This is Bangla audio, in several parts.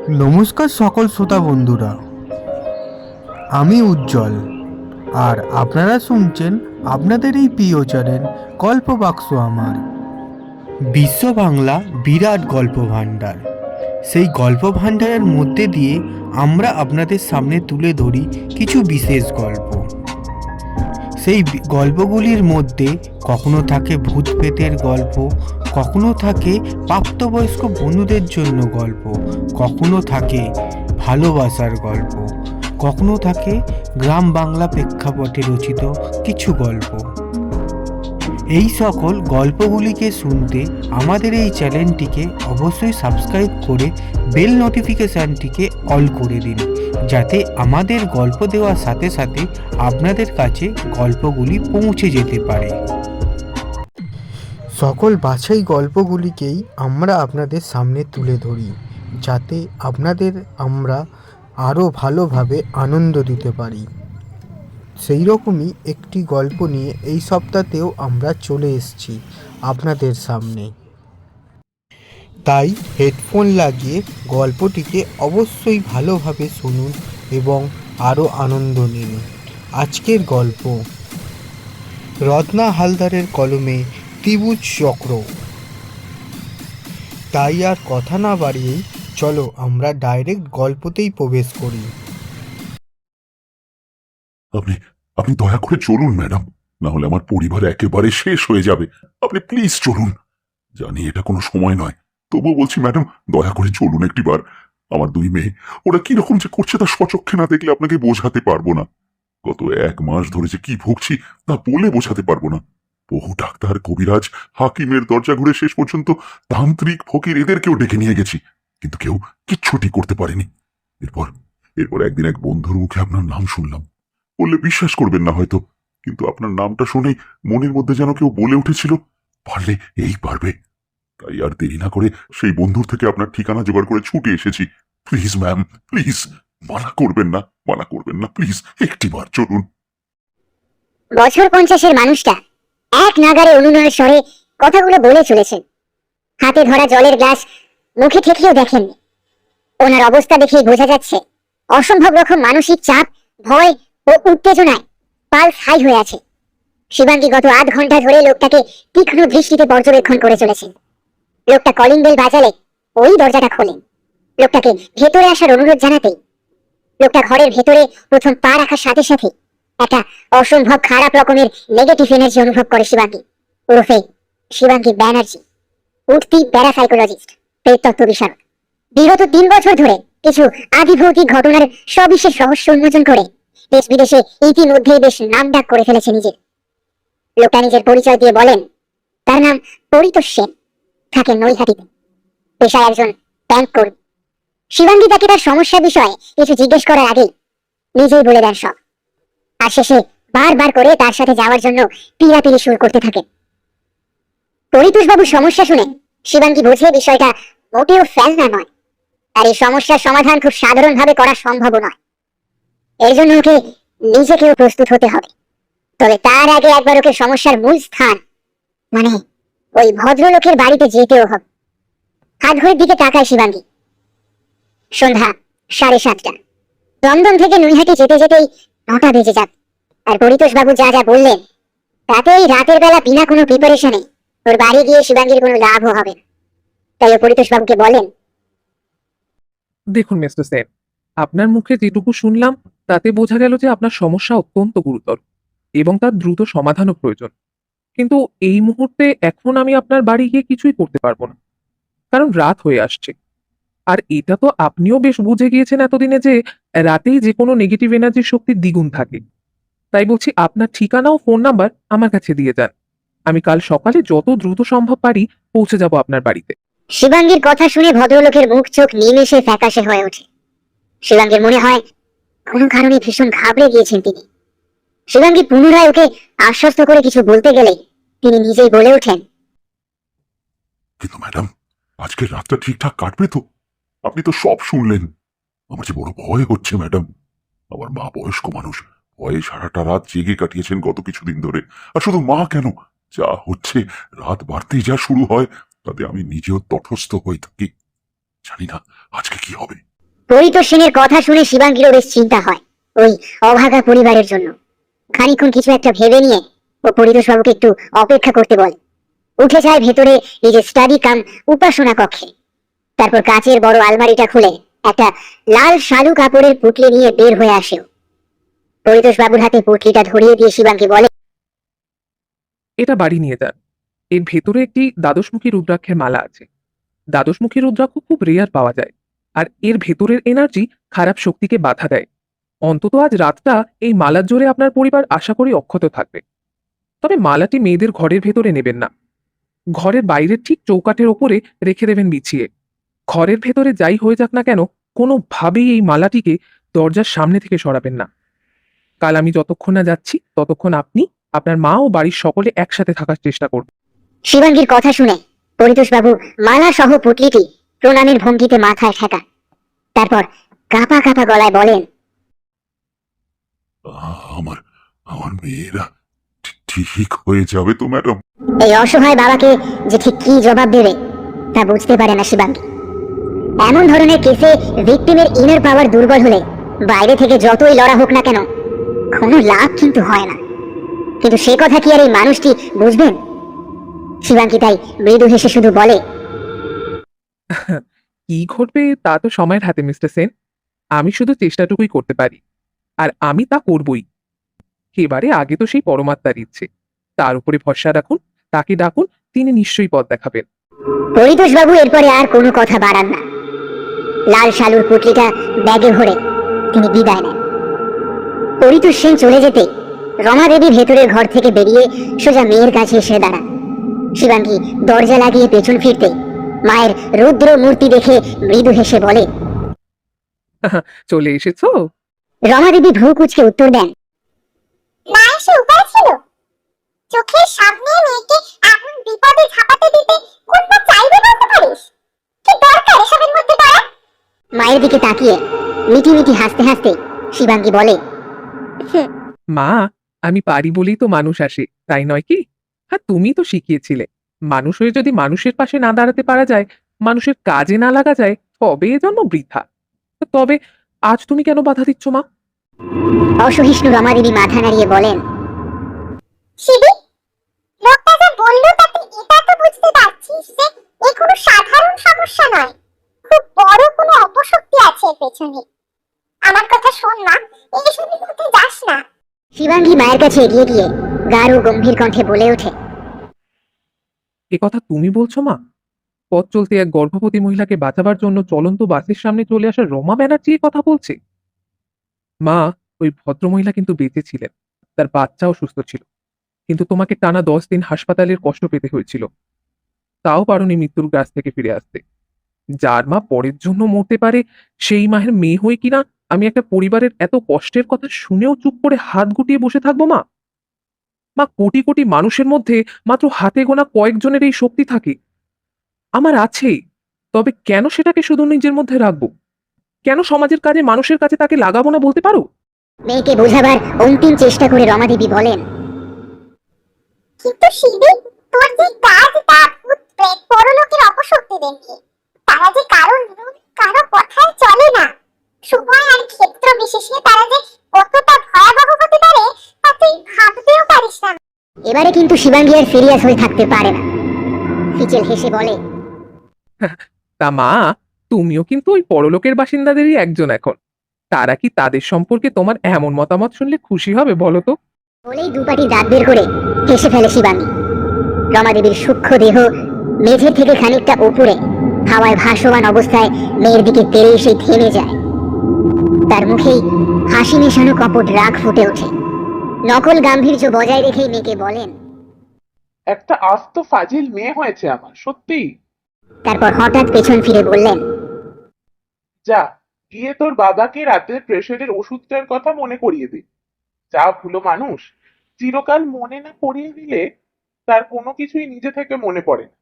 নমস্কার সকল শ্রোতা বন্ধুরা, আমি উজ্জ্বল। আর আপনারা শুনছেন আপনাদের এই প্রিয় চ্যানেল গল্প বাক্স আমার। বিশ্ব বাংলা বিরাট গল্প ভাণ্ডার। সেই গল্প ভাণ্ডারের মধ্যে দিয়ে আমরা আপনাদের সামনে তুলে ধরি কিছু বিশেষ গল্প। সেই গল্পগুলির মধ্যে কখনো থাকে ভূত প্রেতের গল্প, কখনো থাকে প্রাপ্তবয়স্ক বন্ধুদের জন্য গল্প, কখনো থাকে ভালোবাসার গল্প, কখনো থাকে গ্রাম বাংলা প্রেক্ষাপটে রচিত কিছু গল্প। এই সকল গল্পগুলিকে শুনতে আমাদের এই চ্যানেলটিকে অবশ্যই সাবস্ক্রাইব করে বেল নোটিফিকেশানটিকে অল করে দিন, যাতে আমাদের গল্প দেওয়ার সাথে সাথে আপনাদের কাছে গল্পগুলি পৌঁছে যেতে পারে। সকল বাছাই গল্পগুলিকেই আমরা আপনাদের সামনে তুলে ধরি, যাতে আপনাদের আমরা আরও ভালোভাবে আনন্দ দিতে পারি। সেই রকমই একটি গল্প নিয়ে এই সপ্তাহতেও আমরা চলে এসেছি আপনাদের সামনে। তাই হেডফোন লাগিয়ে গল্পটিকে অবশ্যই ভালোভাবে শুনুন এবং আরও আনন্দ নিন। আজকের গল্প রত্না হালদারের কলমে ত্রিভুজ চক্র। তাই আর কথা না বাড়িয়েই চলো আমরা ডাইরেক্ট গল্পতেই প্রবেশ করি। আপনি আপনি দয়া করে চলুন ম্যাডাম, না হলে আমার পরিবার একেবারে শেষ হয়ে যাবে। আপনি প্লিজ চলুন। জানি এটা কোনো সময় নয়, তবুও বলছি ম্যাডাম, দয়া করে চলুন একটিবার। আমার দুই মেয়ে, ওরা কিরকম যে করছে তা স্বচক্ষে না দেখলে আপনাকে বোঝাতে পারবো না। গত 1 মাস ধরে যে কি ভুগছি তা বলে বোঝাতে পারবো না। বহু ডাক্তার, কবিরাজ, হাকিমের দরজা ঘুরে শেষ পর্যন্ত তান্ত্রিক, ফকির এদেরকেও ডেকে নিয়ে গেছি, কিন্তু কেউ কিচ্ছুটি করতে পারেনি। এরপর এরপর একদিন এক বন্ধুর মুখে আপনার নাম শুনলাম। বললে বিশ্বাস করবেন না হয়তো, কিন্তু আপনার নামটা শুনেই মনের মধ্যে যেন কেউ বলে উঠেছিল, পারলে এই পারবে। তাই আর দেরি না করে সেই বন্ধুর থেকে আপনার ঠিকানা জোগাড় করে ছুটে এসেছি। প্লিজ ম্যাম, প্লিজ, মানা করবেন না, মানা করবেন না, প্লিজ একটিবার চলুন। বছর 50-এর মানুষটা এক নাগারে অনুনয়ের স্বরে কথাগুলো বলে চলেছেন। হাতে ধরা জলের গ্লাস মুখে ঠেকিয়েও দেখেননি। ওনার অবস্থা দেখেই বোঝা যাচ্ছে অসম্ভব রকম মানসিক চাপ, ভয় ও উত্তেজনায় পালস হাই হয়ে আছে। শিবাঙ্গী গত আধ ঘন্টা ধরে লোকটাকে তীক্ষ্ণ দৃষ্টিতে পর্যবেক্ষণ করে চলেছেন। লোকটা কলিং বেল বাজালে ওই দরজাটা খোলেন। লোকটাকে ভেতরে আসার অনুরোধ জানাতেই লোকটা ঘরের ভেতরে প্রথম পা রাখার সাথে সাথে একটা অসম্ভব খারাপ রকমের নেগেটিভ এনার্জি অনুভব করে শিবাঙ্গী, ওরফে শিবাঙ্গী ব্যানার্জি, উঠতি প্যারাসাইকোলজিস্ট, প্রেততত্ত্ব বিশারদ। বিগত 3 বছর ধরে কিছু আদিভৌতিক ঘটনার সবিশেষ রহস্য উন্মোচন করে দেশ বিদেশে ইতিমধ্যেই বেশ নামডাক করে ফেলেছে নিজের। লোকটা নিজের পরিচয় দিয়ে বলেন তার নাম পরিতোষ সেন, থাকেন নৈহাটিতে, পেশায় একজন ব্যাংক কর্মী। শিবাঙ্গী তাকে তার সমস্যার বিষয়ে কিছু জিজ্ঞেস করার আগেই নিজেই বলে দেন সব, আর শেষে বারবার করে তার সাথে যাওয়ার জন্য পিড়াপিড়ি শুরু করতে থাকেন। পরিতোষবাবুর সমস্যা শুনে শিবাঙ্গী বোঝে বিষয়টা মোটেও ফেলনা নয়, আর এই সমস্যার সমাধান খুব সাধারণভাবে করা সম্ভব নয়। এর জন্য ওকে নিজেকেও প্রস্তুত হতে হবে। তবে তার আগে একবার ওকে সমস্যার মূল স্থান, মানে ওই ভদ্রলোকের বাড়িতে যেতেও হবে। হাত ঘড়ির দিকে তাকায় শিবাঙ্গী। সন্ধ্যা 7:30। দমদম থেকে নৈহাটি যেতে যেতেই 9টা বেজে যাবে। আর পরিতোষবাবু যা যা বললেন তাতে এই রাতের বেলা বিনা কোনো প্রিপারেশনে ওর বাড়ি গিয়ে শিবাঙ্গীর কোনো লাভও হবে না। তাই ও পরিতোষবাবুকে বলেন, দেখুন মিস্টার সেন, আপনার মুখে যেটুকু শুনলাম তাতে বোঝা গেল যে আপনার সমস্যা অত্যন্ত গুরুতর এবং তার দ্রুত সমাধানও প্রয়োজন। কিন্তু এই মুহূর্তে এখন আমি আপনার বাড়ি গিয়ে কিছুই করতে পারবো না, কারণ রাত হয়ে আসছে। আর এটা তো আপনিও বেশ বুঝে গিয়েছেন এতদিনে যে রাতেই যে কোনো নেগেটিভ এনার্জির শক্তি দ্বিগুণ থাকে। তাই বলছি আপনার ঠিকানা ও ফোন নাম্বার আমার কাছে দিয়ে যান। আমি কাল সকালে যত দ্রুত সম্ভব পারি পৌঁছে যাব আপনার বাড়িতে। শিবাঙ্গীর কথা শুনে ভদ্রলোকের মুখ চোখ নিমেষে ফ্যাকাশে হয়ে ওঠে। শিবাঙ্গীর মনে হয় কোনো কারণে ভীষণ ঘাবড়ে গিয়েছেন তিনি। শিবাঙ্গী পুনরায় ওকে আশ্বস্ত করে কিছু বলতে গেলে তিনি নিজেই বলে ওঠেন, কিন্তু ম্যাডাম, আজকের রাতটা ঠিকঠাক কাটবে তো? আপনি তো সব শুনলেন। আমার যে বড় ভয় হচ্ছে ম্যাডাম। আমার মা বয়স্ক মানুষ, ভয়ে সারাটা রাত জেগে কাটিয়েছেন গত কিছুদিন ধরে। আর শুধু মা কেন, যা হচ্ছে, রাত বাড়তেই যা শুরু হয় তাতে আমি নিজেও তটস্থ হয়ে থাকি। জানি না আজকে কি হবে। পরিতোষ সেনের কথা শুনে শিবাঙ্গীরও বেশ চিন্তা হয় ওই অভাগা পরিবারের জন্য। খানিকক্ষণ কিছু একটা ভেবে নিয়ে ও পরিতোষ বাবুকে একটু অপেক্ষা করতে বলে। উঠে যায় ভেতরে নিজের স্টাডি কাম উপাসনা কক্ষে। তারপর কাচের বড় আলমারিটা খুলে একটা লাল শালু কাপড়ের পুটলি নিয়ে বের হয়ে আসে। পরিতোষ বাবুর হাতে পুটলিটা ধরিয়ে দিয়ে শিবাঙ্গী বলে, এটা বাড়ি নিয়ে যান। এর ভেতরে একটি দ্বাদশমুখী রুদ্রাক্ষের মালা আছে। দ্বাদশমুখী রুদ্রাক্ষ খুব রেয়ার পাওয়া যায়, আর এর ভেতরের এনার্জি খারাপ শক্তিকে বাধা দেয়। অন্তত আজ রাতটা এই মালার জোরে আপনার পরিবার আশা করি অক্ষত থাকবে। তবে মালাটি মেয়েদের ঘরের ভেতরে নেবেন না, ঘরের বাইরের ঠিক চৌকাঠের ওপরে রেখে দেবেন বিছিয়ে। ঘরের ভেতরে যাই হয়ে যাক না কেন, কোনোভাবেই এই মালাটিকে দরজার সামনে থেকে সরাবেন না। কাল আমি যতক্ষণ না যাচ্ছি ততক্ষণ আপনি, আপনার মা ও বাড়ির সকলে একসাথে থাকার চেষ্টা করবেন। শিবাঙ্গীর কথা শুনে পরিতোষ বাবু মালা সহ পুটলিটি প্রণামের ভঙ্গিতে মাথায় ঠেকান। তারপর কাঁপা কাঁপা গলায় বলেন, আমার আমার মেয়েরা ঠিক হয়ে যাবে তো ম্যাডাম? এই অসহায় বাবাকে যে ঠিক কি জবাব দেবে তা বুঝতে পারে না শিবাঙ্গী। এমন ধরনের কেসে ভিকটিমের ইনার পাওয়ার দুর্বল হলে বাইরে থেকে যতই লড়া হোক না কেন কোনো লাভ কিন্তু হয় না। কিন্তু সে কথা কি আর এই মানুষটি বুঝবেন? শিবাঙ্গী তাই মৃদু হেসে শুধু বলে, কি ঘটবে তা তো সময়ের হাতে মিস্টার সেন। আমি শুধু চেষ্টাটুকুই করতে পারি, আর আমি তা করবই। এবারে আগে তো সেই পরমাত্মার ইচ্ছে, তার উপরে ভরসা রাখুন, তাকে ডাকুন, তিনি নিশ্চয়ই পথ দেখাবেন। পরিতোষ বাবু এরপরে আর কোনো কথা বাড়ান না। লাল শালুর পুটলিটা ব্যাগে ভরে তিনি বিদায় নেন। পরিতোষ সেন চলে যেতে রমা দেবী ভেতরের ঘর থেকে বেরিয়ে সোজা মেয়ের কাছে এসে দাঁড়ান। শিবাঙ্গী দরজা লাগিয়ে পেছন ফিরতে মায়ের রুদ্র মূর্তি দেখে মৃদু হেসে বলে, চলে এসেছো? রমা দেবী ভ্রু কুঁচকে উত্তর দেন, না এসে উপায় ছিল? চোখের সামনে মেয়েকে এমন বিপদে ঝাঁপাতে দিতে কোনটা চাইবে বলতে পারিস? কি দরকার এসবের মধ্যে পড়া? মায়ের দিকে তাকিয়ে মিটি মিটি হাসতে হাসতে শিবাঙ্গী বলে, মা, আমি পারি বলেই তো মানুষ আসে, তাই নয় কি? হ্যাঁ, তুমি তো শিখিয়েছিলে মানুষ হয়ে যদি মানুষের পাশে না দাঁড়াতে পারা যায়, মানুষের কাজে না লাগা যায়, তবে এ জন্ম বৃথা। তবে আজ তুমি কেন বাধা দিচ্ছ মা? অসহিষ্ণু রমা দেবী মাথা নাড়িয়ে বলেন, শিবি, লোকটা যা বললো তাতে এটা তো বুঝতে পারছিস যে এ কোনো সাধারণ সমস্যা নয়, খুব বড় কোনো অপশক্তি আছে এর পেছনে। আমার কথা শোন না, এইসবের মধ্যে যাস না। শিবাঙ্গী মায়ের কাছে এগিয়ে গিয়ে গাঢ় গম্ভীর কণ্ঠে বলে ওঠে, এ কথা তুমি বলছো মা? পথ চলতে এক গর্ভবতী মহিলাকে বাঁচাবার জন্য চলন্ত বাসের সামনে চলে আসা রমা ব্যানার্জি এ কথা বলছে? মা, ওই ভদ্রমহিলা কিন্তু বেঁচে ছিলেন, তার বাচ্চাও সুস্থ ছিল, কিন্তু তোমাকে টানা 10 দিন হাসপাতালের কষ্ট পেতে হয়েছিল। তাও পারোনি মৃত্যুর গ্রাস থেকে ফিরে আসতে। যার মা পরের জন্য মরতে পারে, সেই মায়ের মেয়ে হয়ে কিনা আমি একটা পরিবারের এত কষ্টের কথা শুনেও চুপ করে হাত গুটিয়ে বসে থাকবো মা? মা, কোটি কোটি মানুষের মধ্যে মাত্র হাতে গোনা কয়েকজনের এই শক্তি থাকে। আমার আছেই, তবে কেন সেটাকে শুধু নিজের মধ্যে রাখবো? কেন সমাজের কাজে মানুষের কাছে তাকে লাগাবো না বলতে পারো? মেয়েকে বোঝাবার অন্তিম চেষ্টা করে রমা দেবী বলেন, কিন্তু শিবি, তোর যে কাজ তা ভূত প্রেত পরলোকের অপশক্তিদের নিয়ে। তারা যে কারো কথায় চলে না। সময় আর ক্ষেত্র বিশেষে তারা যে কতটা ভয়াবহ হতে পারে তা তুই ভাবতেও পারিস না। এবারে কিন্তু শিবাঙ্গী আর সিরিয়াস হয়ে থাকতে পারে না। ফিচেল হেসে বলে, তা মা, তুমিও কিন্তু ওই পরলোকের বাসিন্দাদেরই একজন এখন। তারা কি তাদের সম্পর্কে তোমার এমন মতামত শুনলে খুশি হবে বলো তো? বলেই দুপাটি দাঁত বের করে হেসে ফেলে শিবাঙ্গী। রমা দেবীর সূক্ষ্ম দেহ মেঝের থেকে খানিকটা উপরে হাওয়ায় ভাসমান অবস্থায় মেয়ের দিকে তেড়ে এসে থেমে যায়। তার মুখেই হাসি মেশানো কপট রাগ ফুটে ওঠে। নকল গাম্ভীর্য বজায় রেখেই মেয়েকে বলেন, একটা আস্ত ফাজিল মেয়ে হয়েছে আমার, সত্যি। তারপর হঠাৎ পেছন ফিরে বললেন, যা গিয়ে তোর বাবাকে রাতের প্রেশারের ওষুধটার কথা মনে করিয়ে দে। যা ভুলো মানুষ, চিরকাল মনে না করিয়ে দিলে তার কোনো কিছুই নিজে থেকে মনে পড়ে না।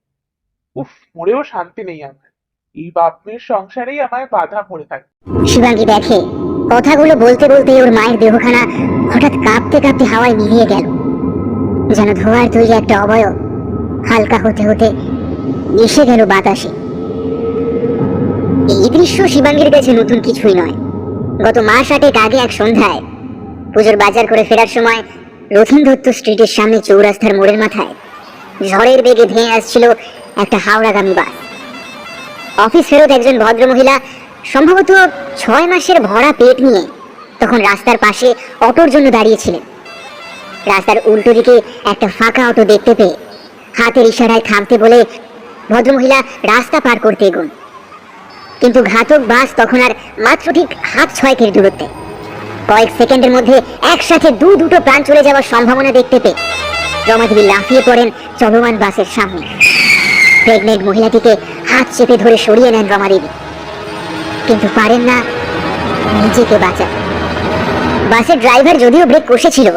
উফ, মরেও শান্তি নেই আমার। এই বাপ মেয়ের সংসারেই আমায় বাধা পড়ে থাকে। শিবাঙ্গী দেখে কথাগুলো বলতে বলতে ওর মায়ের দেহখানা হঠাৎ কাঁপতে কাঁপতে হাওয়ায় মিলিয়ে গেল, যেন ধোঁয়ার তৈরি একটা অবয়ব হালকা হতে হতে মিশে গেল বাতাসে। এই দৃশ্য শিবাঙ্গীর কাছে নতুন কিছুই নয়। গত মাস 8 আগে এক সন্ধ্যায় পুজোর বাজার করে ফেরার সময় রথীন দত্ত স্ট্রিটের সামনে চৌরাস্তার মোড়ের মাথায় ঝড়ের বেগে ধেয়ে আসছিল একটা হাওড়াগামী বাস। অফিস ফেরত একজন ভদ্রমহিলা, সম্ভবত 6 মাসের ভরা পেট নিয়ে, তখন রাস্তার পাশে অটোর জন্য দাঁড়িয়েছিলেন। রাস্তার উল্টো দিকে একটা ফাঁকা অটো দেখতে পেয়ে হাতের ইশারায় থামতে বলে ভদ্রমহিলা রাস্তা পার করতে এগোন। কিন্তু ঘাতক বাস তখন আর মাত্র ঠিক হাত 6 দূরত্বে। কয়েক সেকেন্ডের মধ্যে একসাথে দুটো প্রাণ চলে যাওয়ার সম্ভাবনা দেখতে পেয়ে রমাদেবী লাফিয়ে পড়েন চলমান বাসের সামনে। প্রেগনেন্ট মহিলাটিকে হাত চেপে ধরে সরিয়ে নেন রমাদেবী, কিন্তু পারেন না নিজেকে বাঁচাতে। বাসের ড্রাইভার যদিও ব্রেক কষেছিল,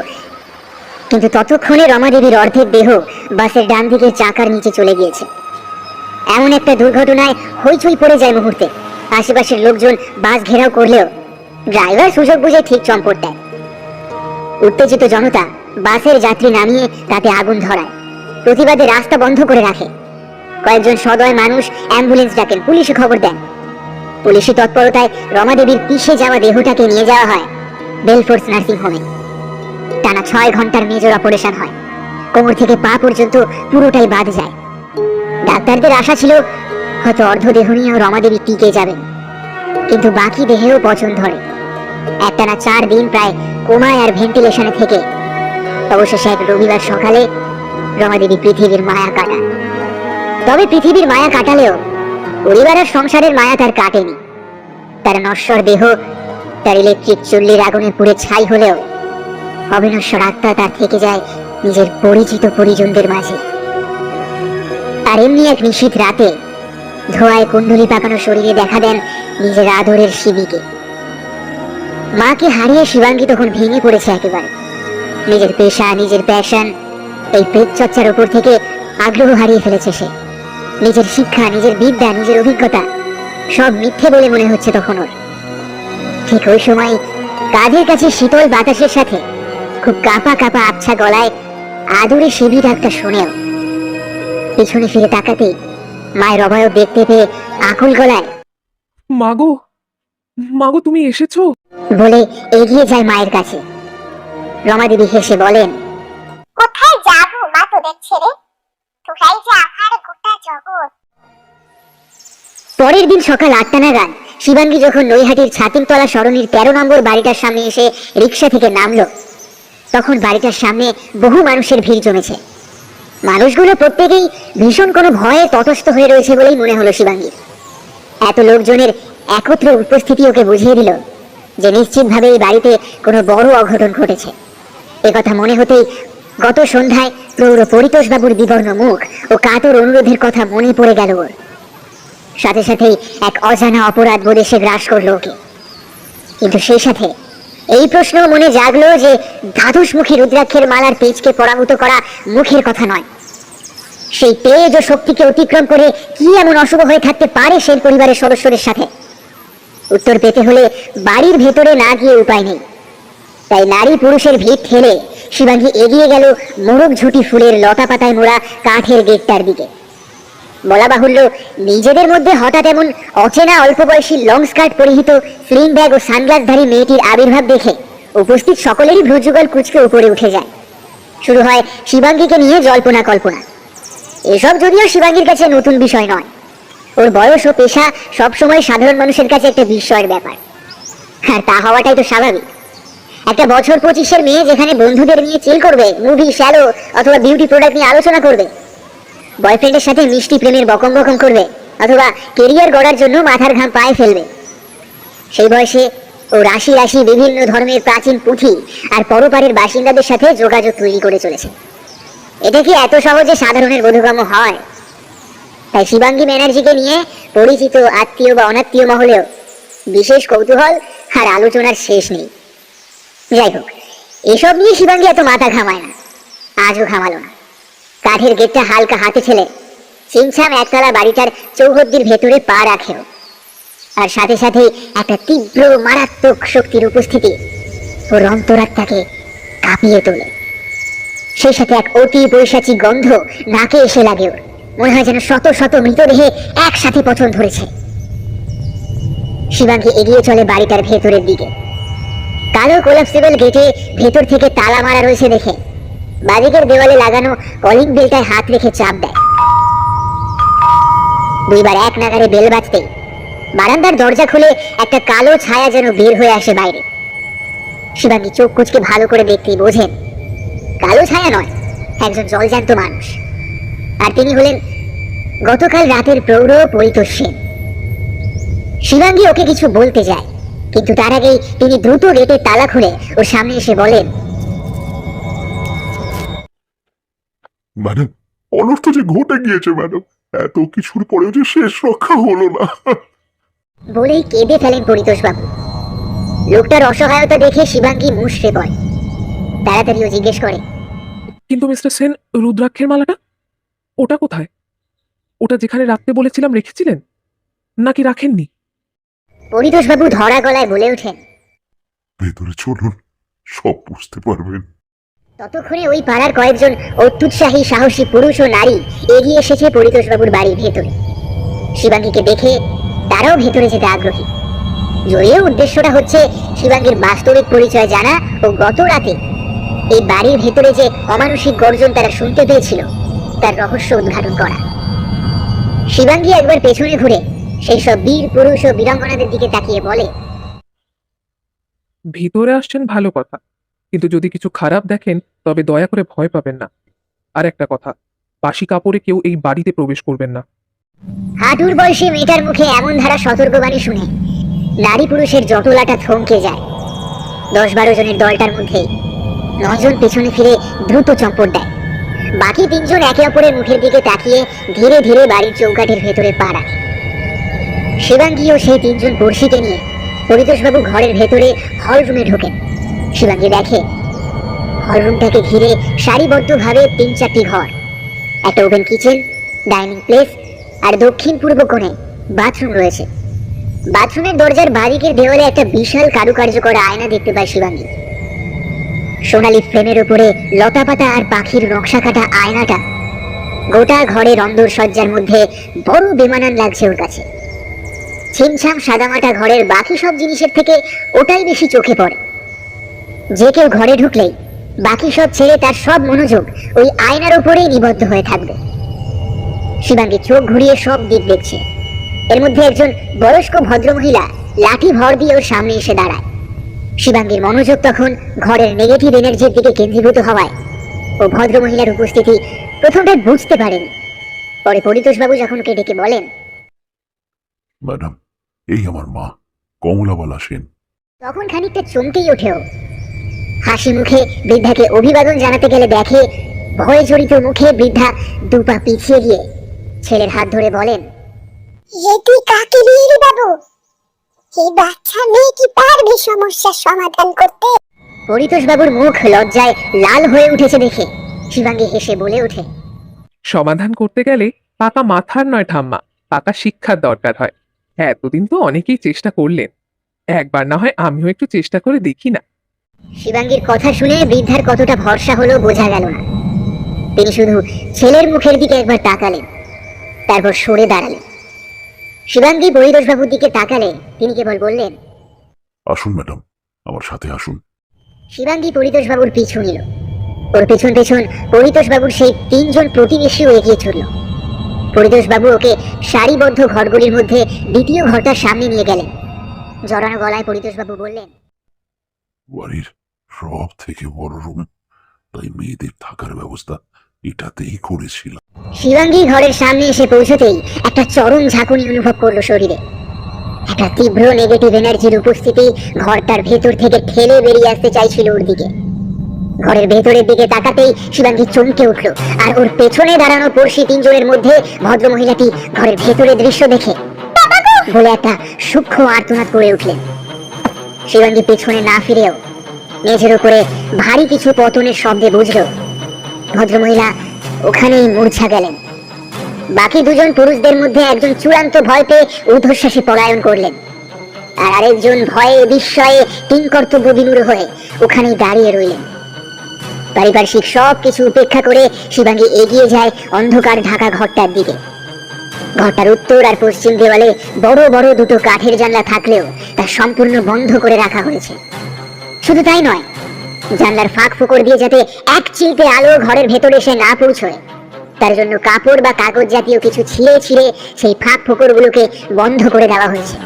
কিন্তু ততক্ষণে রমাদেবীর অর্ধেক দেহ বাসের ডান দিকের চাকার নিচে চলে গিয়েছে। এমন একটা দুর্ঘটনায় হইচই পড়ে যায় মুহূর্তে। আশেপাশের লোকজন বাস ঘেরাও করলেও ড্রাইভার সুযোগ বুঝে ঠিক চম্পট দেয়। উত্তেজিত জনতা বাসের যাত্রী নামিয়ে তাতে আগুন ধরায়, প্রতিবাদে রাস্তা বন্ধ করে রাখে। কয়েকজন সদয় মানুষ অ্যাম্বুলেন্স ডাকেন, পুলিশে খবর দেন। পুলিশি তৎপরতায় রমাদেবীর পিষে যাওয়া দেহটাকে নিয়ে যাওয়া হয় বেলফোর্স নার্সিং হোমে। টানা 6 ঘন্টার মেজর অপারেশন হয়। কোমর থেকে পা পর্যন্ত পুরোটাই বাদ যায়। ডাক্তারদের আশা ছিল হয়তো অর্ধদেহ নিয়েও রমাদেবী টিকে যাবেন, কিন্তু বাকি দেহেও পচন ধরে। একটানা 4 দিন প্রায় কোমায় আর ভেন্টিলেশনে থেকে অবশেষে এক রবিবার সকালে রমাদেবী পৃথিবীর মায়া কাটান। তবে পৃথিবীর মায়া কাটালেও পরিবার আর সংসারের মায়া তার কাটেনি। তার নশ্বর দেহ তার ইলেকট্রিক চুল্লির আগুনে পুড়ে ছাই হলেও অবিনশ্বর আত্মা তার থেকে যায় নিজের পরিচিত পরিজনদের মাঝে। আর এমনি এক নিশীথ রাতে ধোঁয়ায় কুণ্ডলি পাকানো শরীরে দেখা দেন নিজের আদরের শিবিকে। মাকে হারিয়ে শিবাঙ্গী তখন ভেঙে পড়েছে একেবারে। নিজের পেশা, নিজের প্যাশন, এই প্রেত চর্চার উপর থেকে আগ্রহ হারিয়ে ফেলেছে সে। নিজের শিক্ষা, নিজের বিদ্যা, নিজের অভিজ্ঞতা সব মিথ্যে বলে মনে হচ্ছে তখন ওর। ঠিক ওই সময় কাঁধের কাছে শীতল বাতাসের সাথে খুব কাঁপা কাঁপা আবছা গলায় আদরে শিবি ডাকটা শুনেও পিছনে ফিরে তাকাতেই মায়ের অবয়ব দেখতে পেয়ে আকুল গলায় মাগো, মাগো তুমি এসেছো? বলে এগিয়ে যায় মায়ের কাছে। রমাদেবী হেসে বলেন, কোথায় যাবো মা তোদের ছেড়ে? তোরাই যে আমার গোটা জগৎ। পরের দিন সকাল 8টা নাগাদ শিবাঙ্গী যখন নৈহাটির ছাতিমতলা সরণির 13 নম্বর বাড়িটার সামনে এসে রিক্সা থেকে নামলো, তখন বাড়িটার সামনে বহু মানুষের ভিড় জমেছে। মানুষগুলো প্রত্যেকেই ভীষণ কোনো ভয়ে তটস্থ হয়ে রয়েছে বলেই মনে হলো শিবাঙ্গীর। এত লোকজনের একত্র উপস্থিতি ওকে বুঝিয়ে দিল যে নিশ্চিতভাবে এই বাড়িতে কোনো বড় অঘটন ঘটেছে। একথা মনে হতেই গত সন্ধ্যায় প্রৌঢ় পরিতোষবাবুর বিবর্ণ মুখ ও কাতর অনুরোধের কথা মনে পড়ে গেল ওর। সাথে সাথেই এক অজানা অপরাধ বোধ এসে গ্রাস করলো ওকে। কিন্তু সেই সাথে এই প্রশ্ন মনে জাগলো যে ধাতুষমুখী রুদ্রাক্ষের মালার তেজকে পরাভূত করা মুখের কথা নয়। সেই তেজ ও শক্তিকে অতিক্রম করে কি এমন অশুভ হয়ে থাকতে পারে সেই পরিবারের সদস্যদের সাথে? উত্তর পেতে হলে বাড়ির ভেতরে না গিয়ে উপায় নেই। তাই নারী পুরুষের ভিড় ঠেলে শিবাঙ্গী এগিয়ে গেল মোরগ ঝুটি ফুলের লতা পাতায় মোড়া কাঠের গেটটার দিকে। বলা বাহুল্য, নিজেদের মধ্যে হঠাৎ এমন অচেনা অল্প বয়সী লং স্কার্ট পরিহিত স্লিং ব্যাগ ও সানগ্লাসধারী মেয়েটির আবির্ভাব দেখে উপস্থিত সকলেরই ভ্রুযুগল কুঁচকে উপরে উঠে যায়। শুরু হয় শিবাঙ্গীকে নিয়ে জল্পনা কল্পনা। এসব যদিও শিবাঙ্গীর কাছে নতুন বিষয় নয়। ওর বয়স ও পেশা সবসময় সাধারণ মানুষের কাছে একটা বিস্ময়ের ব্যাপার, আর তা হওয়াটাই তো স্বাভাবিক। একটা বছর 25-এর মেয়ে যেখানে বন্ধুদের নিয়ে চিল করবে, মুভি, শ্যালো অথবা বিউটি প্রোডাক্ট নিয়ে আলোচনা করবে, বয়ফ্রেন্ডের সাথে মিষ্টি প্রেমের বকম বকম করবে, অথবা কেরিয়ার গড়ার জন্য মাথার ঘাম পায়ে ফেলবে, সেই বয়সে ও রাশি রাশি বিভিন্ন ধর্মের প্রাচীন পুঁথি আর পরপারের বাসিন্দাদের সাথে যোগাযোগ তৈরি করে চলেছে। এটা কি এত সহজে সাধারণের বোধগম্য হয়? তাই শিবাঙ্গী ব্যানার্জিকে নিয়ে পরিচিত আত্মীয় বা অনাত্মীয় মহলেও বিশেষ কৌতূহল আর আলোচনার শেষ নেই। যাই হোক, এসব নিয়ে শিবাঙ্গী এত মাথা ঘামায় না, আজও ঘামালো না। কাঠের গেটটা হালকা হাতে ঠেলে ছিমছাম একতলা বাড়িটার চৌহদ্দির ভেতরে পা রাখেও। আর সাথে সাথে একটা তীব্র মারাত্মক শক্তির উপস্থিতি ওর অন্তরাত্মাকে কাঁপিয়ে তোলে। সেই সাথে এক অতি বৈশাচিক গন্ধ নাকে এসে লাগে ওর। মনে হয় যেন শত শত মৃতদেহে একসাথে পচন ধরেছে। শিবাঙ্গী এগিয়ে চলে বাড়িটার ভেতরের দিকে। কালো কোলাপসিবল গেটে ভেতর থেকে তালা মারা রয়েছে দেখে বাদিকের দেওয়ালে লাগানো কলিং বেলটায় হাত রেখে চাপ দেয়। দুইবার এক নাগারে বেল বাজতেই বারান্দার দরজা খুলে একটা কালো ছায়া যেন বের হয়ে আসে বাইরে। শিবাঙ্গী চোখ কুচকে ভালো করে দেখতেই বোঝেন কালো ছায়া নয়, একজন জলজ্যান্ত মানুষ। আর তিনি হলেন গতকাল রাতের প্রৌঢ় পরিতোষ সেন। শিবাঙ্গী ওকে কিছু বলতে যায়, কিন্তু তার আগেই তিনি দ্রুত গেটের তালা খুলে ওর সামনে এসে বলেন, ম্যাডাম, অনর্থ যে ঘটে গিয়েছে ম্যাডাম, এত কিছুর পরেও যে শেষ রক্ষা হলো না। বলেই কেঁদে ফেলেন পরিতোষবাবু। লোকটার অসহায়তা দেখে শিবাঙ্গী মুষড়ে পড়ে। তাড়াতাড়িও জিজ্ঞেস করে, কিন্তু মিস্টার সেন, রুদ্রাক্ষের মালাটা ওটা কোথায়? ওটা যেখানে রাখতে বলেছিলাম রেখেছিলেন নাকি রাখেননি? পরিতোষবাবু ধরা গলায় বলে ওঠেন, ভেতরে চলুন, সব বুঝতে পারবেন। ততক্ষণে ওই পাড়ার কয়েকজন অত্যুৎসাহী সাহসী পুরুষ ও নারী এগিয়ে এসেছে পরিতোষবাবুর বাড়ির ভেতরে। শিবাঙ্গীকে দেখে তারাও ভেতরে যেতে আগ্রহী। যদিও উদ্দেশ্যটা হচ্ছে শিবাঙ্গীর বাস্তবিক পরিচয় জানা ও গত রাতে এই বাড়ির ভেতরে যে অমানসিক গর্জন তারা শুনতে পেয়েছিল তার রহস্য উদ্ঘাটন করা। শিবাঙ্গী একবার পেছনে ঘুরে সেই সব বীর পুরুষ ও বীরাঙ্গনাদের দিকে তাকিয়ে বলে, ভিতরে আসছেন ভালো কথা, কিন্তু যদি কিছু খারাপ দেখেন তবে দয়া করে ভয় পাবেন না। আর একটা কথা, বাসি কাপড়ে কেউ এই বাড়িতে প্রবেশ করবেন না। হাঁটুর বয়সী মেয়েটার মুখে এমন ধারা সতর্কবাণী শুনে নারী পুরুষের জটলাটা থমকে যায়। 10-12 জনের দলটার মধ্যে 9 জন পেছনে ফিরে দ্রুত চম্পট দেয়। বাকি 3 জন একে অপরের মুখের দিকে তাকিয়ে ধীরে ধীরে বাড়ির চৌকাঠের ভেতরে পা রাখে। শিবাঙ্গী ও সেই 3 জন বর্ষিকে নিয়ে পরিতোষবাবু ঘরের ভেতরে হল রুমে ঢোকেন। শিবাঙ্গী দেখে হলরুমটাকে ঘিরে সারিবদ্ধভাবে 3-4টি ঘর, একটা ওপেন কিচেন, ডাইনিং প্লেস আর দক্ষিণ পূর্ব কোণে বাথরুম রয়েছে। বাথরুমের দরজার বাদিকের দেওয়ালে একটা বিশাল কারুকার্য করা আয়না দেখতে পায় শিবাঙ্গী। সোনালী ফ্রেমের উপরে লতাপাতা আর পাখির নকশা কাটা আয়নাটা গোটা ঘরের অন্দর সজ্জার মধ্যে বড় বেমানান লাগছে ওর কাছে। ছিমছাম সাদামাটা ঘরের বাকি সব জিনিসের থেকে ওটাই বেশি চোখে পড়ে। যে কেউ ঘরে ঢুকলেই বাকি সব ছেড়ে তার সব মনোযোগ ওই আয়নার উপরেই নিবদ্ধ হয়ে থাকবে। শিবাঙ্গী চোখ ঘুরিয়ে সব দিক দেখছে। এর মধ্যে একজন বয়স্ক ভদ্রমহিলা লাঠি ভর দিয়ে ওর সামনে এসে দাঁড়ায়। শিবাঙ্গীর মনোযোগ তখন ঘরের নেগেটিভ এনার্জির দিকে কেন্দ্রীভূত হওয়ায় ও ভদ্রমহিলার উপস্থিতি প্রথমটা বুঝতে পারেনি। পরে পরিতোষবাবু যখন ওকে ডেকে বলেন, ম্যাডাম, এই আমার মা কমলাবালা সেন। তখন খানিকটা চমকেই ওঠেও। হাসি মুখে বৃদ্ধাকে অভিবাদন জানাতে গেলে দেখে ভয়ে জড়িত মুখে বৃদ্ধা 2 পা পিছিয়ে গিয়ে ছেলের হাত ধরে বলেন, এ তুই কাকে নিয়ে রে বাবু? এই বাচ্চা মেয়ে কি পারবে সমস্যার সমাধান করতে? পরিতোষবাবুর মুখ লজ্জায় লাল হয়ে উঠেছে দেখে শিবাঙ্গী হেসে বলে ওঠে, সমাধান করতে গেলে পাকা মাথার নয় ঠাম্মা, পাকা শিক্ষার দরকার হয়। হ্যাঁ, এতদিন তো অনেকেই চেষ্টা করলেন, একবার না হয় আমিও একটু চেষ্টা করে দেখি না। শিবাঙ্গীর কথা শুনে বৃদ্ধার কতটা ভরসা হলো বোঝা গেল না। তিনি শুধু ছেলের মুখের দিকে একবার তাকালেন, তারপর সরে দাঁড়ালেন। শিবাঙ্গী পরিতোষবাবুর দিকে তাকালে তিনি কেবল বললেন, আসুন ম্যাডাম, আমার সাথে আসুন। শিবাঙ্গী পরিতোষবাবুর পিছু নিল। ওর পেছন পেছন পরিতোষবাবুর সেই 3 জন প্রতিবেশীও এগিয়ে চলল। পরিতোষবাবু ওকে সারিবদ্ধ ঘরগুলির মধ্যে দ্বিতীয় ঘরটার সামনে নিয়ে গেলেন। জড়ানো গলায় পরিতোষবাবু বললেন, বাড়ির সব থেকে বড় রুম, তাই মেয়েদের থাকার ব্যবস্থা এটাতেই করেছিলাম। শিবাঙ্গী ঘরের সামনে এসে পৌঁছতেই একটা চরম ঝাঁকুনি অনুভব করলো শরীরে। একটা তীব্র নেগেটিভ এনার্জির উপস্থিতি ঘরটার ভেতর থেকে ঠেলে বেরিয়ে আসতে চাইছিল ওর দিকে। ঘরের ভেতরের দিকে তাকাতেই শিবাঙ্গী চমকে উঠল, আর ওর পেছনে দাঁড়ানো পড়শি 3 জনের মধ্যে ভদ্রমহিলাটি ঘরের ভেতরের দৃশ্য দেখে বলে একটা সূক্ষ্ম আর্তনাদ করে উঠলেন। শিবাঙ্গী পেছনে না ফিরেও মেঝের উপরে ভারী কিছু পতনের শব্দে বুঝল ভদ্রমহিলা ওখানেই মূর্ছা গেলেন। বাকি 2 জন পুরুষদের মধ্যে একজন চূড়ান্ত ভয় পেয়ে ঊর্ধ্বশ্বাসে পলায়ন করলেন, আর আরেকজন ভয়ে বিস্ময়ে কিংকর্তব্য বিমূঢ় হয়ে ওখানেই দাঁড়িয়ে রইলেন। পারিপার্শ্বিক সব কিছু উপেক্ষা করে শিবাঙ্গী এগিয়ে যায় অন্ধকার ঢাকা ঘরটার দিকে। ঘরটার উত্তর আর পশ্চিম দেওয়ালে বড় বড় দুটো কাঠের জানলা থাকলেও তা সম্পূর্ণ বন্ধ করে রাখা হয়েছে। শুধু তাই নয়, জানলার ফাঁক ফোকর দিয়ে যাতে এক চিলতে আলো ঘরের ভেতরে এসে না পৌঁছয়, তার জন্য কাপড় বা কাগজ জাতীয় কিছু ছিঁড়ে ছিঁড়ে সেই ফাঁক ফোকরগুলোকে বন্ধ করে দেওয়া হয়েছে।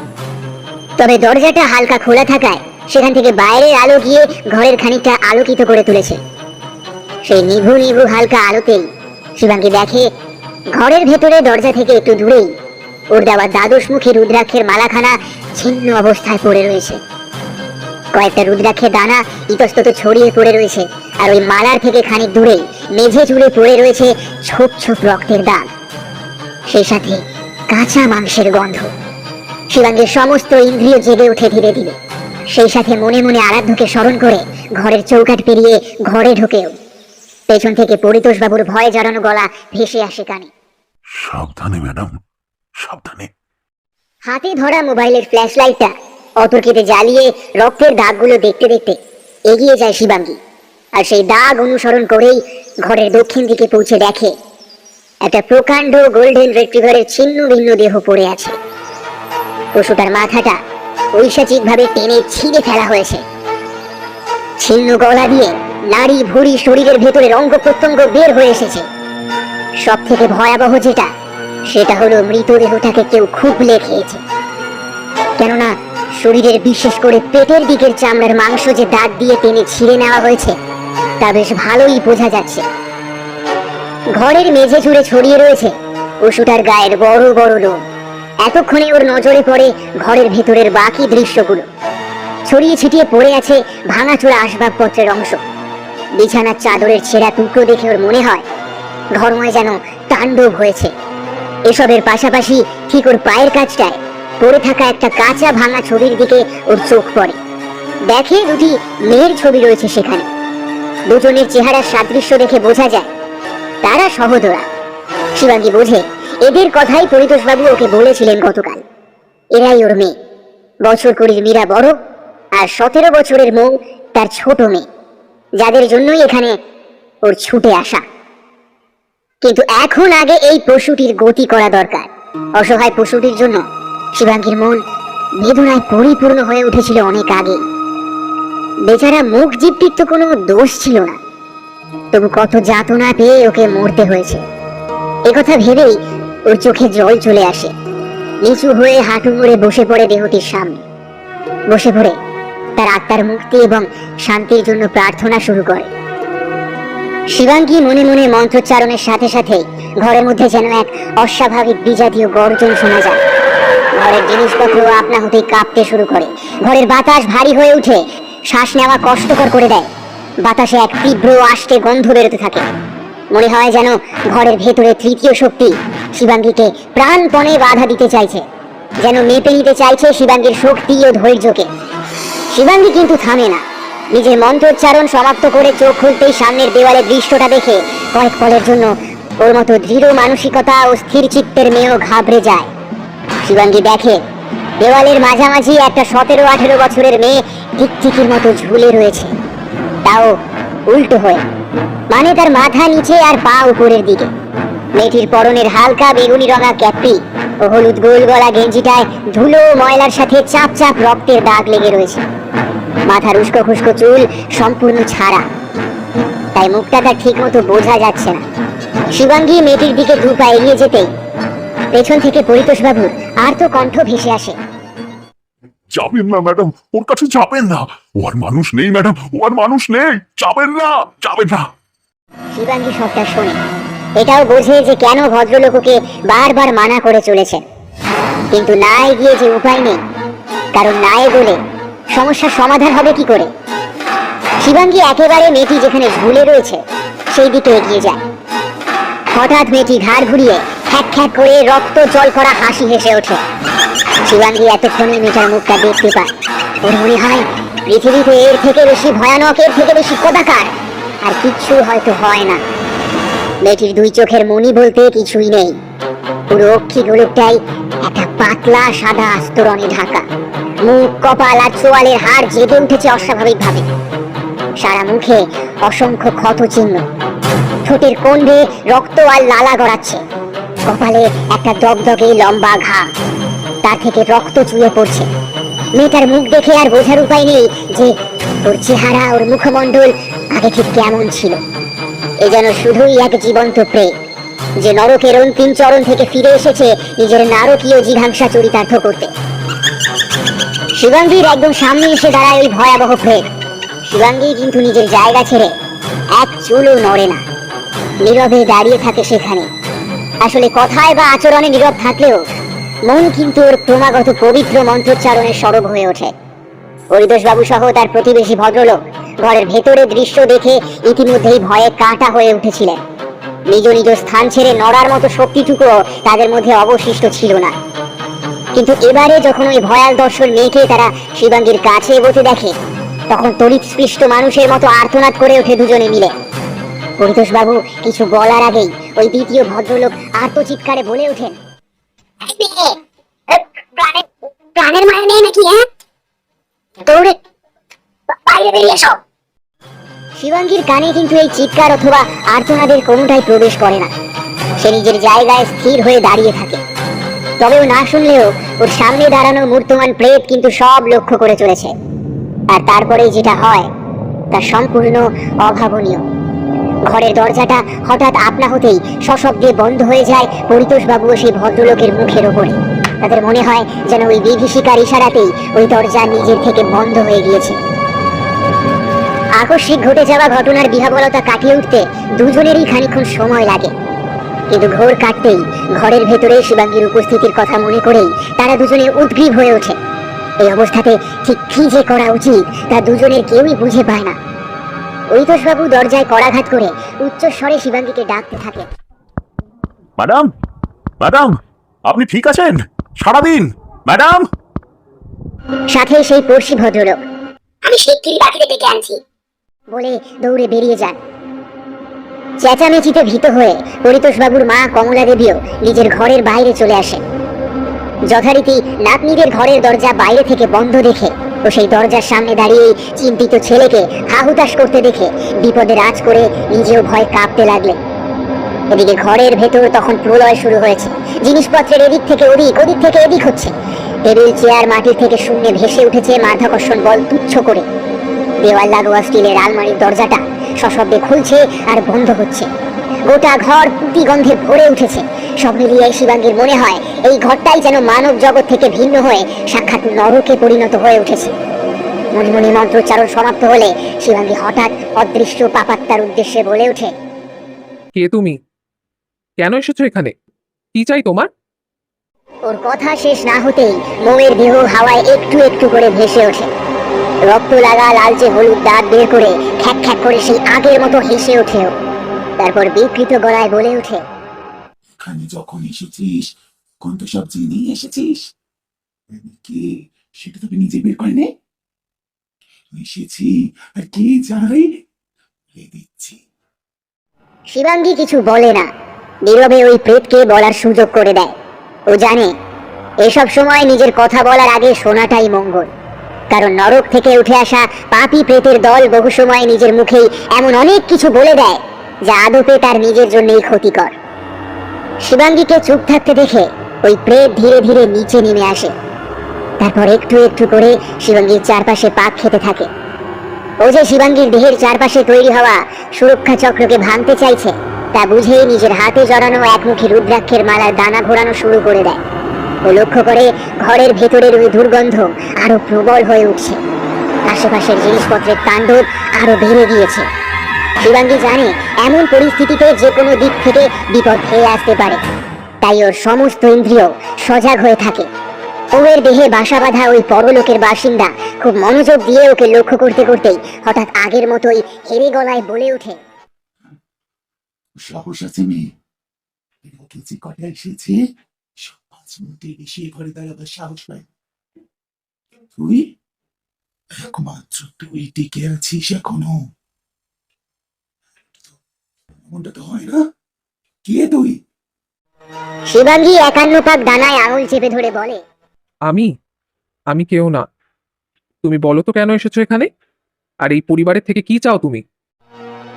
তবে দরজাটা হালকা খোলা থাকায় সেখান থেকে বাইরের আলো গিয়ে ঘরের খানিকটা আলোকিত করে তুলেছে। সেই নিভু নিভু হালকা আলোতেই শিবাঙ্গী দেখে ঘরের ভেতরে দরজা থেকে একটু দূরেই ওর দেওয়া দ্বাদশ মুখী রুদ্রাক্ষের মালাখানা ছিন্ন অবস্থায় পড়ে রয়েছে। কয়েকটা রুদ্রাক্ষের দানা ইতস্তত ছড়িয়ে পড়ে রয়েছে, আর ওই মালার থেকে খানিক দূরেই মেঝে জুড়ে পড়ে রয়েছে ছোপ ছোপ রক্তের দাগ, সেই সাথে কাঁচা মাংসের গন্ধ। শিবাঙ্গীর সমস্ত ইন্দ্রিয় জেগে ওঠে ধীরে ধীরে। সেই সাথে মনে মনে আরাধ্যকে স্মরণ করে ঘরের চৌকাঠ পেরিয়ে ঘরে ঢোকেও। পেছন থেকে পরিতোষ বাবুর ভয়ে জড়ানো গলা ভেসে আসে কানে। সাবধানে ম্যাডাম, সাবধানে। হাতে ধরা মোবাইলের ফ্ল্যাশ লাইটটা অতর্কিতে জ্বালিয়ে রক্তের দাগগুলো দেখতে দেখতে এগিয়ে যায় শিবাঙ্গী। আর সেই দাগ অনুসরণ করেই ঘরের দক্ষিণ দিকে পৌঁছে দেখে একটা প্রকাণ্ড গোল্ডেন রিট্রিভারের ছিন্ন ভিন্ন দেহ পড়ে আছে। পশুটার মাথাটা ঐশাচিক ভাবে টেনে ছিঁড়ে ফেলা হয়েছে। ছিন্ন গলা দিয়ে নাড়ি ভুঁড়ি শরীরের ভেতরের অঙ্গ প্রত্যঙ্গ বের হয়ে এসেছে। সব থেকে ভয়াবহ যেটা, সেটা হলো মৃতদেহটাকে কেউ খুবলে খেয়েছে। কেননা শরীরের বিশেষ করে পেটের দিকের চামড়ার মাংস যে দাঁত দিয়ে টেনে ছিঁড়ে নেওয়া হয়েছে তা বেশ ভালোই বোঝা যাচ্ছে। ঘরের মেঝে জুড়ে ছড়িয়ে রয়েছে পশুটার গায়ের বড় বড় লোম। এতক্ষণে ওর নজরে পড়ে ঘরের ভেতরের বাকি দৃশ্যগুলো। ছড়িয়ে ছিটিয়ে পড়ে আছে ভাঙাচোরা আসবাবপত্রের অংশ। বিছানার চাদরের ছেঁড়া টুকরো দেখে ওর মনে হয় ঘরময় যেন তাণ্ডব হয়েছে। এসবের পাশাপাশি ঠিক ওর পায়ের কাছটায় পড়ে থাকা একটা কাঁচা ভাঙা ছবির দিকে ওর চোখ পড়ে। দেখে দুটি মেয়ের ছবি রয়েছে সেখানে। দুজনের চেহারার সাদৃশ্য দেখে বোঝা যায় তারা সহোদরা। শিবাঙ্গী বোঝে এদের কথাই পরিতোষবাবু ওকে বলেছিলেন গতকাল। এরাই ওর মেয়ে। বছর কুড়ির মীরা বড়, আর 17 বছরের মৌ তার ছোট মেয়ে, যাদের জন্যই এখানে ওর ছুটে আসা। কিন্তু এখন আগে এই পশুটির গতি করা দরকার। অসহায় পশুটির জন্য শিবাঙ্গীর মন বেদনায় পরিপূর্ণ হয়ে উঠেছিল অনেক আগে। বেচারা মুখ জীবটির তো কোনো দোষ ছিল না, তবু কত যাতনা পেয়ে ওকে মরতে হয়েছে। একথা ভেবেই ওর চোখে জল চলে আসে। নিচু হয়ে হাঁটু মুড়ে বসে পড়ে দেহটির সামনে। বসে পড়ে তার আত্মার মুক্তি এবং শান্তির জন্য প্রার্থনা শুরু করে। শিবাঙ্গী মনে মনে মন্ত্রোচ্চারণের সাথে সাথে ঘরের মধ্যে যেন এক অস্বাভাবিক বিজাতীয় গর্জন শোনা যায়। ঘরের জিনিসপত্র আপনা হতেই কাঁপতে শুরু করে। ঘরের বাতাস ভারী হয়ে উঠে, শ্বাস নেওয়া কষ্টকর করে দেয়। বাতাসে এক তীব্র আষ্টে গন্ধ বেরোতে থাকে। মনে হয় যেন ঘরের ভেতরে তৃতীয় শক্তি শিবাঙ্গীকে প্রাণপণে বাধা দিতে চাইছে, যেন মেপে নিতে চাইছে শিবাঙ্গীর শক্তি ও ধৈর্যকে। শিবাঙ্গী কিন্তু থামে না। নিজের মন্ত্রোচ্চারণ সমাপ্ত করে চোখ খুলতেই সামনের দেওয়ালে দৃশ্যটা দেখে কয়েক পলের জন্য ওর মতো দৃঢ় মানসিকতা ও স্থির চিত্তের মেয়েও ঘাবড়ে যায়। শিবাঙ্গী দেখে দেওয়ালের মাঝামাঝি একটা 17-18 বছরের মেয়ে টিকটিকির মতো ঝুলে রয়েছে, তাও উল্টো হয়ে, মানে তার মাথা নিচে আর পা উপরের দিকে। মেয়েটির পরনের হালকা বেগুনি রঙা ক্যাপটি ও হলুদ গোল গলা গেঞ্জিটায় ধুলো ময়লার সাথে চাপ চাপ রক্তের দাগ লেগে রয়েছে। মাথার উস্কো খুস্কো চুল সম্পূর্ণ ছাড়া, তাই মুখটা তার ঠিক মতো বোঝা যাচ্ছে না। শিবাঙ্গী মেয়েটির দিকে দু পা এগিয়ে যেতেই পেছন থেকে পরিতোষবাবুর আর তো কণ্ঠ ভেসে আসে, যাবেন না ম্যাডাম, ওর কাছে যাবেন না। ও আর মানুষ নেই ম্যাডাম, ও আর মানুষ নেই। যাবেন না, যাবেন না। শিবাঙ্গী সবটা শোনে, এটাও বোঝে যে কেন ভদ্রলোক ওকে বারবার মানা করে চলেছেন। কিন্তু না এগিয়ে যে উপায় নেই, কারণ না এগোলে সমস্যার সমাধান হবে কি করে। শিবাঙ্গী একেবারে মেয়েটি যেখানে ঝুলে রয়েছে সেই দিকে এগিয়ে যায়। হঠাৎ মেয়েটি ঘাড় ঘুরিয়ে খ্যাক খ্যাক করে রক্ত জল করা হাসি হেসে ওঠে। শিবাঙ্গী এতক্ষণে মেয়েটার মুখটা দেখতে পায়। ওর মনে হয় পৃথিবীতে এর থেকে বেশি ভয়ানক, এর থেকে বেশি কোদাকার আর কিচ্ছু হয়তো হয় না। মেয়েটির দুই চোখের মনি বলতে কিছুই নেই। পুরো অক্ষি গোলকটাই একটা পাতলা সাদা আস্তরণে ঢাকা। মুখ, কপাল আর চোয়ালের হাড় জেগে উঠেছে অস্বাভাবিক ভাবে। সারা মুখে অসংখ্য ক্ষত চিহ্ন, ঠোঁটের কোণে রক্ত আর লালা গড়াচ্ছে। কপালে একটা দগদগে লম্বা ঘা, তার থেকে রক্ত চুয়ে পড়ছে। মেয়েটার মুখ দেখে আর বোঝার উপায় নেই যে ওর চেহারা, ওর মুখমণ্ডল আগে ঠিক কেমন ছিল। এ যেন শুধুই এক জীবন্ত প্রেত, যে নরকের অন্তিম চরণ থেকে ফিরে এসেছে নিজের নারকীয় জিঘাংসা চরিতার্থ করতে। শিবাঙ্গীর একদম সামনে এসে দাঁড়ায় ওই ভয়াবহ প্রেত। শিবাঙ্গী কিন্তু নিজের জায়গা ছেড়ে এক চুলও নড়ে না, নীরবে দাঁড়িয়ে থাকে সেখানে। আসলে কথায় বা আচরণে নীরব থাকলেও মন কিন্তু ওর ক্রমাগত পবিত্র মন্ত্রোচ্চারণে সরব হয়ে ওঠে। পরিতোষবাবু সহ তার প্রতিবেশী ভদ্রলোক ঘরের ভেতরে দৃশ্য দেখে ইতিমধ্যেই ভয়ে কাঁটা হয়ে উঠেছিলেন। নিজ নিজ স্থান ছেড়ে নড়ার মতো শক্তিটুকুও তাদের মধ্যে অবশিষ্ট ছিল না। কিন্তু এবারে যখন ওই ভয়াল দর্শন মেয়েকে তারা শিবাঙ্গীর কাছে এগোতে দেখে, তখন তড়িৎস্পৃষ্ট মানুষের মতো আর্তনাদ করে ওঠে দুজনে মিলে। পরিতোষবাবু কিছু বলার আগেই ওই দ্বিতীয় ভদ্রলোক আর্তচিৎকারে বলে ওঠেন, প্রাণের মায়া নেই নাকি? হ্যাঁ, দৌড়ে বাইরে বেরিয়ে এসো। শিবাঙ্গীর কানে কিন্তু এই চিৎকার অথবা আর্তনাদের কোনোটাই প্রবেশ করে না। সে নিজের জায়গায় স্থির হয়ে দাঁড়িয়ে থাকে। তবে ও না শুনলেও ওর সামনে দাঁড়ানো মূর্তমান প্রেত কিন্তু সব লক্ষ্য করে চলেছে। আর তারপরে যেটা হয় তা সম্পূর্ণ অভাবনীয়। ঘরের দরজাটা হঠাৎ আপনা হতেই সশব্দে বন্ধ হয়ে যায় পরিতোষবাবু ও সেই ভদ্রলোকের মুখের ওপরে। তাদের মনে হয় যেন ওই বিভীষিকার ইশারাতেই ওই দরজা নিজের থেকে বন্ধ হয়ে গিয়েছে। আকস্মিক ঘটে যাওয়া ঘটনার বিহ্বলতা কাটিয়ে উঠতে দুজনেরই খানিকক্ষণ সময় লাগে। কিন্তু ঘোর কাটতেই ঘরের ভেতরে শিবাঙ্গীর উপস্থিতির কথা মনে করেই তারা দুজনে উদ্গ্রীব হয়ে ওঠে। এই অবস্থাতে ঠিক কি যে করা উচিত তা দুজনের কেউই বুঝে পায় না। পরিতোষবাবু দরজায় করাঘাত করে উচ্চ স্বরে শিবাঙ্গীকে ডাকতে থাকে, ম্যাডাম, ম্যাডাম, আপনি ঠিক আছেন? সারাদিন ম্যাডাম। সাথে সেই পড়শি ভদ্রলোক, আমি শিগগিরই বাকিতে ডেকে আনছি বলে দৌড়ে বেরিয়ে যান। চেঁচামেচিতে ভীত হয়ে পরিতোষবাবুর মা কমলা দেবীও নিজের ঘরের বাইরে চলে আসে। যথারীতি নাতনিদের ঘরের দরজা বাইরে থেকে বন্ধ দেখে ও সেই দরজার সামনে দাঁড়িয়ে চিন্তিত ছেলেকে হাহুতাশ করতে দেখে বিপদে রাজ করে নিজেও ভয় কাঁপতে লাগলেন। এদিকে ঘরের ভেতর তখন প্রলয় শুরু হয়েছে। জিনিসপত্রের এদিক থেকে ওদিক, ওদিক থেকে এদিক হচ্ছে। টেবিল চেয়ার মাটির থেকে শূন্যে ভেসে উঠেছে মাধ্যাকর্ষণ বল তুচ্ছ করে। দেওয়াল লাগোয়া স্টিলের আলমারির দরজাটা সশব্দে খুলছে আর বন্ধ হচ্ছে। গোটা ঘর পুঁতি গন্ধে ভরে উঠেছে। সব মিলিয়ে শিবাঙ্গীর মনে হয় এই ঘরটাই যেন মানব জগৎ থেকে ভিন্ন হয়ে সাক্ষাৎ নরকে পরিণত হয়ে উঠেছে। মনে মনে মন্ত্রোচ্চারণ সমাপ্ত হলে শিবাঙ্গী হঠাৎ অদৃশ্য পাপাত্মার উদ্দেশ্যে বলে ওঠে, কে তুমি? কেন এসেছো এখানে? কি চাই তোমার? ওর কথা শেষ না হতেই মৌয়ের দেহ হাওয়ায় একটু একটু করে ভেসে ওঠে। রক্ত লাগা লালচে হলুদ দাঁত বের করে খ্যাক খ্যাক করে সেই আগের মতো হেসে ওঠেও। তারপর বিকৃত গলায় বলে ওঠে, এখানে যখন এসেছিস তখন তো সব জেনেই এসেছিস। কে সেটা তোকে নিজে বের করে নে। এসেছি আর কে যাই বলে দিচ্ছি। শিবাঙ্গী কিছু বলে না, নীরবে ওই প্রেতকে বলার সুযোগ করে দেয়। ও জানে এসব সময় নিজের কথা বলার আগে শোনাটাই মঙ্গল। কারণ নরক থেকে উঠে আসা পাপী প্রেতের দল বহু সময় নিজের মুখেই এমন অনেক কিছু বলে দেয় যা আদপে তার নিজের জন্যই ক্ষতিকর। শিবাঙ্গীকে চুপ থাকতে দেখে ওই প্রেত ধীরে ধীরে নিচে নেমে আসে। তারপর একটু একটু করে শিবাঙ্গীর চারপাশে পাক খেতে থাকে। ও যে শিবাঙ্গীর দেহের চারপাশে তৈরি হওয়া সুরক্ষা চক্রকে ভাঙতে চাইছে তা বুঝেই নিজের হাতে জড়ানো একমুখী রুদ্রাক্ষের মালার দানা ঘোরানো শুরু করে দেয়। ও লক্ষ্য করে ঘরের ভেতরের ওই দুর্গন্ধ আরো প্রবল হয়ে উঠছে। আশেপাশের জিনিসপত্রের তাণ্ডব আরো বেড়ে গিয়েছে। শিবাঙ্গী জানে এমন পরিস্থিতিতে যে কোনো দিক থেকে বিপদ খেয়ে আসতে পারে, তাই ওর সমস্ত ইন্দ্রিয় সজাগ হয়ে থাকে। ওর দেহে বাসা বাঁধা ওই পরলোকের বাসিন্দা খুব মনোযোগ দিয়ে ওকে লক্ষ্য করতে করতেই হঠাৎ আগের মতোই হেরে গলায় বলে ওঠে, সাহস আছে মেয়ে, এরা যে কটা এসেছে সব 5 মিনিটের বেশি ঘরে দাঁড়াবার সাহস পায়। তুই একমাত্র তুই টিকে আছিস এখনো। এমনটা তো হয় না। কে তুই? শিবাঙ্গী 51 পাক ডানায় আঙুল চেপে ধরে বলে, আমি আমি কেউ না। তুমি বলো তো কেন এসেছো এখানে? আর এই পরিবারের থেকে কি চাও তুমি?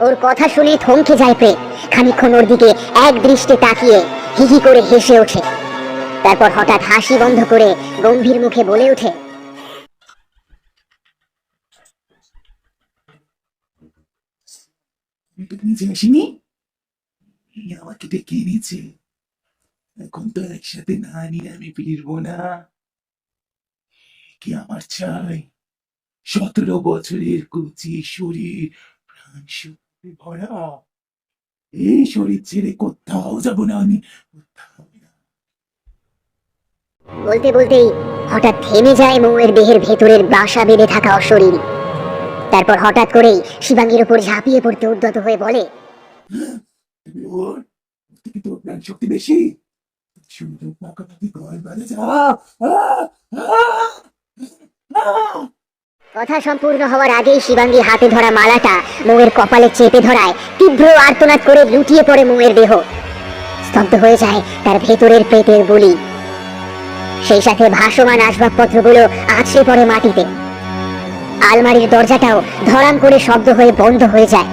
ওর কথা শুনে থমকে যায় প্রেত। খানিকক্ষণ ওর দিকে এক দৃষ্টে তাকিয়ে হি হি করে হেসে ওঠে। তারপর হঠাৎ হাসি বন্ধ করে গম্ভীর মুখে বলে ওঠে, আমি তো নিজে আসিনি, আমাকে ডেকে এনেছে। এখন তো একসাথে না নিয়ে আমি ফিরবো না। কি আমার চাই? 17 বছরের কচি শরীর, প্রাণ শক্তি ভরা। এই শরীর ছেড়ে কোথাও যাব না আমি, কোথাও না। বলতে বলতেই হঠাৎ থেমে যায় মৌয়ের দেহের ভেতরের বাসা বেঁধে থাকা অশরীরী। তারপর হঠাৎ করেই শিবাঙ্গীর উপর ঝাঁপিয়ে পড়তে উদ্যত হয়ে বলে, তবে ওর থেকে তোর প্রাণ শক্তি বেশি। শুধু পাকাপাকি ঘর বাড়ে যা। কথা সম্পূর্ণ হওয়ার আগেই শিবাঙ্গী হাতে ধরা মালাটা মৌয়ের কপালে চেপে ধরায় তীব্র আর্তনাদ করে লুটিয়ে পড়ে মৌয়ের দেহ। স্তব্ধ হয়ে যায় তার ভেতরের পেটের বুলি। সেই সাথে ভাসমান আসবাবপত্রগুলো আছড়ে পড়ে মাটিতে। আলমারির দরজাটাও ধরাম করে শব্দ হয়ে বন্ধ হয়ে যায়।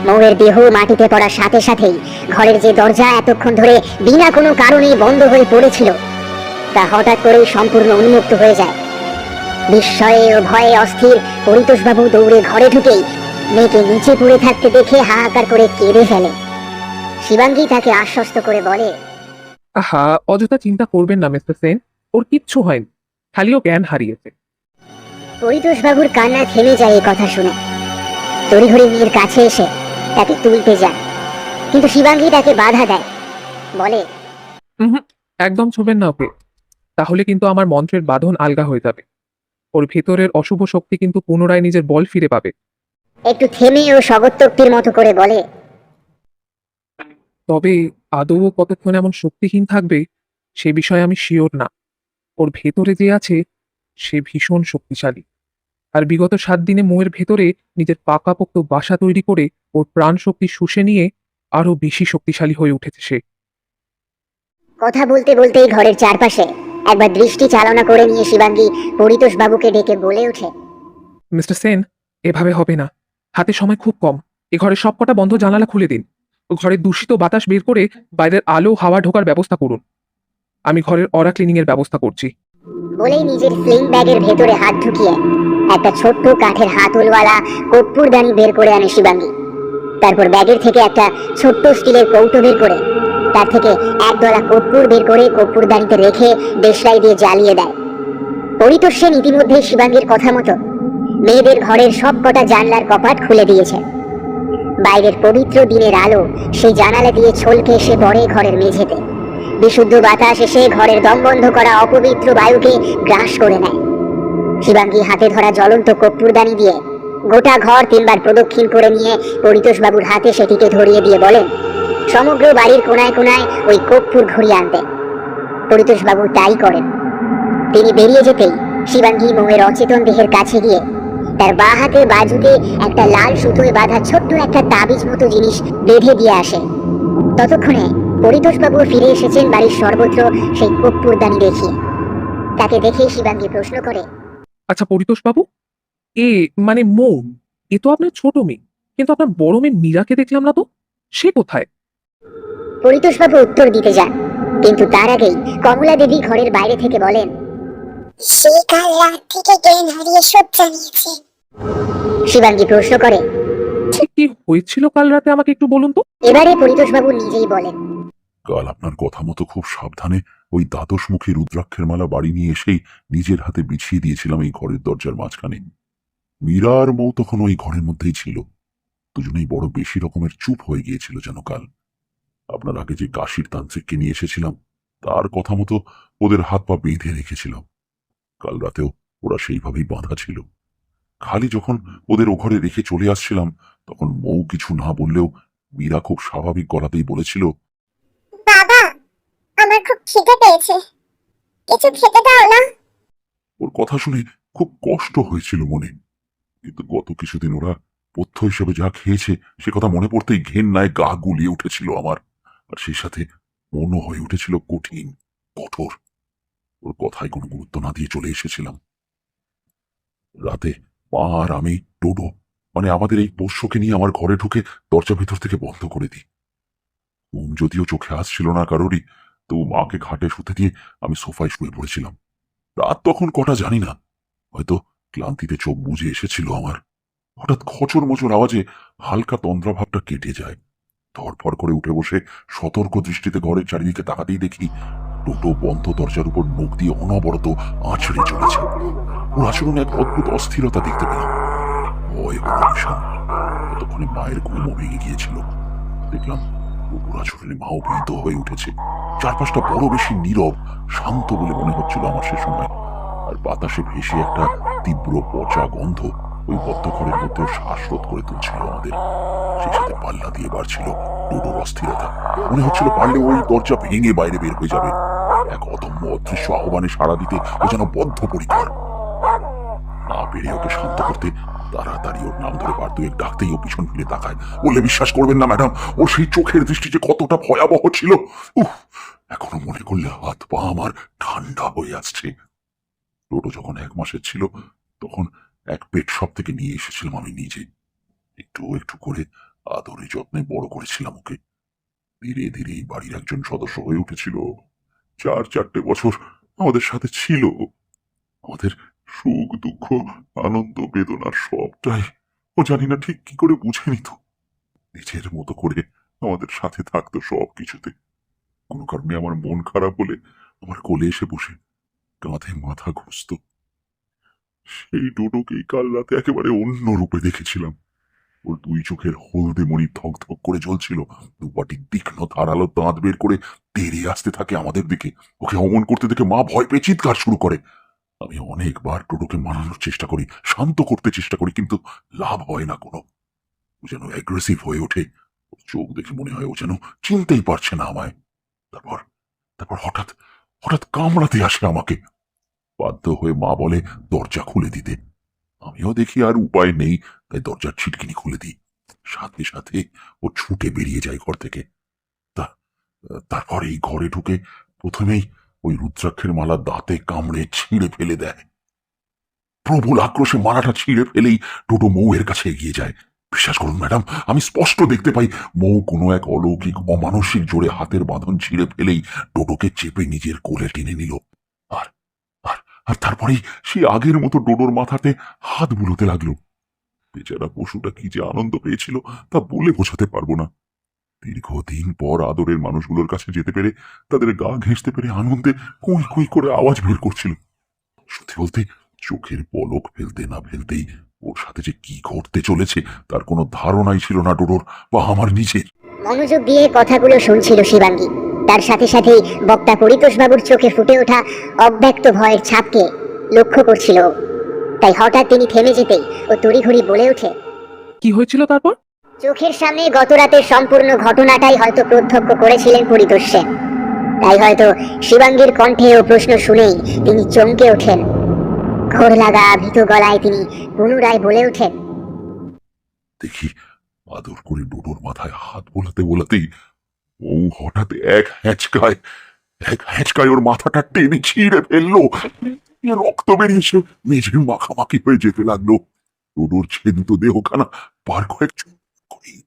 মৌয়ের দেহ মাটিতে পড়ার সাথে সাথেই ঘরের যে দরজা এতক্ষণ ধরে বিনা কোনো কারণে বন্ধ হয়ে পড়েছিল তা হঠাৎ করেই সম্পূর্ণ উন্মুক্ত হয়ে যায়। বিস্ময়ে ও ভয়ে অস্থির পরিতোষবাবু দৌড়ে ঘরে ঢুকেই মেয়েকে নিচে পড়ে থাকতে দেখে হাহাকার করে কেঁদে ফেলে। শিবাঙ্গী তাকে আশ্বস্ত করে বলে, আহা, অযথা চিন্তা করবেন না মিস্টার সেন, ওর কিচ্ছু হয়নি, খালি ও জ্ঞান হারিয়েছে। পরিতোষবাবুর কান্না থেমে যায় এই কথা শুনে। তড়িঘড়ি মেয়ের কাছে এসে তাকে তুলতে যায়, কিন্তু শিবাঙ্গী তাকে বাধা দেয়, বলে, একদম ছুবেন না ওকে, তাহলে কিন্তু আমার মন্ত্রের বাঁধন আলগা হয়ে যাবে। ওর ভেতরের অশুভ শক্তি কিন্তু পুনরায় নিজের বল ফিরে পাবে। একটু থেমে ও স্বগতোক্তির মতো করে বলে, তবে আদৌ ও কতক্ষণ এমন শক্তিহীন থাকবে সে বিষয়ে আমি শিওর না। ওর ভেতরে যে আছে সে ভীষণ শক্তিশালী, আর বিগত 7 দিনে মোয়ের ভেতরে নিজের পাকাপোক্ত বাসা তৈরি করে ওর প্রাণ শক্তি শুষে নিয়ে আরো বেশি শক্তিশালী হয়ে উঠেছে সে। কথা বলতে বলতেই ঘরের চারপাশে একবার দৃষ্টি চালনা করে নিয়ে শিবাঙ্গী পরিতোষবাবুকে ডেকে বলে ওঠে, মিস্টার সেন, এভাবে হবে না, হাতে সময় খুব কম। এ ঘরের সবকটা বন্ধ জানালা খুলে দিন। ও ঘরের দূষিত বাতাস বের করে বাইরের আলো হাওয়া ঢোকার ব্যবস্থা করুন। আমি ঘরের অরা ক্লিনিং এর ব্যবস্থা করছি। বলেই নিজের স্লিং ব্যাগের ভেতরে হাত ঢুকিয়ে একটা ছোট্ট কাঠের হাতলওয়ালা কর্পূরদানি বের করে আনে শিবাঙ্গী। তারপর ব্যাগের থেকে একটা ছোট্ট স্টিলের কৌটো বের করে তার থেকে একদলা কর্পূর বের করে কর্পূরদানিতে রেখে দেশলাই দিয়ে জ্বালিয়ে দেয়। পরিতোষ সেন ইতিমধ্যে শিবাঙ্গীর কথা মতো মেয়েদের ঘরের সব কটা জানলার কপাট খুলে দিয়েছে। বাইরের পবিত্র দিনের আলো সেই জানালা দিয়ে ছলকে এসে পড়ে ঘরের মেঝেতে। বিশুদ্ধ বাতাস এসে ঘরের দম বন্ধ করা অপবিত্র বায়ুকে গ্রাস করে নেয়। শিবাঙ্গী হাতে ধরা জ্বলন্ত কর্পূরদানি দিয়ে গোটা ঘর 3 বার প্রদক্ষিণ করে নিয়ে পরিতোষবাবুর হাতে সেটিকে ধরিয়ে দিয়ে বলেন সমগ্র বাড়ির কোনায় কোনায় ওই কর্পূর ঘুরিয়ে আনতে। পরিতোষবাবু তাই করেন। তিনি বেরিয়ে যেতেই শিবাঙ্গী মৌয়ের অচেতন দেহের কাছে গিয়ে তার বাঁ হাতে বাজুতে একটা লাল সুতোয় বাঁধা ছোট্ট একটা তাবিজ মতো জিনিস বেঁধে দিয়ে আসে। ততক্ষণে পরিতোষবাবু ফিরে এসেছেন বাড়ির সর্বত্র সেই কর্পূরদানি দেখিয়ে। তাকে দেখেই শিবাঙ্গী প্রশ্ন করে, আচ্ছা পরিতোষ বাবু, এ মানে মৌ, এ তো আপনার ছোট মেয়ে, কিন্তু আপনার বড় মেয়ে মীরাকে দেখলাম না তো, সে কোথায়? পরিতোষবাবু উত্তর দিতে যান, কিন্তু তার আগেই কমলা দেবী ঘরের বাইরে থেকে বলেন, সে কাল রাত থেকে জ্ঞান হারিয়ে শয্যা নিয়েছে। শিবাঙ্গী প্রশ্ন করে, ঠিক কি হয়েছিল কাল রাতে আমাকে একটু বলুন তো। এবারে পরিতোষবাবু নিজেই বলেন, কাল আপনার কথা মতো খুব সাবধানে ওই দ্বাদশমুখী রুদ্রাক্ষের মালা বাড়ি নিয়ে এসেই নিজের হাতে বিছিয়ে দিয়েছিলাম এই ঘরের দরজার মাঝখানে। মীরা আর মৌ তখন ওই ঘরের মধ্যেই ছিল। দুজনেই বড় বেশি রকমের চুপ হয়ে গিয়েছিল যেন কাল। আপনার আগে যে কাশির তান্ত্রিককে নিয়ে এসেছিলাম তার কথা মতো ওদের হাত পা বেঁধে রেখেছিলাম। কাল রাতেও ওরা সেইভাবেই বাঁধা ছিল। খালি যখন ওদের ও ঘরে রেখে চলে আসছিলাম তখন মৌ কিছু না বললেও মীরা খুব স্বাভাবিক গলাতেই বলেছিল, বাবা, আমার খুব খিদে পেয়েছে, কিছু খেতে দাও না। ওর কথা শুনে খুব কষ্ট হয়েছিল মনে, কিন্তু গত কিছুদিন ওরা পথ্য হিসেবে যা খেয়েছে সে কথা মনে পড়তেই ঘেন্নায় গা গুলিয়ে উঠেছিল আমার, আর সেই সাথে মনও হয়ে উঠেছিল কঠিন, কঠোর। ওর কথায় কোনো গুরুত্ব না দিয়ে চলে এসেছিলাম। রাতে মা আর আমি টোটো মানে আমাদের এই পোষ্যকে নিয়ে আমার ঘরে ঢুকে দরজা ভেতর থেকে বন্ধ করে দিই। ঘুম যদিও চোখে আসছিল না কারোরই, তবু মাকে খাটে শুতে দিয়ে আমি সোফায় শুয়ে পড়েছিলাম। রাত তখন কটা জানি না, হয়তো ক্লান্তিতে চোখ বুজে এসেছিল আমার। হঠাৎ খচর মচর আওয়াজে হালকা তন্দ্রাভাবটা কেটে যায়। ধরফর করে উঠে বসে সতর্ক দৃষ্টিতে ঘরের চারিদিকে তাকাতেই দেখি টোটো বন্ধ দরজার উপর নখ দিয়ে অনবরত আছড়ে চলেছে। ওর আচরণে এক অদ্ভুত অস্থিরতা দেখতে পেলাম। ভয় হলো ভীষণ। ততক্ষণে মায়ের ঘুমও ভেঙে গিয়েছিল। দেখলাম টোটোর আচরণে মাও ভীত হয়ে উঠেছে। চারপাশটা বড় বেশি নীরব, শান্ত বলে মনে হচ্ছিল আমার সে সময়। আর বাতাসে ভেসে একটা তীব্র পচা গন্ধ ওই বদ্ধঘরের মধ্যেও শ্বাসরোধ করে তুলছিল আমাদের। সেই সাথে পাল্লা দিয়ে বাড়ছিল টোটোর অস্থিরতা। মনে হচ্ছিল পারলে ওই দরজা ভেঙে বাইরে বের হয়ে যাবে। এক অদম্য অদৃশ্য আহ্বানে সাড়া দিতে ও যেন বদ্ধপরিকর। না পেরে ওকে শান্ত করতে তাড়াতাড়ি ওর নাম ধরে বার দুয়েক ডাকতেই ও পিছন ফিরে তাকায়। বললে বিশ্বাস করবেন না ম্যাডাম, ওর সেই চোখের দৃষ্টি যে কতটা ভয়াবহ ছিল, উফ, এখনো মনে করলে হাত পা আমার ঠান্ডা হয়ে আসছে। টোটো যখন 1 মাসের ছিল, তখন এক পেট শপ থেকে নিয়ে এসেছিলাম আমি নিজে। একটু একটু করে আদরে যত্নে বড় করেছিলাম ওকে। ধীরে ধীরে এই বাড়ির একজন সদস্য হয়ে উঠেছিল। 4 বছর আমাদের সাথে ছিল। আমাদের সুখ দুঃখ আনন্দ বেদনার সবটাই ও জানি না ঠিক কি করে বুঝে নিত। নিজের মতো করে আমাদের সাথে থাকতো সব কিছুতে। কোনো কারণে আমার মন খারাপ হলে আমার কোলে এসে বসে কাঁধে মাথা ঘষত। সেই ডোডোকেই কাল রাতে একেবারে অন্য রূপে দেখেছিলাম। ওর 2 চোখের হলদে মণি থক থক করে জ্বলছিল। দুপাটি তীক্ষ্ণ ধারালো দাঁত বের করে তেড়ে আসতে থাকে আমাদের দিকে। ওকে অমন করতে দেখে মা ভয় পেয়ে চিৎকার শুরু করে। আমি অনেকবার টোটোকে মানানোর চেষ্টা করি, শান্ত করতে চেষ্টা করি, কিন্তু লাভ হয় না কোনো। ও যেন অ্যাগ্রেসিভ হয়ে ওঠে। ওর চোখ দেখে মনে হয় ও যেন চিনতেই পারছে না আমায়। তারপর তারপর হঠাৎ হঠাৎ কামড়াতে আসে আমাকে। বাধ্য হয়ে মা বলে দরজা খুলে দিতে। আমিও দেখি আর উপায় নেই, তাই দরজার ছিটকিনি খুলে দিই। সাথে সাথে ও ছুটে বেরিয়ে যায় ঘর থেকে। তা- তারপর এই ঘরে ঢুকে প্রথমেই ওই রুদ্রাক্ষের মালা দাঁতে কামড়ে ছিঁড়ে ফেলে দেয়। প্রবল আক্রোশে মালাটা ছিঁড়ে ফেলেই টোটো মৌয়ের কাছে এগিয়ে যায়। বিশ্বাস করুন ম্যাডাম, আমি স্পষ্ট দেখতে পাই মৌ কোনো এক অলৌকিক অমানসিক জোরে হাতের বাঁধন ছিঁড়ে ফেলেই টোটোকে চেপে নিজের কোলে টেনে নিল। আর আর আর তারপরেই সে আগের মতো ডোডোর মাথাতে হাত বুলোতে লাগলো। বেচারা পশুটা কি যে আনন্দ পেয়েছিল তা বলে বোঝাতে পারবো না। দীর্ঘদিন পর আদরের মানুষগুলোর কাছে যেতে পেরে, তাদের গা ঘেঁষতে পেরে আনন্দে কুই কুই করে আওয়াজ বের করছিল। সত্যি বলতে চোখের পলক ফেলতে না ফেলতেই ওর সাথে যে কি ঘটতে চলেছে তার কোনো ধারণাই ছিল না ডোডোর বা আমার নিজের। মনোযোগ দিয়ে কথাগুলো শুনছিল শিবাঙ্গী। তার সাথে সাথেই বক্তা পরিতোষ বাবুর চোখে ফুটে ওঠা অব্যক্ত ভয়ের ছাপকে লক্ষ্য করছিল। তাই হঠাৎ তিনি থেমে যেতেই ও তড়িঘড়ি বলে ওঠে, কি হয়েছিল তারপর? চোখের সামনে গত রাতের সম্পূর্ণ ঘটনাটাই হয়তো প্রত্যক্ষ করেছিলেন পরিতোষ সেন। তাই হয়তো শিবাঙ্গীর কণ্ঠে ও প্রশ্ন শুনেই তিনি চমকে ওঠেন। ঘোর লাগা ভীত গলায় তিনি পুনরায় বলে ওঠেন, দেখি আদর করে ডোডোর মাথায় হাত বোলাতে বোলাতেই ও হঠাৎ এক হ্যাঁচকায় ওর মাথাটা টেনে ছিঁড়ে ফেললো। রক্ত বেরিয়েছে, মেঝে মাখামাখি হয়ে যেতে লাগলো। ডোডোর ছেদিত দেহখানা পার কয়েক করেই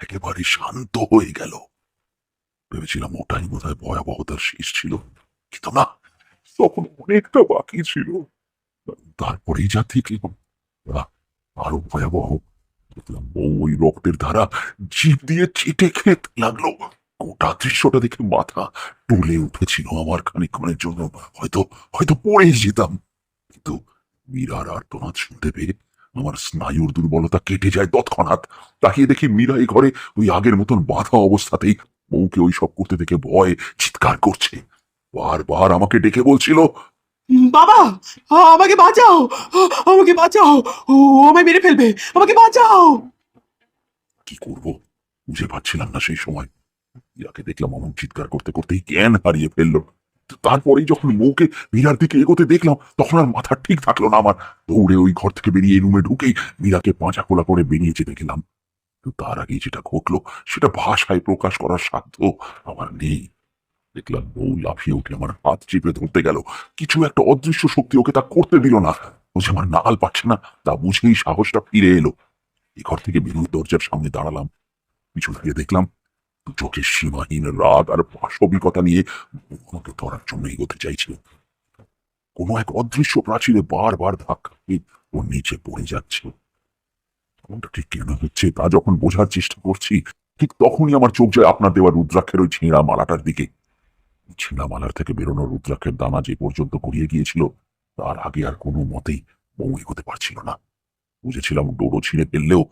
একেবারে শান্ত হয়ে গেল। ভেবেছিলাম ওটাই বোধহয় ভয়াবহতার শেষ ছিল, কিন্তু না, তখন অনেকটা বাকি ছিল। তারপরেই যা দেখলাম আরো ভয়াবহ। দেখলাম ওই রক্তের ধারা জিভ দিয়ে চেটে খেতে লাগলো। গোটা দৃশ্যটা দেখে মাথা টুলে উঠেছিল আমার খানিকক্ষণের জন্য। হয়তো হয়তো পড়ে যেতাম, কিন্তু মীরার আর্তনাদ শুনতে পেয়ে আমার স্নায়ুর দুর্বলতা কেটে যায় তৎক্ষণাৎ। তাকিয়ে দেখি মীরা এই ঘরে ওই আগের মতন বাঁধা অবস্থাতেই বউকে ওই সব করতে দেখে ভয়ে চিৎকার করছে। বারবার আমাকে ডেকে বলছিল, বাবা, আমাকে বাঁচাও, আমাকে বাঁচাও, ও আমায় মেরে ফেলবে, আমাকে বাঁচাও। কি করব বুঝে পাচ্ছিলাম না সেই সময়। ইয়াকে দেখলাম অমন চিৎকার করতে করতেই জ্ঞান হারিয়ে ফেললো। তারপরেই যখন মৌকে মীরার দিকে এগোতে দেখলাম, তখন আর মাথা ঠিক থাকলো না আমার। দৌড়ে ওই ঘর থেকে বেরিয়ে রুমে ঢুকেই মীরাকে পাঁচা খোলা করে বেরিয়ে যেতে গেলাম। তার আগে যেটা ঘটলো সেটা ভাষায় প্রকাশ করার সাধ্য আমার নেই। দেখলাম বউ লাফিয়ে উঠে আমার হাত চেপে ধরতে গেল। কিছু একটা অদৃশ্য শক্তি ওকে তা করতে দিল না। ও যে আমার নাগাল পাচ্ছে না তা বুঝেই সাহসটা ফিরে এলো। এই ঘর থেকে বেরোয় দরজার সামনে দাঁড়ালাম। পিছন ফিরে দেখলাম চোখের সীমাহীন রাগ আর পাশবিকতা নিয়ে আমাকে ধরার জন্য এগোতে চাইছিল। কোনো এক অদৃশ্য প্রাচীরে বারবার ধাক্কা খেয়ে ও নিচে পড়ে যাচ্ছে। এমনটা ঠিক কেন হচ্ছে তা যখন বোঝার চেষ্টা করছি, ঠিক তখনই আমার চোখ যায় আপনার দেওয়া রুদ্রাক্ষের ওই ছিঁড়া মালাটার দিকে। ছিঁড়া মালার থেকে বেরোনো রুদ্রাক্ষের দানা যে পর্যন্ত গড়িয়ে গিয়েছিল, তার আগে আর কোনো মতেই বউ এগোতে পারছিল না। বুঝেছিলাম ডোরো ছিঁড়ে ফেললেও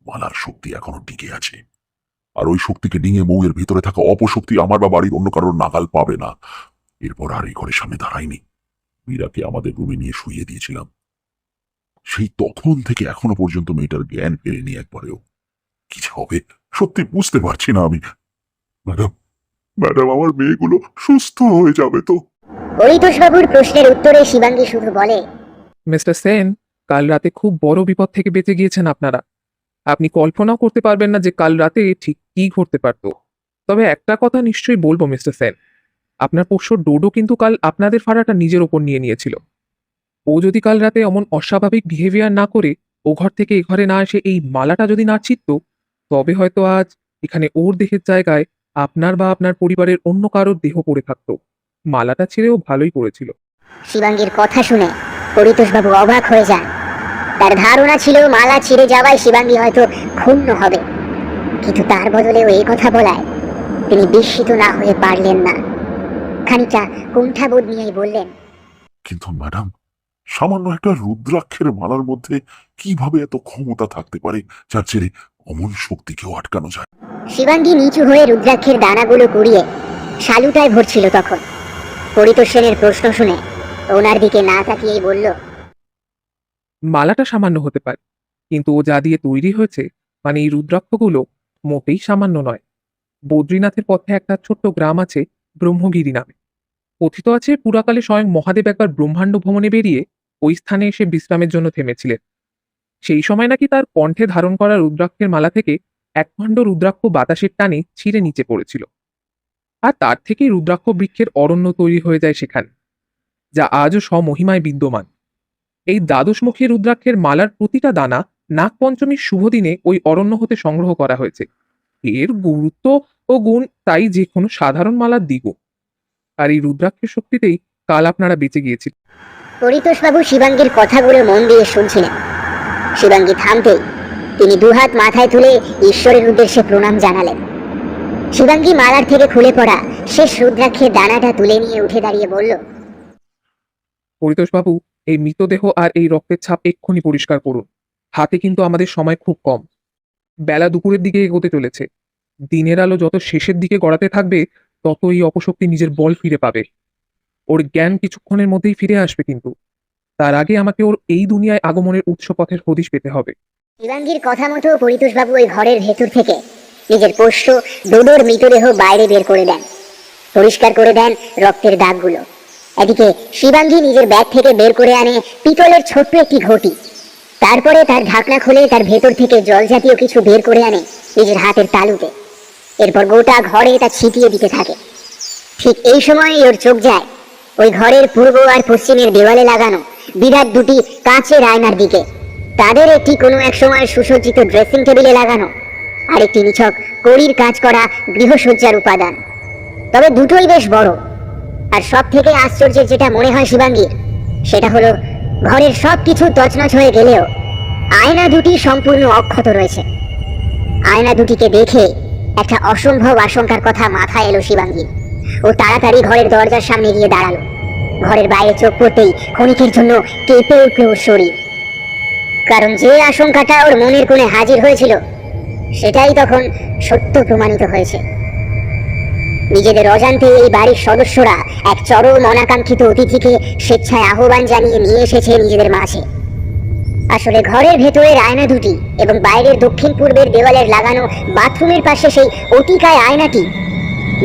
মালার শক্তি এখনো টিকে আছে, আর ওই শক্তিকে ডিঙে বউয়ের ভিতরে থাকা অপশক্তি আমার বা বাড়ির অন্য কারোর নাগাল পাবে না। এরপর আর এই ঘরের সামনে দাঁড়াইনি। মীরাকে আমাদের রুমে নিয়ে শুইয়ে দিয়েছিলাম। সেই তখন থেকে এখনো পর্যন্ত মেয়েটার জ্ঞান ফেরেনি একবারেও। কি যে হবে সত্যি বুঝতে পারছি না আমি। ম্যাডাম, ম্যাডাম, আমার মেয়েগুলো সুস্থ হয়ে যাবে তো? পরিতোষবাবুর প্রশ্নের উত্তরে শিবাঙ্গী শুধু বলে, মিস্টার সেন, কাল রাতে খুব বড় বিপদ থেকে বেঁচে গিয়েছেন আপনারা। আপনি কল্পনাও করতে পারবেন না যে কাল রাতে ঠিক কি ঘটতে পারত। তবে একটা কথা নিশ্চয়ই বলবো মিস্টার সেন, আপনার পোষ্য ডোডো কিন্তু কাল আপনাদের ফাড়াটা নিজের ওপর নিয়ে নিয়েছিল। ও যদি কাল রাতে এমন অস্বাভাবিক বিহেভিয়ার না করে ও ঘর থেকে এ ঘরে না এসে এই মালাটা যদি না ছিঁড়ত, তবে হয়তো আজ এখানে ওর দেহের জায়গায় আপনার বা আপনার পরিবারের অন্য কারোর দেহ পড়ে থাকতো। মালাটা ছেড়েও ভালোই করেছিল। শিবাঙ্গীর কথা শুনে পরিতোষবাবু অবাক হয়ে যান। তার ধারণা ছিল মালা ছিঁড়ে যাওয়ায় শিবাঙ্গী হয়তো ক্ষুণ্ণ হবে, কিন্তু তার বদলে ও এই কথা বলায় তিনি বিস্মিত না হয়ে পারলেন না। খানিকটা কুণ্ঠাবোধ নিয়েই বললেন, কিন্তু ম্যাডাম, সামান্য একটা রুদ্রাক্ষের মালার মধ্যে কিভাবে এত ক্ষমতা থাকতে পারে যার জেরে অমন শক্তিকেও আটকানো যায়? শিবাঙ্গী নিচু হয়ে রুদ্রাক্ষের দানাগুলো কুড়িয়ে শালুটায় ভরছিল। তখন পরিতোষ সেনের প্রশ্ন শুনে ওনার দিকে না তাকিয়েই বলল, মালাটা সামান্য হতে পারে, কিন্তু ও যা দিয়ে তৈরি হয়েছে, মানে এই রুদ্রাক্ষগুলো, মোটেই সামান্য নয়। বদ্রীনাথের পথে একটা ছোট্ট গ্রাম আছে ব্রহ্মগিরি নামে। কথিত আছে পুরাকালে স্বয়ং মহাদেব একবার ব্রহ্মাণ্ড ভ্রমণে বেরিয়ে ওই স্থানে এসে বিশ্রামের জন্য থেমেছিলেন। সেই সময় নাকি তার কণ্ঠে ধারণ করা রুদ্রাক্ষের মালা থেকে এক খণ্ড রুদ্রাক্ষ বাতাসের টানে ছিঁড়ে নিচে পড়েছিল, আর তার থেকেই রুদ্রাক্ষ বৃক্ষের অরণ্য তৈরি হয়ে যায় সেখানে, যা আজও স্বমহিমায় বিদ্যমান। এই দ্বাদশমুখী রুদ্রাক্ষের মালার প্রতিটা দানা নাগ পঞ্চমীর শুভ দিনে ওই অরণ্য হতে সংগ্রহ করা হয়েছে। এর গুরুত্ব ও গুণ তাই যে কোনো সাধারণ মালার দ্বিগুণ। আর এই রুদ্রাক্ষের শক্তিতেই কাল আপনারা বেঁচে গিয়েছিলেন। পরিতোষবাবু শিবাঙ্গীর কথাগুলো মন দিয়ে শুনছিলেন। শিবাঙ্গী থামতেই তিনি দুহাত মাথায় তুলে ঈশ্বরের উদ্দেশ্যে প্রণাম জানালেন। শিবাঙ্গী মালার থেকে খুলে পড়া শেষ রুদ্রাক্ষের দানাটা তুলে নিয়ে উঠে দাঁড়িয়ে বলল, পরিতোষবাবু, এই মৃতদেহ আর এই রক্তের ছাপ এক্ষুনি পরিষ্কার করুন। হাতে কিন্তু আমাদের সময় খুব কম। বেলা দুপুরের দিকে এগোতে চলেছে। দিনের আলো যত শেষের দিকে গড়াতে থাকবে, তত এই অপশক্তি নিজের বল ফিরে পাবে। ওর জ্ঞান কিছুক্ষণের মধ্যেই ফিরে আসবে, কিন্তু তার আগে আমাকে ওর এই দুনিয়ায় আগমনের উৎস পথের হদিশ পেতে হবে। শিবাঙ্গীর কথা মতো পরিতোষবাবু ওই ঘরের ভেতর থেকে নিজের পোষ্য ডোডোর মৃতদেহ বাইরে বের করে দেন, পরিষ্কার করে দেন রক্তের দাগগুলো। এদিকে শিবাঙ্গী নিজের ব্যাগ থেকে বের করে আনে পিতলের ছোট্ট একটি ঘটি। তারপরে তার ঢাকনা খুলে তার ভেতর থেকে জল জাতীয় কিছু বের করে আনে নিজের হাতের তালুতে। এরপর গোটা ঘরে তা ছিটিয়ে দিতে থাকে। ঠিক এই সময় ওর চোখ যায় ওই ঘরের পূর্ব আর পশ্চিমের দেওয়ালে লাগানো বিরাট দুটি কাঁচের আয়নার দিকে। তাদের একটি কোনো এক সময় সুসজ্জিত ড্রেসিং টেবিলে লাগানো, আর একটি নিছক কড়ির কাজ করা গৃহসজ্জার উপাদান। তবে দুটোই বেশ বড়। আর সব থেকে আশ্চর্যের যেটা মনে হয় শিবাঙ্গীর, সেটা হলো ঘরের সব কিছু তছনছ হয়ে গেলেও আয়না দুটি সম্পূর্ণ অক্ষত রয়েছে। আয়না দুটিকে দেখে একটা অসম্ভব আশঙ্কার কথা মাথায় এলো শিবাঙ্গী। ও তাড়াতাড়ি ঘরের দরজার সামনে গিয়ে দাঁড়ালো। ঘরের বাইরে চোখ পড়তেই ক্ষণিকের জন্য কেঁপে উঠল ওর শরীর। কারণ যে আশঙ্কাটা ওর মনের কোণে হাজির হয়েছিল, সেটাই তখন সত্য প্রমাণিত হয়েছে। নিজেদের অজান্তে এই বাড়ির সদস্যরা এক চরম অনাকাঙ্ক্ষিত অতিথিকে স্বেচ্ছায় আহ্বান জানিয়ে নিয়ে এসেছে নিজেদের মাঝে। আসলে ঘরের ভেতরের আয়না দুটি এবং বাইরের দক্ষিণ পূর্বের দেওয়ালের লাগানো বাথরুমের পাশে সেই অতিকায় আয়নাটি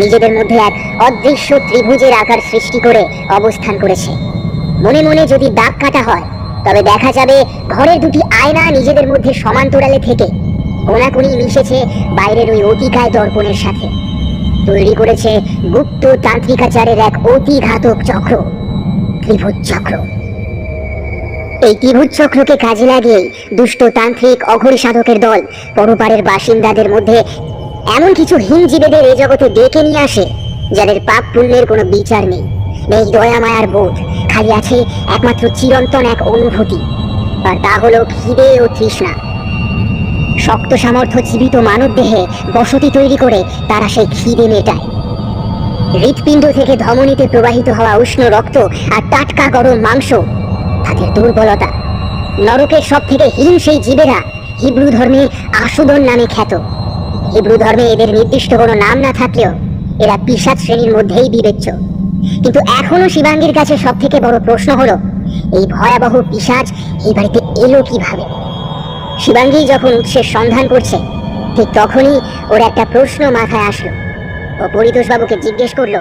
নিজেদের মধ্যে এক অদৃশ্য ত্রিভুজের আকার সৃষ্টি করে অবস্থান করেছে। মনে মনে যদি দাগ কাটা হয়, তবে দেখা যাবে ঘরের দুটি আয়না নিজেদের মধ্যে সমান্তরালে থেকে কোনাকুনি মিশেছে বাইরের ওই অতিকায় দর্পণের সাথে। তৈরি করেছে গুপ্ত তান্ত্রিকাচারের এক অতি ঘাতক চক্র, ত্রিভুজ চক্র। এই ত্রিভুজ চক্রকে কাজে লাগিয়ে দুষ্ট তান্ত্রিক অঘোরী সাধকের দল পরপারের বাসিন্দাদের মধ্যে এমন কিছু হীন জীবেদের এ জগতে ডেকে নিয়ে আসে যাদের পাপ পুণ্যের কোনো বিচার নেই, নেই দয়া মায়ার বোধ, খালি আছে একমাত্র চিরন্তন এক অনুভূতি, আর তা হলো খিদে ও তৃষ্ণা। শক্ত সামর্থ্য জীবিত মানব দেহে বসতি তৈরি করে তারা সেই খিদে মেটায়। হৃৎপিণ্ড থেকে ধমনীতে প্রবাহিত হওয়া উষ্ণ রক্ত আর টাটকা গরম মাংস তাদের দুর্বলতা। নরকের সব থেকে হীন সেই জীবেরা হিব্রু ধর্মে আসুদন নামে খ্যাত। হিব্রু ধর্মে এদের নির্দিষ্ট কোনো নাম না থাকলেও এরা পিশাচ শ্রেণীর মধ্যেই বিবেচ্য। কিন্তু এখনো শিবাঙ্গীর কাছে সব থেকে বড় প্রশ্ন হলো, এই ভয়াবহ পিশাচ এই বাড়িতে এলো কিভাবে? শিবাঙ্গী যখন উৎসের সন্ধান করছে, ঠিক তখনই ওর একটা প্রশ্ন মাথায় আসলো। ও পরিতোষবাবুকে জিজ্ঞেস করলো,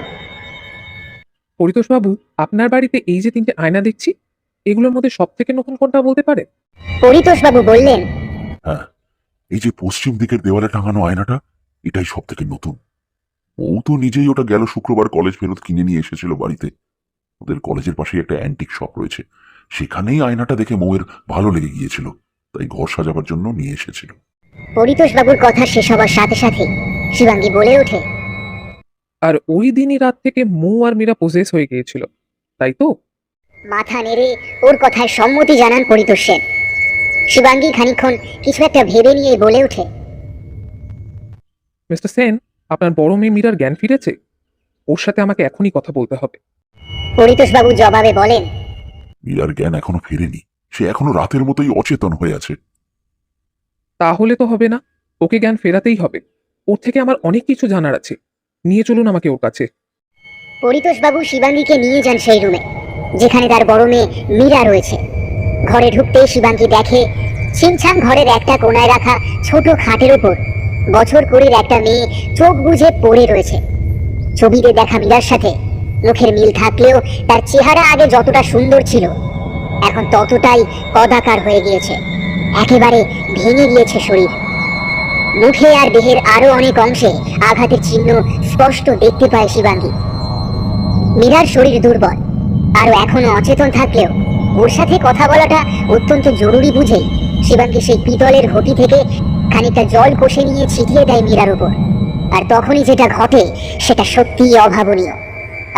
পরিতোষবাবু, আপনার বাড়িতে এই যে 3টে আয়না দেখছি, এগুলোর মধ্যে সব থেকে নতুন কোনটা বলতে পারে? পরিতোষবাবু বললেন, হ্যাঁ, এই যে পশ্চিম দিকের দেওয়ালে টাঙানো আয়নাটা, এটাই সব থেকে নতুন। ও তো নিজেই ওটা গেল শুক্রবার কলেজ ফেরত কিনে নিয়ে এসেছিল বাড়িতে। ওদের কলেজের পাশেই একটা অ্যান্টিক শপ রয়েছে, সেখানেই আয়নাটা দেখে মৌয়ের ভালো লেগে গিয়েছিল, তাই ঘর সাজাবার জন্য নিয়ে এসেছিল। পরিতোষবাবুর কথা শেষ হবার সাথে সাথে শিবাঙ্গী বলে ওঠে, আর ওই দিনই রাত থেকে মৌ আর মীরা পজেস হয়ে গিয়েছিল, তাই তো? মাথা নেড়ে ওর কথায় সম্মতি জানান পরিতোষ সেন। শিবাঙ্গী খানিকক্ষণ কিছু একটা ভেবে নিয়ে বলে ওঠে, মিস্টার সেন, আপনার বড় মেয়ে মীরার জ্ঞান ফিরেছে? ওর সাথে আমাকে এখনই কথা বলতে হবে। পরিতোষবাবু জবাবে বলেন, মীরার জ্ঞান এখনো ফেরেনি, সে এখনো রাতের মতোই অচেতন হয়ে আছে। তাহলে তো হবে না, ওকে জ্ঞান ফেরাতেই হবে। ওর থেকে আমার অনেক কিছু জানার আছে। নিয়ে চলুন আমাকে ওর কাছে। পরিতোষবাবু শিবাঙ্গীকে নিয়ে যান সেই রুমে যেখানে তার বড় মেয়ে মীরা রয়েছে। ঘরে ঢুকতেই শিবাঙ্গী দেখে ছিমছাম ঘরের একটা কোণায় রাখা ছোট খাটের উপর বছর কুড়ির একটা মেয়ে চোখ বুজে পড়ে রয়েছে। ছবিতে দেখা মীরার সাথে মুখের মিল থাকলেও তার চেহারা আগে যতটা সুন্দর ছিল এখন ততটাই কদাকার হয়ে গিয়েছে, একেবারে ভেঙে গিয়েছে শরীর। মুখে আর দেহের আরো অনেক অংশে আঘাতের চিহ্ন স্পষ্ট দেখতে পায় শিবাঙ্গী। মীরার শরীর দুর্বল, আরো এখনো অচেতন থাকলেও ওর সাথে কথা বলাটা অত্যন্ত জরুরি বুঝেই শিবাঙ্গী সেই পিতলের ঘটি থেকে খানিকটা জল কষে নিয়ে ছিটিয়ে দেয় মীরার উপর। আর তখনই যেটা ঘটে সেটা সত্যিই অভাবনীয়,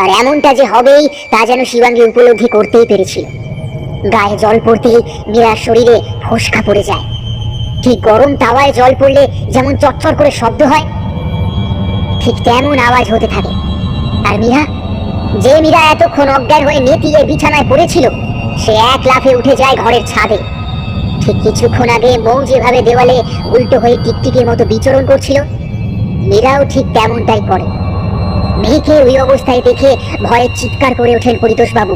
আর এমনটা যে হবেই তা যেন শিবাঙ্গী উপলব্ধি করতেই পেরেছিল। গায়ে জল পড়তেই মীরার শরীরে ফোসকা পড়ে যায়, ঠিক গরম তাওয়ায় জল পড়লে যেমন চটচট করে শব্দ হয় ঠিক তেমন আওয়াজ হতে থাকে। আর যে মীরা এতক্ষণ অজ্ঞান হয়ে নেতিয়ে বিছানায় পড়েছিল, সে এক লাফে উঠে যায় ঘরের ছাদে। ঠিক কিছুক্ষণ আগে মৌ যেভাবে দেওয়ালে উল্টো হয়ে টিকটিকির মতো বিচরণ করছিল, মীরাও ঠিক তেমনটাই করে। মেয়েকে ওই অবস্থায় দেখে ভয়ে চিৎকার করে ওঠেন পরিতোষবাবু।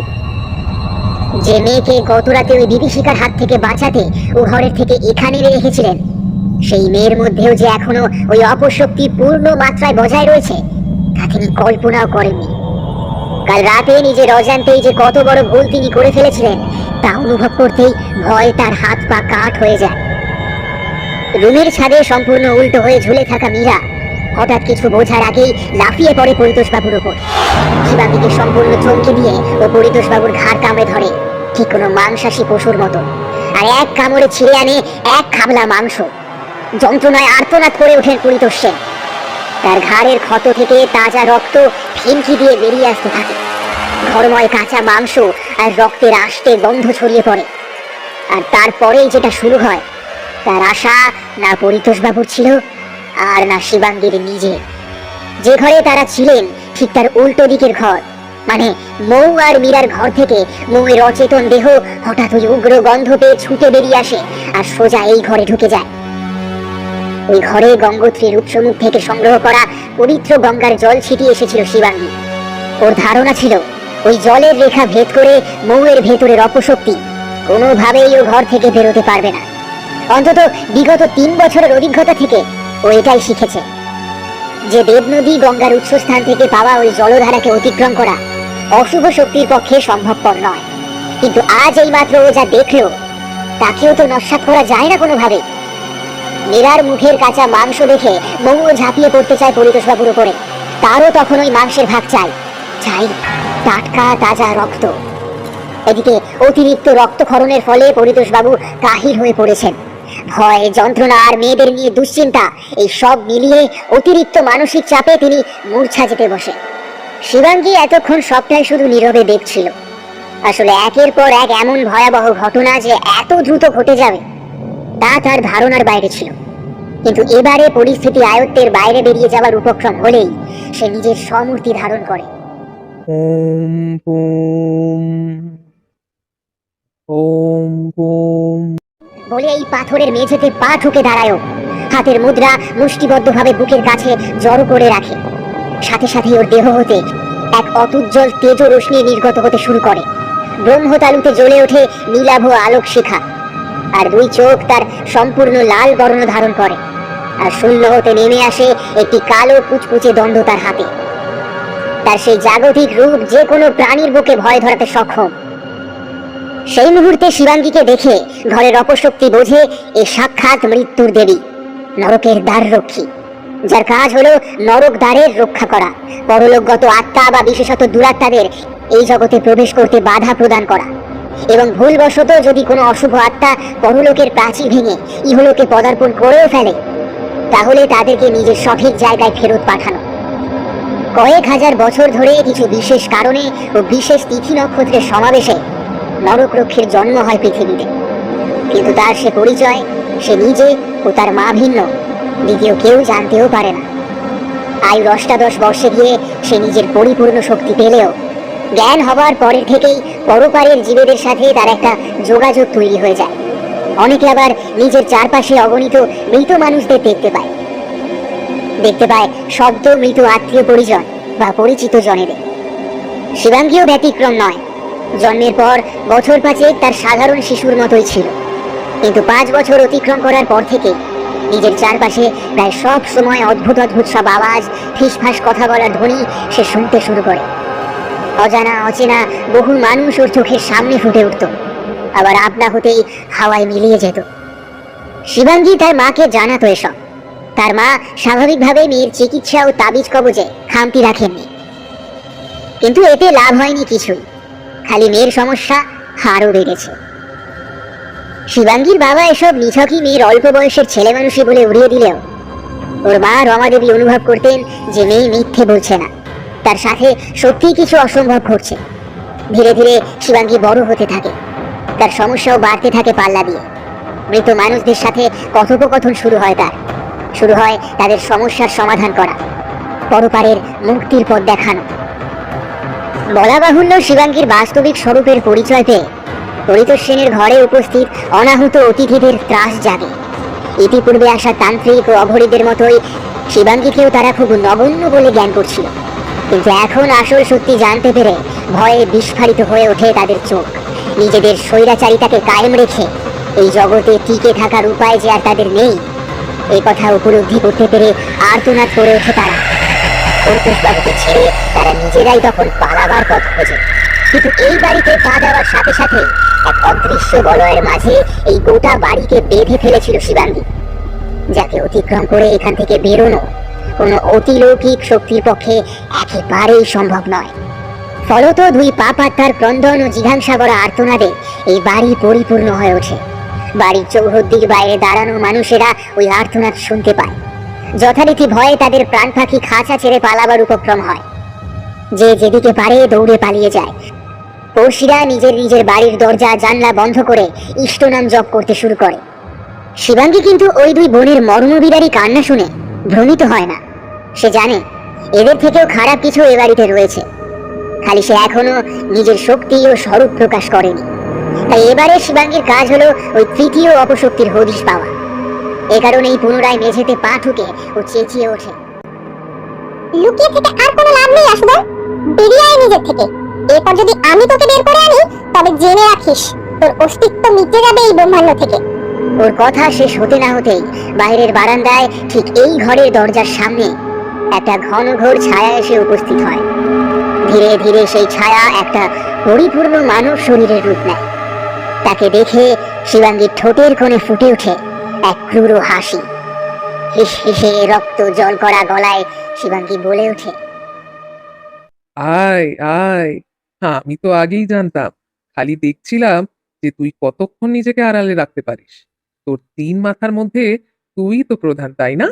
যে মেয়েকে গত রাতে ওই বিভীষিকার হাত থেকে বাঁচাতে ও ঘরের থেকে এখানে রেখেছিলেন, সেই মেয়ের মধ্যেও যে এখনো ওই অপশক্তি পূর্ণ মাত্রায় বজায় রয়েছে তা তিনি কল্পনাও করেননি। কাল রাতে নিজের অজান্তেই যে কত বড় ভুল তিনি করে ফেলেছিলেন তা অনুভব করতেই ভয় তার হাত পা কাঠ হয়ে যায়। রুমের ছাদে সম্পূর্ণ উল্টো হয়ে ঝুলে থাকা মীরা হঠাৎ কিছু বোঝার আগেই লাফিয়ে পড়ে পরিতোষবাবুর উপর। শিবাঙ্গীকে সম্পূর্ণ চমকে দিয়ে ও পরিতোষবাবুর ঘাড় কামড়ে ধরে ঠিক কোনো মাংসাশী পশুর মতো, আর এক কামড়ে ছিঁড়ে আনে এক খাবলা মাংস। যন্ত্রণায় আর্তনাদ করে ওঠেন পরিতোষ সেন। তার ঘাড়ের ক্ষত থেকে তাজা রক্ত ফিনকি দিয়ে বেরিয়ে আসতে থাকে। ঘরময় কাঁচা মাংস আর রক্তের আষ্টে গন্ধ ছড়িয়ে পড়ে। আর তারপরেই যেটা শুরু হয় তার আশা না পরিতোষবাবুর ছিল আর না শিবাঙ্গীর নিজের। যে ঘরে তারা ছিলেন ঠিক তার উল্টো দিকের ঘর, মানে মৌ আর মীরার ঘর থেকে মৌয়ের অচেতন দেহ হঠাৎ ওই উগ্র গন্ধ পেয়ে ছুটে বেরিয়ে আসে আর সোজা এই ঘরে ঢুকে যায়। ওই ঘরে গঙ্গোত্রীর উৎসমুখ থেকে সংগ্রহ করা পবিত্র গঙ্গার জল ছিটিয়ে এসেছিল শিবাঙ্গী। ওর ধারণা ছিল ওই জলের রেখা ভেদ করে মৌয়ের ভেতরের অপশক্তি কোনোভাবেই ও ঘর থেকে বেরোতে পারবে না। অন্তত বিগত 3 বছরের অভিজ্ঞতা থেকে ও এটাই শিখেছে যে দেবনদী গঙ্গার উৎসস্থান থেকে পাওয়া ওই জলধারাকে অতিক্রম করা অশুভ শক্তির পক্ষে সম্ভবপর নয়। কিন্তু আজ এই মাত্র ও যা দেখলো তাকেও তো নস্যাৎ করা যায় না কোনোভাবে। মীরার মুখের কাঁচা মাংস দেখে মৌও ঝাঁপিয়ে পড়তে চায় পরিতোষবাবুর উপরে। তারও তখন ওই মাংসের ভাগ চাই টাটকা তাজা রক্ত। এদিকে অতিরিক্ত রক্তক্ষরণের ফলে পরিতোষবাবু কাহিল হয়ে পড়েছেন। ভয়, যন্ত্রণা আর মেয়েদের নিয়ে দুশ্চিন্তা, এই সব মিলিয়ে অতিরিক্ত মানসিক চাপে তিনি মূর্ছা যেতে বসে। শিবাঙ্গী এতক্ষণ সবটাই শুধু নীরবে দেখছিল। আসলে একের পর এক এমন ভয়াবহ ঘটনা যে এত দ্রুত ঘটে যাবে তা তার ধারণার বাইরে ছিল। কিন্তু এবারে পরিস্থিতি আয়ত্তের বাইরে বেরিয়ে যাওয়ার উপক্রম হলেই সে নিজের সমূর্তি ধারণ করে। ওম ওম ওম ওম। বলে এই পাথরের মেঝেতে পা ঠুকে দাঁড়ায়। হাতের মুদ্রা মুষ্টিবদ্ধভাবে বুকের কাছে জড়ো করে রাখে। সাথে সাথে ওর দেহ হতে এক অতুজ্জ্বল তেজ রশ্মি নির্গত হতে শুরু করে। ব্রহ্মতালুতে জ্বলে ওঠে নীলাভ আলোক শিখা, আর দুই চোখ তার সম্পূর্ণ লাল বর্ণ ধারণ করে। আর শূন্য হতে নেমে আসে একটি কালো কুচকুচে দণ্ড তার হাতে। তার সেই জাগতিক রূপ যে কোনো প্রাণীর বুকে ভয় ধরাতে সক্ষম। সেই মুহূর্তে শিবাঙ্গীকে দেখে ঘরের অপশক্তি বোঝে এ সাক্ষাৎ মৃত্যুর দেবী, নরকের দ্বার রক্ষী, যার কাজ হলো নরক দ্বারের রক্ষা করা, পরলোকগত আত্মা বা বিশেষত দুরাত্মাদের এই জগতে প্রবেশ করতে বাধা প্রদান করা, এবং ভুলবশত যদি কোনো অশুভ আত্মা পরলোকের প্রাচীর ভেঙে ইহলোকে পদার্পণ করেও ফেলে তাহলে তাদেরকে নিজের সঠিক জায়গায় ফেরত পাঠানো। কয়েক হাজার বছর ধরে কিছু বিশেষ কারণে ও বিশেষ তিথি নক্ষত্রের সমাবেশে নরক রক্ষীর জন্ম হয় পৃথিবীতে, কিন্তু তার সে পরিচয় সে নিজে ও তার মা ভিন্ন, দ্বিতীয় কেউ জানতেও পারে না। আয়ুর অষ্টাদশ বর্ষে গিয়ে সে নিজের পরিপূর্ণ শক্তি পেলেও জ্ঞান হবার পরের থেকেই পরপারের জীবেদের সাথে তার একটা যোগাযোগ তৈরি হয়ে যায়। অনেকে আবার নিজের চারপাশে অগণিত মৃত মানুষদের দেখতে পায় শব্দ মৃত আত্মীয় পরিজন বা পরিচিত জনেদের। শিবাঙ্গীও ব্যতিক্রম নয়। জন্মের পর বছর পাঁচেক তার সাধারণ শিশুর মতোই ছিল, কিন্তু 5 বছর অতিক্রম করার পর থেকে নিজের চারপাশে প্রায় সব সময় অদ্ভুত অদ্ভুত সব আওয়াজ, ফিসফাস কথা বলার ধ্বনি সে শুনতে শুরু করে। অজানা অচেনা বহু মানুষ ওর চোখের সামনে ফুটে উঠত, আবার আপনা হতেই হাওয়ায় মিলিয়ে যেত। শিবাঙ্গী তার মাকে জানাতো এসব। তার মা স্বাভাবিকভাবে মেয়ের চিকিৎসা ও তাবিজ কবজে খামতি রাখেননি, কিন্তু এতে লাভ হয়নি কিছুই, খালি মেয়ের সমস্যা আরও বেড়েছে। শিবাঙ্গীর বাবা এসব নিছকই মেয়ের অল্প বয়সের ছেলে মানুষই বলে উড়িয়ে দিলেও ওর মা রমাদেবী অনুভব করতেন যে মেয়ে মিথ্যে বলছে না, তার সাথে সত্যিই কিছু অসম্ভব ঘটছে। ধীরে ধীরে শিবাঙ্গী বড় হতে থাকে, তার সমস্যাও বাড়তে থাকে পাল্লা দিয়ে। মৃত মানুষদের সাথে কথোপকথন শুরু হয় তাদের সমস্যার সমাধান করা, পরপারের মুক্তির পথ দেখানো। বলা বাহুল্য, শিবাঙ্গীর বাস্তবিক স্বরূপের পরিচয় পেয়ে পরিতোষ সেনের ঘরে উপস্থিত অনাহুত অতিথিদের ত্রাস জাগে। ইতিপূর্বে আসা তান্ত্রিক ও অঘরীদের মতোই শিবাঙ্গীকেও তারা খুব নগণ্য বলে জ্ঞান করছিল, কিন্তু এখন আসল সত্যি জানতে পেরে ভয়ে বিস্ফারিত হয়ে ওঠে তাদের চোখ। নিজেদের স্বৈরাচারিতাকে কায়েম রেখে এই জগতে টিকে থাকার উপায় যে আর তাদের নেই, এই কথা উপলব্ধি করতে পেরে আর্তনাদ করে ওঠে তারা। পরিতোষবাবুকে ছেড়ে তারা নিজেরাই তখন পালাবার পথ খোঁজে, কিন্তু এই বাড়িতে পা দেওয়ার সাথে সাথে এক অদৃশ্য বলয়ের মাঝে এই গোটা বাড়িকে বেঁধে ফেলেছিল শিবাঙ্গী, যাকে অতিক্রম করে এখান থেকে বেরোনো কোনো অতিলৌকিক শক্তির পক্ষে একেবারেই সম্ভব নয়। ফলত দুই পাপাত্মার ক্রন্দন ও জিঘাংসা করা আর্তনাদে এই বাড়ি পরিপূর্ণ হয়ে ওঠে। বাড়ির চৌহদ্দির বাইরে দাঁড়ানো মানুষেরা ওই আর্তনাদ শুনতে পায়। যথারীতি ভয়ে তাদের প্রাণ পাখি খাঁচা ছেড়ে পালাবার উপক্রম হয়। যে যেদিকে পারে দৌড়ে পালিয়ে যায়। পড়শিরা নিজের নিজের বাড়ির দরজা জানলা বন্ধ করে ইষ্ট নাম জপ করতে শুরু করে। শিবাঙ্গী কিন্তু ওই দুই বোনের মর্মবিদারী কান্না শুনে ভ্রমিত হয় না। সে জানে এদের থেকেও খারাপ কিছু এ বাড়িতে রয়েছে, খালি সে এখনো নিজের শক্তি ও স্বরূপ প্রকাশ করেনি। তাই এবারে শিবাঙ্গীর কাজ হলো ওই তৃতীয় অপশক্তির হদিশ পাওয়া। এ কারণেই পুনরায় মেঝেতে পা ঠুকে ও চেঁচিয়ে ওঠে, লুকিয়ে থেকে আর কোনো লাভ নেই আসুদা, বেরিয়ে আয় নিজের থেকে। এরপর যদি আমি তোকে বের করে আনি তবে জেনে রাখিস তোর অস্তিত্ব মিটে যাবে এই ব্রহ্মাণ্ড থেকে। ওর কথা শেষ হতে না হতেই বাইরের বারান্দায় ঠিক এই ঘরের দরজার সামনে একটা ঘনঘোর ছায়া এসে উপস্থিত হয়। ধীরে ধীরে সেই ছায়া একটা পরিপূর্ণ মানব শরীরের রূপ নেয়। তাকে দেখে শিবাঙ্গীর ঠোঁটের কোণে ফুটে ওঠে এক ক্রূর হাসি। হিস হিসে রক্ত জল করা গলায় শিবাঙ্গী বলে ওঠে, আয় আয়। হ্যাঁ, আমি তো আগেই জানতাম, খালি দেখছিলাম যে তুই কতক্ষণ নিজেকে আড়ালে রাখতে পারিস। তোর 3 মাথার মধ্যে তুই তো প্রধান, তাই না?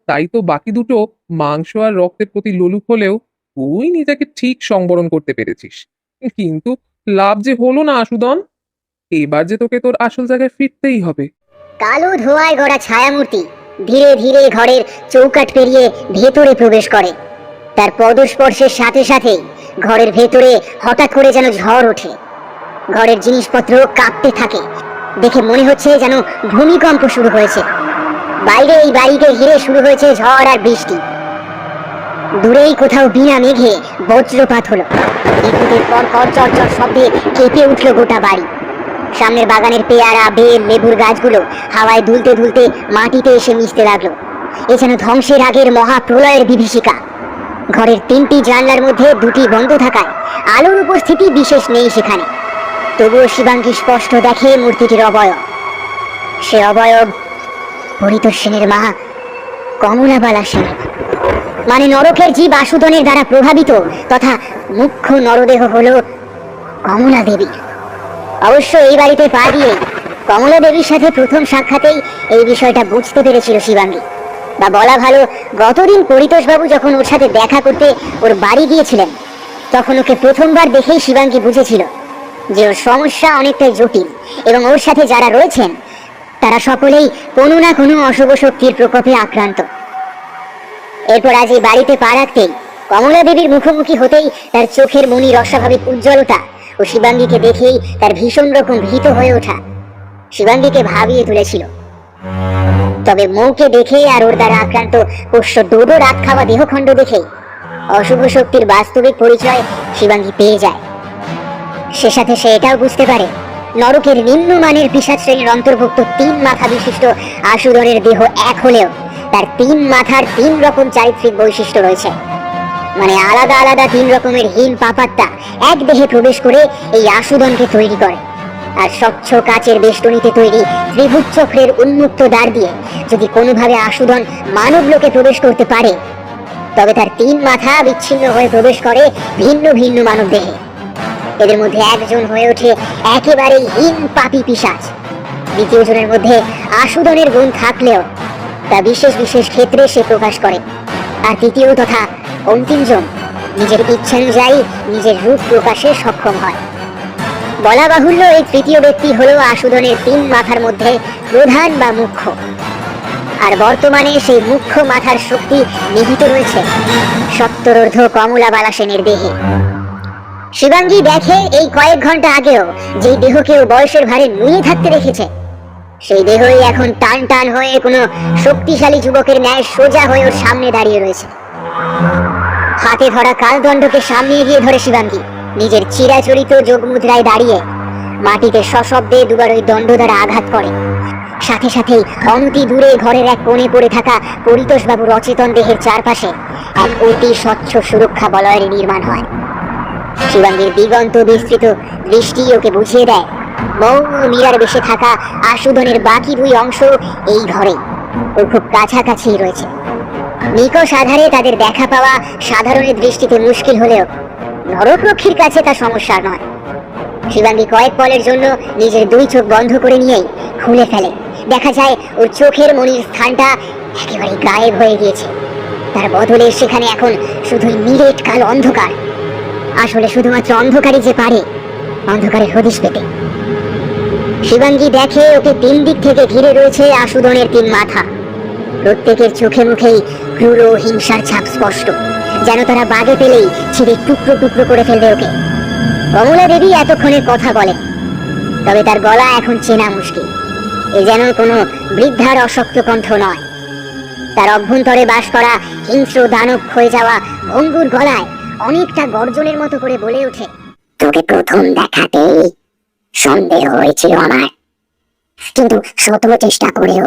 তাই তো বাকি দুটো মাংস আর রক্তের প্রতি লোলুপ হলেও তুই নিজেকে ঠিক সংবরণ করতে পেরেছিস। কিন্তু লাভ যে হলো না আশুদন। এবার যে তোকে তোর আসল জায়গায় ফিরতেই হবে। কালো ধোঁয়ায় গড়া ছায়ামূর্তি ধীরে ধীরে ঘরের চৌকাঠ পেরিয়ে ভেতরে প্রবেশ করে। তার পদস্পর্শের সাথে সাথে ঘরের ভেতরে হঠাৎ করে যেন ঝড় ওঠে। ঘরের জিনিসপত্র কাঁপতে থাকে, দেখে মনে হচ্ছে যেন ভূমিকম্প শুরু হয়েছে। বাইরে এই বাড়িকে ঘিরে শুরু হয়েছে ঝড় আর বৃষ্টি। দূরেই কোথাও বিনা মেঘে বজ্রপাত হলো। বিদ্যুতের পর পর চড়চড় শব্দে কেঁপে উঠল গোটা বাড়ি। সামনের বাগানের পেয়ারা, বেল, লেবুর গাছগুলো হাওয়ায় দুলতে দুলতে মাটিতে এসে মিশতে লাগলো। এ যেন ধ্বংসের আগের মহাপ্রলয়ের বিভীষিকা। ঘরের 3টি জানলার মধ্যে 2টি বন্ধ থাকায় আলোর উপস্থিতি বিশেষ নেই সেখানে। তবুও শিবাঙ্গী স্পষ্ট দেখে মূর্তিটির অবয়ব। সে অবয়ব পরিতোষ সেনের মা কমলাবালা সেনের, মানে নরকের জীব আশুদনের দ্বারা প্রভাবিত তথা মুখ্য নরদেহ হল কমলা দেবী। অবশ্য এই বাড়িতে পা দিয়ে কমলা দেবীর সাথে প্রথম সাক্ষাতেই এই বিষয়টা বুঝতে পেরেছিল শিবাঙ্গী। বা বলা ভালো, গতদিন পরিতোষবাবু যখন ওর সাথে দেখা করতে ওর বাড়ি গিয়েছিলেন, তখন ওকে প্রথমবার দেখেই শিবাঙ্গী বুঝেছিল যে ওর সমস্যা অনেকটাই জটিল এবং ওর সাথে যারা রয়েছেন তারা সকলেই কোনো না কোনো অশুভ শক্তির প্রকোপে আক্রান্ত। এরপর আজ এই বাড়িতে পা রাখতেই কমলা দেবীর মুখোমুখি হতেই তার চোখের মনির অস্বাভাবিক উজ্জ্বলতা ও শিবাঙ্গীকে দেখেই তার ভীষণ রকম ভীত হয়ে ওঠা শিবাঙ্গীকে ভাবিয়ে তুলেছিল। তবে মৌকে দেখে আর ওর দ্বারা আক্রান্ত পোষ্য ডোডো রাত খাওয়া দেহখণ্ড দেখে অশুভ শক্তির বাস্তবিক পরিচয় শিবাঙ্গী পেয়ে যায়। সে সাথে সে এটাও বুঝতে পারে নরকের নিম্নমানের পিশাচ শ্রেণীর অন্তর্ভুক্ত 3 মাথা বিশিষ্ট আশুদনের দেহ এক হলেও তার 3 মাথার 3 রকম চারিত্রিক বৈশিষ্ট্য রয়েছে। মানে আলাদা আলাদা 3 রকমের হীন পাপাত্তা এক দেহে প্রবেশ করে এই আশুদনকে তৈরি করে। আর স্বচ্ছ কাচের বেষ্টনীতে তৈরি ত্রিভুজ চক্রের উন্মুক্ত দ্বার দিয়ে যদি কোনোভাবে আশুদন মানব লোকে প্রবেশ করতে পারে, তবে তার 3 মাথা বিচ্ছিন্ন হয়ে প্রবেশ করে ভিন্ন ভিন্ন মানব দেহে। এদের মধ্যে একজন হয়ে ওঠে একেবারেই হীন পাপী পিশাচ। দ্বিতীয় জনের মধ্যে আশুদনের গুণ থাকলেও তা বিশেষ বিশেষ ক্ষেত্রে সে প্রকাশ করে। আর তৃতীয় তথা অন্তিমজন নিজের ইচ্ছানুযায়ী নিজের রূপ প্রকাশে সক্ষম হয়। বলা বাহুল্য এই তৃতীয় ব্যক্তি হলো আশুদনের 3 মাথার মধ্যে প্রধান বা মুখ্য। আর বর্তমানে সেই মুখ্য মাথার শক্তি নিহিত রয়েছে সত্তরর্ধ কমলাবালা সেনের দেহে। শিবাঙ্গী দেখে এই কয়েক ঘন্টা আগেও যেই দেহকেও বয়সের ভারে নুয়ে থাকতে দেখেছে, সেই দেহই এখন টান টান হয়ে কোনো শক্তিশালী যুবকের ন্যায় সোজা হয়ে ওর সামনে দাঁড়িয়ে রয়েছে। হাতে ধরা কালদণ্ডকে সামনে এগিয়ে ধরে শিবাঙ্গী নিজের চিরাচরিত যোগমুদ্রায় দাঁড়িয়ে মাটিতে সশব্দে দুবার ওই দণ্ড দ্বারা আঘাত করে। সাথে সাথেই অনতি দূরে ঘরের এক কোণে পড়ে থাকা পরিতোষবাবুর অচেতন দেহের চারপাশে এক অতি স্বচ্ছ সুরক্ষা বলয়ের নির্মাণ হয়। শিবাঙ্গীর দিগন্ত বিস্তৃত দৃষ্টি ওকে বুঝিয়ে দেয় মৌ মীরার বেশে থাকা আশুদনের বাকি 2 অংশ এই ঘরে ওর খুব কাছাকাছি রয়েছে। নিকষ আধারে তাদের দেখা পাওয়া সাধারণের দৃষ্টিতে মুশকিল হলেও নরকরক্ষীর কাছে তা সমস্যা নয়। শিবাঙ্গী কয়েক পলের জন্য নিজের 2 চোখ বন্ধ করে নিয়েই খুলে ফেলে। দেখা যায় ওর চোখের মনির স্থানটা একেবারে গায়েব হয়ে গিয়েছে। তার বদলে সেখানে এখন শুধুই নিরেট কালো অন্ধকার। আসলে শুধুমাত্র অন্ধকারই যে পারে অন্ধকারের হদিশ পেতে। শিবাঙ্গী দেখে ওকে 3 দিক থেকে ঘিরে রয়েছে আশুদনের 3 মাথা। প্রত্যেকের চোখে মুখেই ক্রূর হিংসার ছাপ স্পষ্ট, যেন তারা বাগে পেলেই ছিঁড়ে টুকরো টুকরো করে ফেলবে ওকে। কমলা দেবী এতক্ষণের কথা বলে, তবে তার গলা এখন চেনা মুশকিল। এ যেন কোনো বৃদ্ধার অশক্ত কণ্ঠ নয়। তার অভ্যন্তরে বাস করা হিংস্র দানব হয়ে যাওয়া ভঙ্গুর গলায় অনেকটা গর্জনের মতো করে বলে ওঠে, তোকে প্রথম দেখাতেই সন্দেহ হয়েছিল আমার, কিন্তু শত চেষ্টা করেও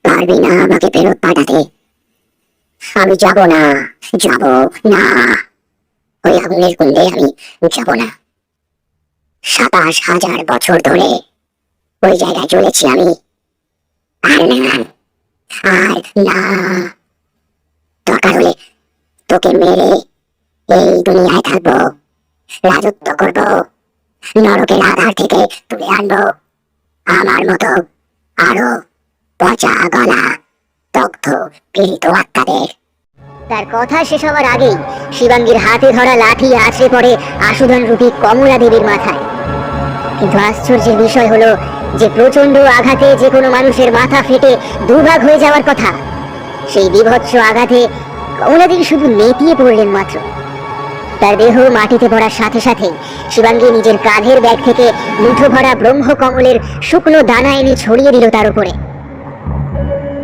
পারবি না আমাকে ফেরত পাঠাতে। আমি যাব না, যাব না, ওই আগুনের কুণ্ডে আমি যাব না। 27,000 বছর ধরে ওই জায়গায় চলেছি আমি। আর না, আর না, দরকার হলে তোকে মেরে এই দুনিয়ায় থাকবো, রাজত্ব করবো, নরকের আধার থেকে তুলে আনবো। আমার মতো আরো পচা গলা দগ্ধ পীড়িত আত্মাদের। তার কথা শেষ হওয়ার আগেই শিবাঙ্গীর হাতে ধরা লাঠি আছড়ে পড়ে আশুধন রূপী কমলা দেবীর মাথায়। কিন্তু আশ্চর্যের বিষয় হলো যে প্রচন্ড আঘাতে যে কোনো মানুষের মাথা ফেটে দুভাগ হয়ে যাওয়ার কথা, সেই বিভৎস আঘাতে কমলা দেবী শুধু নেতিয়ে পড়লেন মাত্র। তার দেহ মাটিতে পড়ার সাথে সাথে শিবাঙ্গী নিজের কাঁধের ব্যাগ থেকে মুঠো ভরা ব্রহ্মকমলের শুকনো দানা এনে ছড়িয়ে দিল তার উপরে।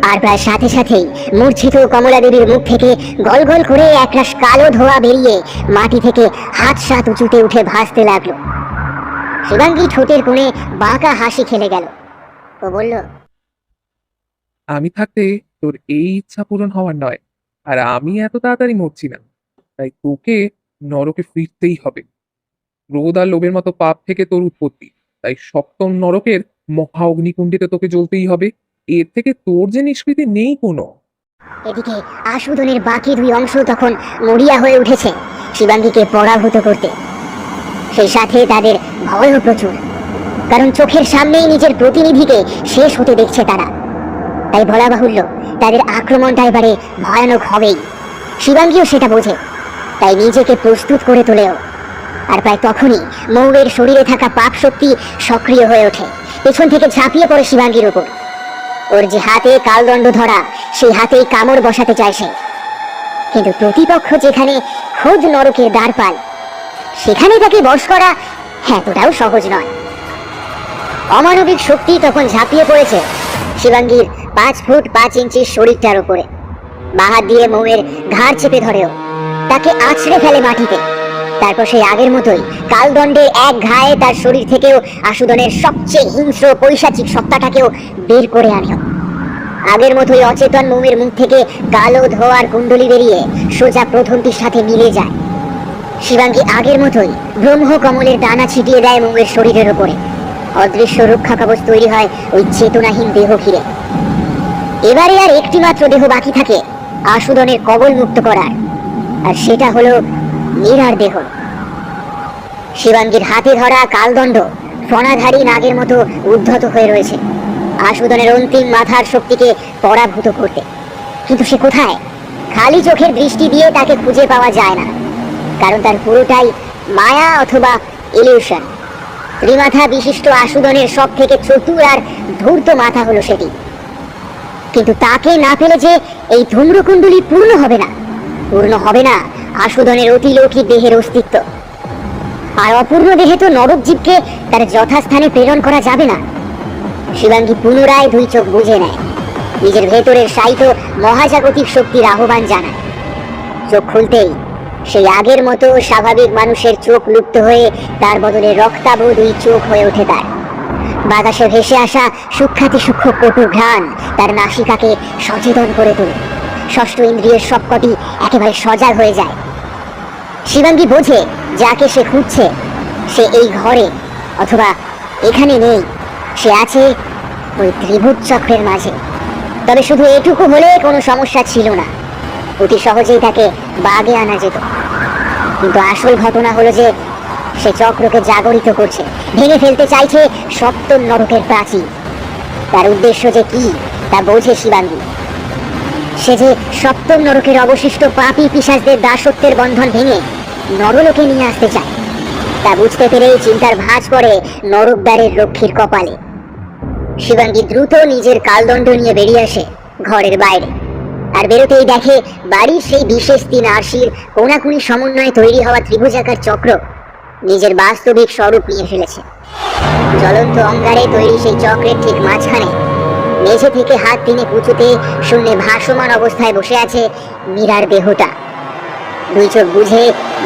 আর প্রায় সাথে সাথেই মূর্ছিত কমলা দেবীর মুখ থেকে গল গল করে একরাশ কালো ধোঁয়া বেরিয়ে মাটি থেকে হাত সাত উঁচুতে উঠে ভাসতে লাগলো। শিবাঙ্গী ঠোঁটের কোণে বাঁকা হাসি খেলে গেল। ও বলল, আমি থাকতে তোর এই ইচ্ছা পূরণ হওয়ার নয়, আর আমি এত তাড়াতাড়ি মরছি না, তাই তোকে নরকে ফিরতেই হবে। ক্রোধ আর লোভের মতো পাপ থেকে তোর উৎপত্তি, তাই সপ্তম নরকের মহা অগ্নিকুণ্ডে তোকে জ্বলতেই হবে। এর থেকে তোর যে নিষ্কৃতি নেই কোনো। এদিকে আশুধনের বাকি দুই অংশ তখন মরিয়া হয়ে উঠেছে শিবাঙ্গীকে পরাভূত করতে। সেই সাথে তাদের ভয়ও প্রচুর, কারণ চোখের সামনেই নিজের প্রতিনিধিকে শেষ হতে দেখছে তারা। তাই বলা বাহুল্য, তাদের আক্রমণটা এবারে ভয়ানক হবেই। শিবাঙ্গীও সেটা বোঝে, তাই নিজেকে প্রস্তুত করে তোলেও। আর প্রায় তখনই মৌয়ের শরীরে থাকা পাপ শক্তি সক্রিয় হয়ে ওঠে, পেছন থেকে ঝাঁপিয়ে পড়ে শিবাঙ্গীর উপর। ওর যে হাতে কালদণ্ড ধরা, সেই হাতেই কামড় বসাতে চায় সে। কিন্তু প্রতিপক্ষ যেখানে খোদ নরকের দ্বারপাল, সেখানে তাকে বশ করা এতটাও সহজ নয়। অমানবিক শক্তি তখন ঝাঁপিয়ে পড়েছে শিবাঙ্গীর 5 ফুট 5 ইঞ্চির শরীরটার উপরে। বাহাত দিয়ে মৌয়ের ঘাড় চেপে ধরেও তাকে আছড়ে ফেলে মাটিতে। তারপর সেই আগের মতোই কালদণ্ডের এক ঘায়ে তার শরীর থেকেও আশুধনের সবচেয়ে হিংস্র পৈশাচিক সত্তাটাকেও বের করে আনে। আগের মতোই অচেতন মৌয়ের মুখ থেকে কালো ধোয়ার কুণ্ডলি বেরিয়ে সোজা প্রথমটির সাথে মিলে যায়। শিবাঙ্গী আগের মতোই ব্রহ্মকমলের ডানা ছিটিয়ে দেয় মৌয়ের শরীরের ওপরে। অদৃশ্য রক্ষা কবচ তৈরি হয় ওই চেতনাহীন দেহ ঘিরে। এবারে আর একটি মাত্র দেহ বাকি থাকে আশুধনের কবল মুক্ত করার, আর সেটা হলো মীরার দেহ। শিবাঙ্গীর হাতে ধরা কালদণ্ড ফণাধারী নাগের মতো উদ্ধত হয়ে রয়েছে আশুধনের অন্তিম মাথার শক্তিকে পরাভূত করতে। কিন্তু সে কোথায়? খালি চোখের দৃষ্টি দিয়ে তাকে খুঁজে পাওয়া যায় না, কারণ তার পুরোটাই মায়া অথবা ইলিউশন। ত্রিমাথা বিশিষ্ট আশুধনের সব থেকে চতুর আর ধূর্ত মাথা হলো সেটি। কিন্তু তাকে না পেলে যে এই ধূম্রকুণ্ডলী পূর্ণ হবে না, পূর্ণ হবে না আশুধনের অতিলৌকিক দেহের অস্তিত্ব। আর অপূর্ণ দেহে তো নরক জীবকে তার যথাস্থানে প্রেরণ করা যাবে না। শিবাঙ্গী পুনরায় দুই চোখ বুঝে নেয়, নিজের ভেতরের শায়িত মহাজাগতিক শক্তির আহ্বান জানায়। চোখ খুলতেই সেই আগের মতো স্বাভাবিক মানুষের চোখ লুপ্ত হয়ে তার বদলে রক্তাভ দুই চোখ হয়ে ওঠে তার। বাতাসে ভেসে আসা সূক্ষাতি সূক্ষ্ম কটু ঘ্রাণ তার নাসিকাকে সচেতন করে তোলে। ষষ্ঠ ইন্দ্রিয়ের সবকটি একেবারে সজাগ হয়ে যায়। শিবাঙ্গী বোঝে যাকে সে খুঁজছে সে এই ঘরে অথবা এখানে নেই, সে আছে ওই ত্রিভুজ চক্রের মাঝে। তবে শুধু এটুকু হলে কোনো সমস্যা ছিল না, অতি সহজেই তাকে বাগে আনা যেত। কিন্তু আসল ঘটনা হলো যে সে চক্রকে জাগরিত করছে, ভেঙে ফেলতে চাইছে সপ্তম নরকের প্রাচীর। তার উদ্দেশ্য যে কি তা বোঝে শিবাঙ্গী। সে যে সপ্তম নরকের অবশিষ্ট পাপী পিশাচদের দাসত্বের বন্ধন ভেঙে নরলোকে নিয়ে আসতে চায়। তা বুঝতে পেরেই চিন্তার ভাঁজ পড়ে নরক দ্বারের রক্ষীর কপালে। শিবাঙ্গী দ্রুত নিজের কালদণ্ড নিয়ে বেরিয়ে আসে ঘরের বাইরে। আর বেরোতেই দেখে বাড়ির সেই বিশেষ 3 আরশির কোনাকুনি সমন্বয়ে তৈরি হওয়া ত্রিভুজাকার চক্র নিজের বাস্তবিক স্বরূপ নিয়ে ফেলেছে। জ্বলন্ত অঙ্গারে তৈরি সেই চক্রের ঠিক মাঝখানে মেঝে থেকে হাত 3 উঁচুতে শূন্যে ভাসমান অবস্থায় বসে আছে মীরার দেহটা। দুই চোখ বুঝে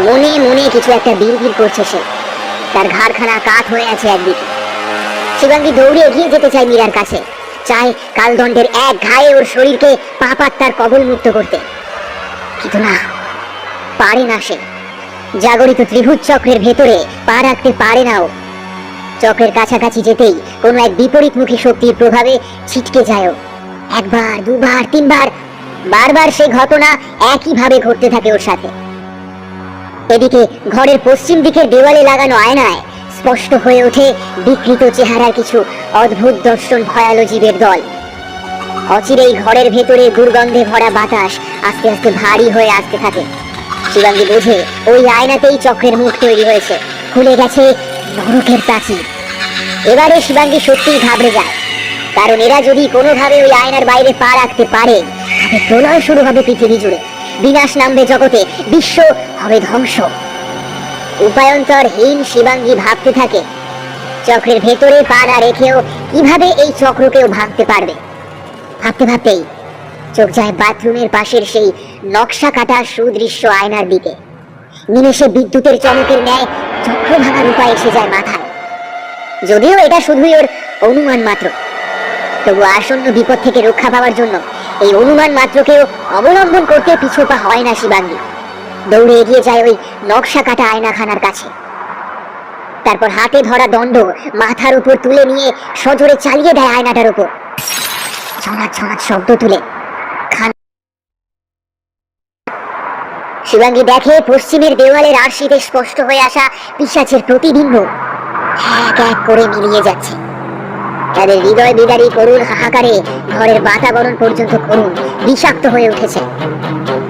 মনে মনে কিছু একটা বিড়বিড় করছে সে। তার ঘাড়খানা কাত হয়ে আছে একদিকে। শিবাঙ্গী দৌড়ে এগিয়ে যেতে চায় মীরার কাছে, চায় কালদণ্ডের এক ঘায়ে ওর শরীরকে পাপাত্মার কবল মুক্ত করতে। কিন্তু না, পারে না সে। জাগরিত ত্রিভুজ চক্রের ভেতরে পা রাখতে পারে না ও। চক্রের কাছাকাছি যেতেই কোনো এক বিপরীতমুখী শক্তির প্রভাবে ছিটকে যায় ও। 1 বার 2 বার 3 বার, বারবার সেই ঘটনা একইভাবে ঘটতে থাকে ওর সাথে। এদিকে ঘরের পশ্চিম দিকের দেওয়ালে লাগানো আয়নায় স্পষ্ট হয়ে ওঠে বিকৃত চেহারার কিছু অদ্ভুত দর্শন ভয়ালো জীবের দল। অচিরেই ঘরের ভেতরে দুর্গন্ধে ভরা বাতাস আস্তে আস্তে ভারী হয়ে আসতে থাকে। শিবাঙ্গী বোঝে ওই আয়নাতেই চক্রের মুখ তৈরি হয়েছে, খুলে গেছে নরকের প্রাচীর। এবারে শিবাঙ্গী সত্যিই ঘাবড়ে যায়, কারণ এরা যদি কোনোভাবে ওই আয়নার বাইরে পা রাখতে পারে তবে প্রলয় শুরু হবে পৃথিবী জুড়ে, বিনাশ নামবে জগতে, বিশ্ব হবে ধ্বংস। উপায়ন্তরহীন শিবাঙ্গী ভাবতে থাকে চক্রের ভেতরে পা না রেখেও কিভাবে এই চক্রকেও ভাঙতে পারবে। ভাবতে ভাবতেই চোখ যায় বাথরুমের পাশের সেই নকশা কাটা সুদৃশ্য আয়নার দিকে। নিমেষে বিদ্যুতের চমকের ন্যায় চক্র ভাঙার উপায় এসে যায় মাথায়। যদিও এটা শুধুই ওর অনুমান মাত্র, তবু আসন্ন বিপদ থেকে রক্ষা পাওয়ার জন্য এই অনুমান মাত্রকেও অবলম্বন করতে পিছুপা হয় না শিবাঙ্গী। দৌড়ে এগিয়ে যায় ওই নকশা কাটা আয়নাখানার কাছে। তারপর হাতে ধরা দণ্ড মাথার উপর তুলে নিয়ে সজোরে চালিয়ে দেয় আয়নাটার উপর। ছনাৎ ছনাৎ শব্দ তুলে শিবাঙ্গী দেখে পশ্চিমের দেওয়ালের আরশিতে স্পষ্ট হয়ে আসা পিশাচের প্রতিবিম্ব এক এক করে মিলিয়ে যাচ্ছে। তাদের হৃদয় বিদারী করুণ হাহাকারে ঘরের বাতাবরণ পর্যন্ত করুণ বিষাক্ত হয়ে উঠেছে।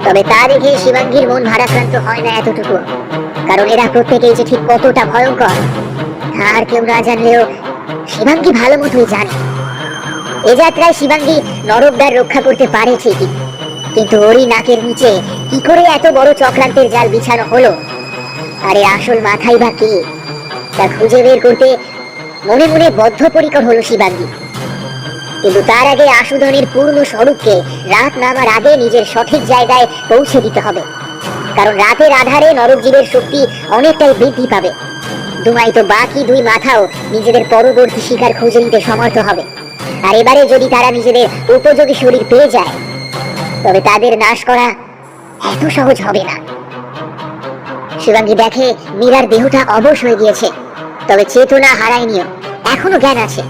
তবে তা দেখে শিবাঙ্গীর মন ভারাক্রান্ত হয় না এতটুকু, কারণ এরা প্রত্যেকেই যে ঠিক কতটা ভয়ঙ্কর আর কেউ না জানলেও শিবাঙ্গী ভালো মতোই জানে। এ যাত্রায় শিবাঙ্গী নরকদ্বার রক্ষা করতে পারে ঠিকই, কিন্তু ওরই নাকের নিচে কি করে এত বড় চক্রান্তের জাল বিছানো হলো, আর এর আসল মাথাই বা কে তা খুঁজে বের করতে মনে মনে বদ্ধপরিকর হলো শিবাঙ্গী। কিন্তু তার আগে আশুধনের পূর্ণ স্বরূপকে রাত নামার আগে নিজের সঠিক জায়গায় পৌঁছে দিতে হবে, কারণ রাতের আধারে নরকজীবের শক্তি অনেকটাই বৃদ্ধি পাবে। দুমাই তো বাকি দুই মাথাও নিজেদের পরবর্তী শিকার খুঁজে নিতে সমর্থ হবে। আর এবারে যদি তারা নিজেদের উপযোগী শরীর পেয়ে যায় তবে তাদের নাশ করা এত সহজ হবে না। শিবাঙ্গী দেখে মীরার দেহটা অবশ হয়ে গিয়েছে, তবে চেতনা হারায়নিও, এখনো জ্ঞান আছে।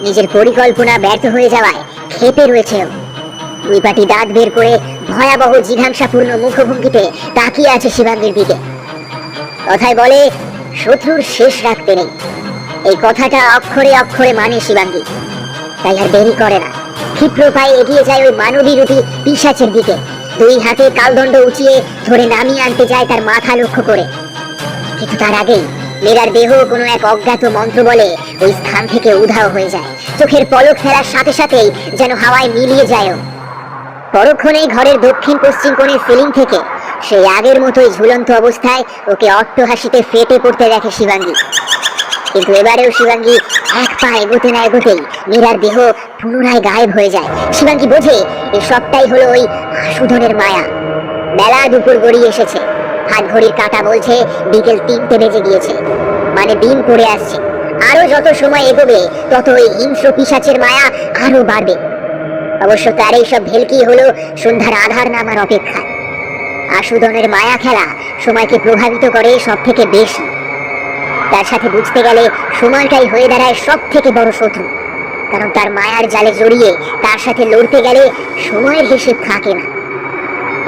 নিজের পরিকল্পনা ব্যর্থ হয়ে যাওয়ায় ক্ষেপে রয়েছে। দুই পাটি দাঁত বের করে ভয়াবহ জিঘাংসাপূর্ণ মুখভঙ্গিতে তাকিয়ে আছে শিবাঙ্গীর দিকে। কথায় বলে শত্রুর শেষ রাখতে নেই, এই কথাটা অক্ষরে অক্ষরে মানে শিবাঙ্গী। তাই আর দেরি করে না, ক্ষিপ্র পায়ে এগিয়ে যায় ওই মানবী রূপী পিশাচের দিকে। দুই হাতে কালদণ্ড উঁচিয়ে ধরে নামিয়ে আনতে যায় তার মাথা লক্ষ্য করে। কিন্তু তার আগেই মীরার দেহ কোনো এক অজ্ঞাত মন্ত্র বলে ওই স্থান থেকে উধাও হয়ে যায়। চোখের পলক ফেলার সাথে সাথেই যেন হাওয়ায় মিলিয়ে যায়। পরক্ষণেই ঘরের দক্ষিণ পশ্চিম কোণের সিলিং থেকে সেই আগের মতোই ঝুলন্ত অবস্থায় ওকে অট্টহাসিতে ফেটে পড়তে দেখে শিবাঙ্গী। কিন্তু এবারেও শিবাঙ্গী এক পা এগোতে না এগোতেই মীরার দেহ পুনরায় গায়েব হয়ে যায়। শিবাঙ্গী বোঝে এই সবটাই হলো ওই আশুধনের মায়া। বেলা দুপুর গড়িয়ে এসেছে, হাত ঘড়ির কাঁটা বলছে বিকেল 3টে বেজে গিয়েছে, মানে দিন পড়ে আসছে। আরো যত সময় এগোবে তত ওই হিংস্র পিশাচের মায়া আরো বাড়বে। অবশ্য তার এইসব ভেলকি হলো সন্ধ্যার আধার নামার অপেক্ষা। আশুধনের মায়া খেলা সময়কে প্রভাবিত করে সব থেকে বেশি। তার সাথে বুঝতে গেলে সময়টাই হয়ে দাঁড়ায় সব থেকে বড় শত্রু, কারণ তার মায়ার জালে জড়িয়ে তার সাথে লড়তে গেলে সময়ের হিসেব থাকে না।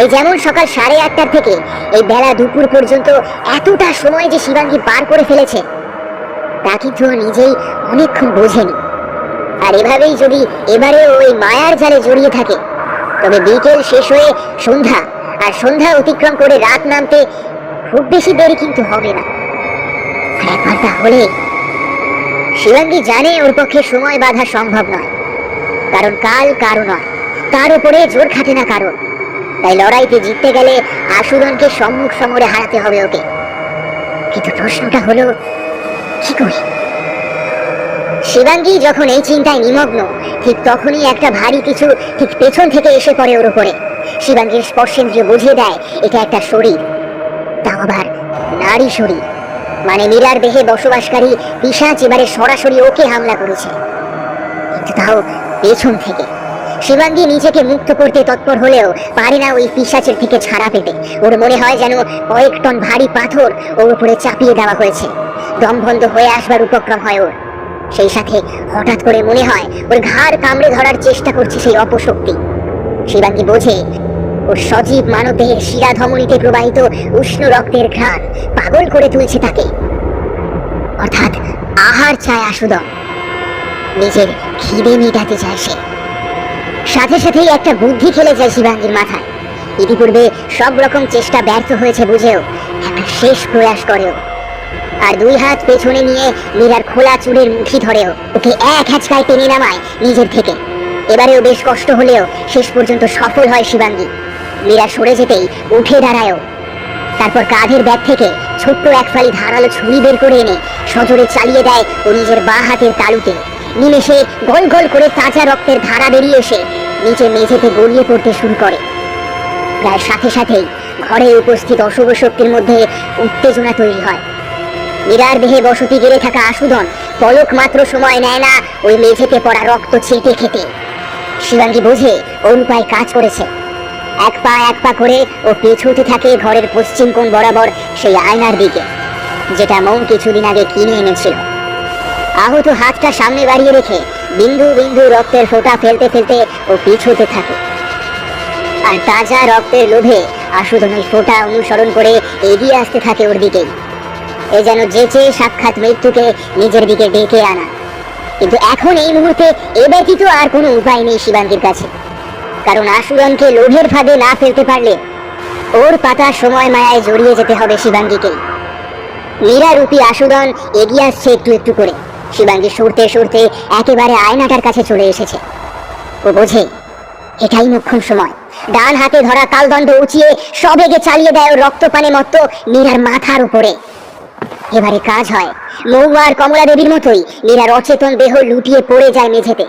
এই যেমন সকাল 8:30 থেকে এই বেলা দুপুর পর্যন্ত এতটা সময় যে শিবাঙ্গী পার করে ফেলেছে তা কিন্তু নিজেই অনেকক্ষণ বোঝেনি। আর এভাবেই যদি এবারে ওই মায়ার জালে জড়িয়ে থাকে তবে বিকেল শেষ হয়ে সন্ধ্যা, আর সন্ধ্যা অতিক্রম করে রাত নামতে খুব বেশি দেরি কিন্তু হবে না। একবার তাহলে শিবাঙ্গী জানে ওর পক্ষে সময় বাঁধা সম্ভব নয়, কারণ কাল কারো নয়, তার উপরে জোর খাটে না কারণ। তাই লড়াইতে জিততে গেলে আশুধনকে সম্মুখ সমরে হারাতে হবে ওকে। কিন্তু প্রশ্নটা হলো কি করে? শিবাঙ্গী যখন এই চিন্তায় নিমগ্ন ঠিক তখনই একটা ভারী কিছু ঠিক পেছন থেকে এসে পড়ে ওর উপরে। শিবাঙ্গীর স্পর্শেন্দ্রিয় বুঝিয়ে দেয় এটা একটা শরীর, তাও আবার নারী শরীর। মানে মীরার দেহে বসবাসকারী পিশাচ এবারে সরাসরি ওকে হামলা করেছে, কিন্তু তাও পেছন থেকে। শিবাঙ্গী নিজেকে মুক্ত করতে তৎপর হলেও পারে না ওই পিশাচের থেকে ছাড়া পেতে। ওর মনে হয় যেন কয়েক টন ভারী পাথর ওর উপরে চাপিয়ে দেওয়া হয়েছে। দম বন্ধ হয়ে আসবার উপক্রম হয় ওর। সেই সাথে হঠাৎ করে মনে হয় ওর ঘাড় কামড়ে ধরার চেষ্টা করছে সেই অপশক্তি। শিবাঙ্গী বোঝে ওর সজীব মানবদেহের শিরা ধমনীতে প্রবাহিত উষ্ণ রক্তের ঘ্রাণ পাগল করে তুলছে তাকে, অর্থাৎ আহার চায় আশুধন। নিজের খিদে মেটাতে চায় সে। সাথে সাথেই একটা বুদ্ধি খেলে যায় শিবাঙ্গীর মাথায়। ইতিপূর্বে সব রকম চেষ্টা ব্যর্থ হয়েছে বুঝেও একটা শেষ প্রয়াস করেও, আর দুই হাত পেছনে নিয়ে মীরার খোলা চুলের মুঠি ধরেও ওকে এক হ্যাচকায় টেনে নামায় নিজের থেকে। এবারেও বেশ কষ্ট হলেও শেষ পর্যন্ত সফল হয় শিবাঙ্গী। মীরা সরে যেতেই উঠে দাঁড়ায়ও। তারপর কাঁধের ব্যাগ থেকে ছোট্ট এক ফালি ধারালো ছুরি বের করে এনে সজোরে চালিয়ে দেয় ও নিজের বাঁ হাতের তালুতে। নিমেষে গোল গোল করে তাজা রক্তের ধারা বেরিয়ে এসে নিচে মেঝেতে গড়িয়ে পড়তে শুরু করে। প্রায় সাথে সাথেই ঘরে উপস্থিত অশুভ শক্তির মধ্যে উত্তেজনা তৈরি হয়। মীরার দেহে বসতি গেড়ে থাকা আশুধন পলক মাত্র সময় নেয় না ওই মেঝেতে পড়া রক্ত ছেটে খেতে। শিবাঙ্গী বোঝে ওর উপায় কাজ করেছে। এক পা করে ও পেছুতে থাকে ঘরের পশ্চিম কোণ বরাবর সেই আয়নার দিকে, যেটা মৌ কিছুদিন আগে কিনে এনেছিল। আহত হাতটা সামনে বাড়িয়ে রেখে বিন্দু বিন্দু রক্তের ফোঁটা ফেলতে ফেলতে ও পিছুতে থাকে। আর তাজা রক্তের লোভে আশুধন ওই ফোঁটা অনুসরণ করে এগিয়ে আসতে থাকে ওর দিকেই। এ যেন যেচে সাক্ষাৎ মৃত্যুকে নিজের দিকে ডেকে আনা। কিন্তু এখন এই মুহূর্তে এ ব্যতীত আর কোনো উপায় নেই শিবাঙ্গীর কাছে, কারণ আশুধনকে লোভের ফাঁদে না ফেলতে পারলে ওর পাতা সময় মায়ায় জড়িয়ে যেতে হবে শিবাঙ্গীকেই। মীরা রূপী আশুধন এগিয়ে আসছে একটু একটু করে। শিবাঙ্গী সরতে সরতে একেবারে আয়নাটার কাছে চলে এসেছে। ও বোঝে এটাই মোক্ষম সময়। ডান হাতে ধরা কালদণ্ড উঁচিয়ে সবেগে চালিয়ে দেয় রক্তপানে মত্ত মীরার মাথার উপরে। এবারে কাজ হয়। মৌ আর কমলা দেবীর মতোই মীরার অচেতন দেহ লুটিয়ে পড়ে যায় মেঝেতে।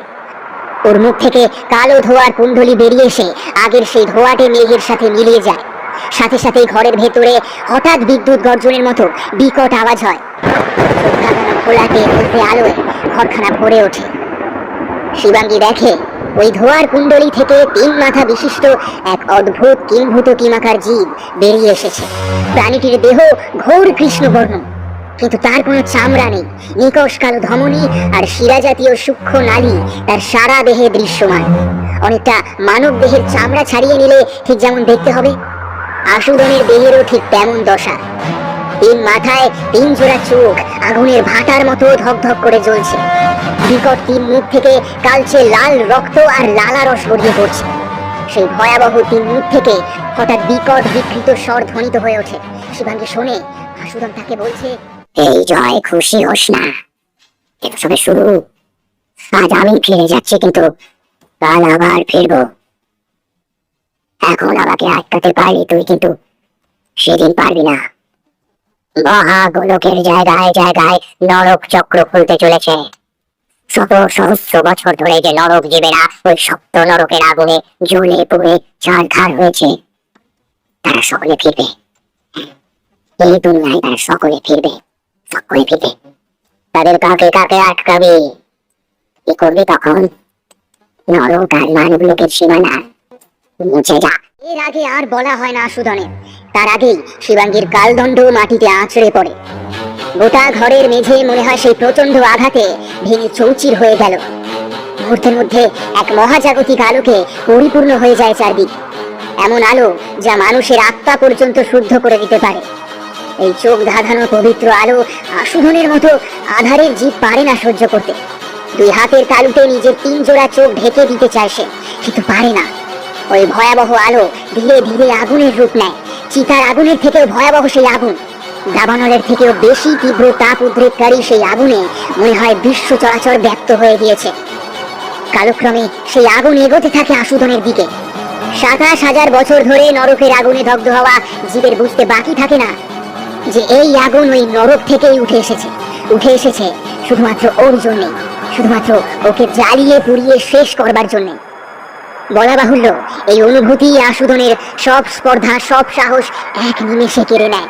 ওর মুখ থেকে কালো ধোয়ার কুণ্ডলি বেরিয়ে এসে আগের সেই ধোয়াটে মেঘের সাথে মিলিয়ে যায়। সাথে সাথেই ঘরের ভেতরে হঠাৎ বিদ্যুৎ গর্জনের মতো বিকট আওয়াজ হয়। খোলাটে হলদে আলোয় ঘরখানা ভরে ওঠে। শিবাঙ্গী দেখে ওই ধোয়ার কুণ্ডলী থেকে 3 মাথা বিশিষ্ট এক অদ্ভুত কিংভূত কিমাকার জীব বেরিয়ে এসেছে। প্রাণীটির দেহ ঘোর কৃষ্ণবর্ণ, কিন্তু তার কোনো চামড়া নেই। নিকষ কালো ধমনী আর শিরা জাতীয় সূক্ষ্ম নালী তার সারা দেহে দৃশ্যমান। অনেকটা মানব দেহের চামড়া ছাড়িয়ে নিলে ঠিক যেমন দেখতে হবে, আশুধনের দেহেরও ঠিক তেমন দশা। 3 মাথায় 3 জোড়া চোখ আগুনের ভাটার মতো ধকধক করে জ্বলছে। বিকট 3 মুখ থেকে কালচে লাল রক্ত আর লালা রস গড়িয়ে পড়ছে। সেই ভয়াবহ 3 মুখ থেকে হঠাৎ বিকট বিকৃত স্বর ধ্বনিত হয়ে ওঠে। শিবাঙ্গী শোনে আশুধন তাকে বলছে, এই জয় খুশি হোস না, এটা সবে শুরু। আজ আমি ফিরে যাচ্ছি, কিন্তু কাল আবার ফিরবো। এখন আমাকে আটকাতে পারলি তুই, কিন্তু সেদিন পারবি না। মহাগোলকের জায়গায় জায়গায় নরক চক্র খুলতে চলেছে। শত সহস্র বছর ধরে যে নরক জীবেরা ওই সপ্ত নরকের আগুনে জ্বলে পুড়ে ছারখার হয়েছে, তারা সকলে ফিরবে। এই দুনিয়ায় তারা সকলে ফিরবে, সকলে ফিরবে। তাদের কাকে কাকে আটকাবি, কি করবি তখন? নরক আর মানব লোকের সীমানা মুছে যা। এর আগে আর বলা হয় না আশুধনের। তার আগেই শিবাঙ্গীর কালদণ্ড মাটিতে আছড়ে পড়ে। গোটা ঘরের মেঝে মনে হয় সেই প্রচন্ড আঘাতে ভেঙে চৌচির হয়ে গেল। মুহূর্তের মধ্যে এক মহাজাগতিক আলোকে পরিপূর্ণ হয়ে যায় চারদিক। এমন আলো যা মানুষের আত্মা পর্যন্ত শুদ্ধ করে দিতে পারে। এই চোখ ধাঁধানো পবিত্র আলো আশুধনের মতো আধারের জীব পারে না সহ্য করতে। 2 হাতের তালুতে নিজের 3 জোড়া চোখ ঢেকে দিতে চায় সে, কিন্তু পারে না। ওই ভয়াবহ আলো ধীরে ধীরে আগুনের রূপ নেয়। চিতার আগুনের থেকেও ভয়াবহ সেই আগুন, দাবানলের থেকেও বেশি তীব্র তাপ উদ্রেককারী সেই আগুনে মনে হয় বিশ্ব চরাচর ব্যক্ত হয়ে গিয়েছে। কালক্রমে সেই আগুন এগোতে থাকে আশুধনের দিকে। 27,000 বছর ধরে নরকের আগুনে দগ্ধ হওয়া জীবের বুঝতে বাকি থাকে না যে এই আগুন ওই নরক থেকেই উঠে এসেছে শুধুমাত্র ওর জন্যে, শুধুমাত্র ওকে জ্বালিয়ে পুড়িয়ে শেষ করবার জন্যে। বলা বাহুল্য, এই অনুভূতি আশুধনের সব স্পর্ধা, সব সাহস এক নিমেষে কেড়ে নেয়।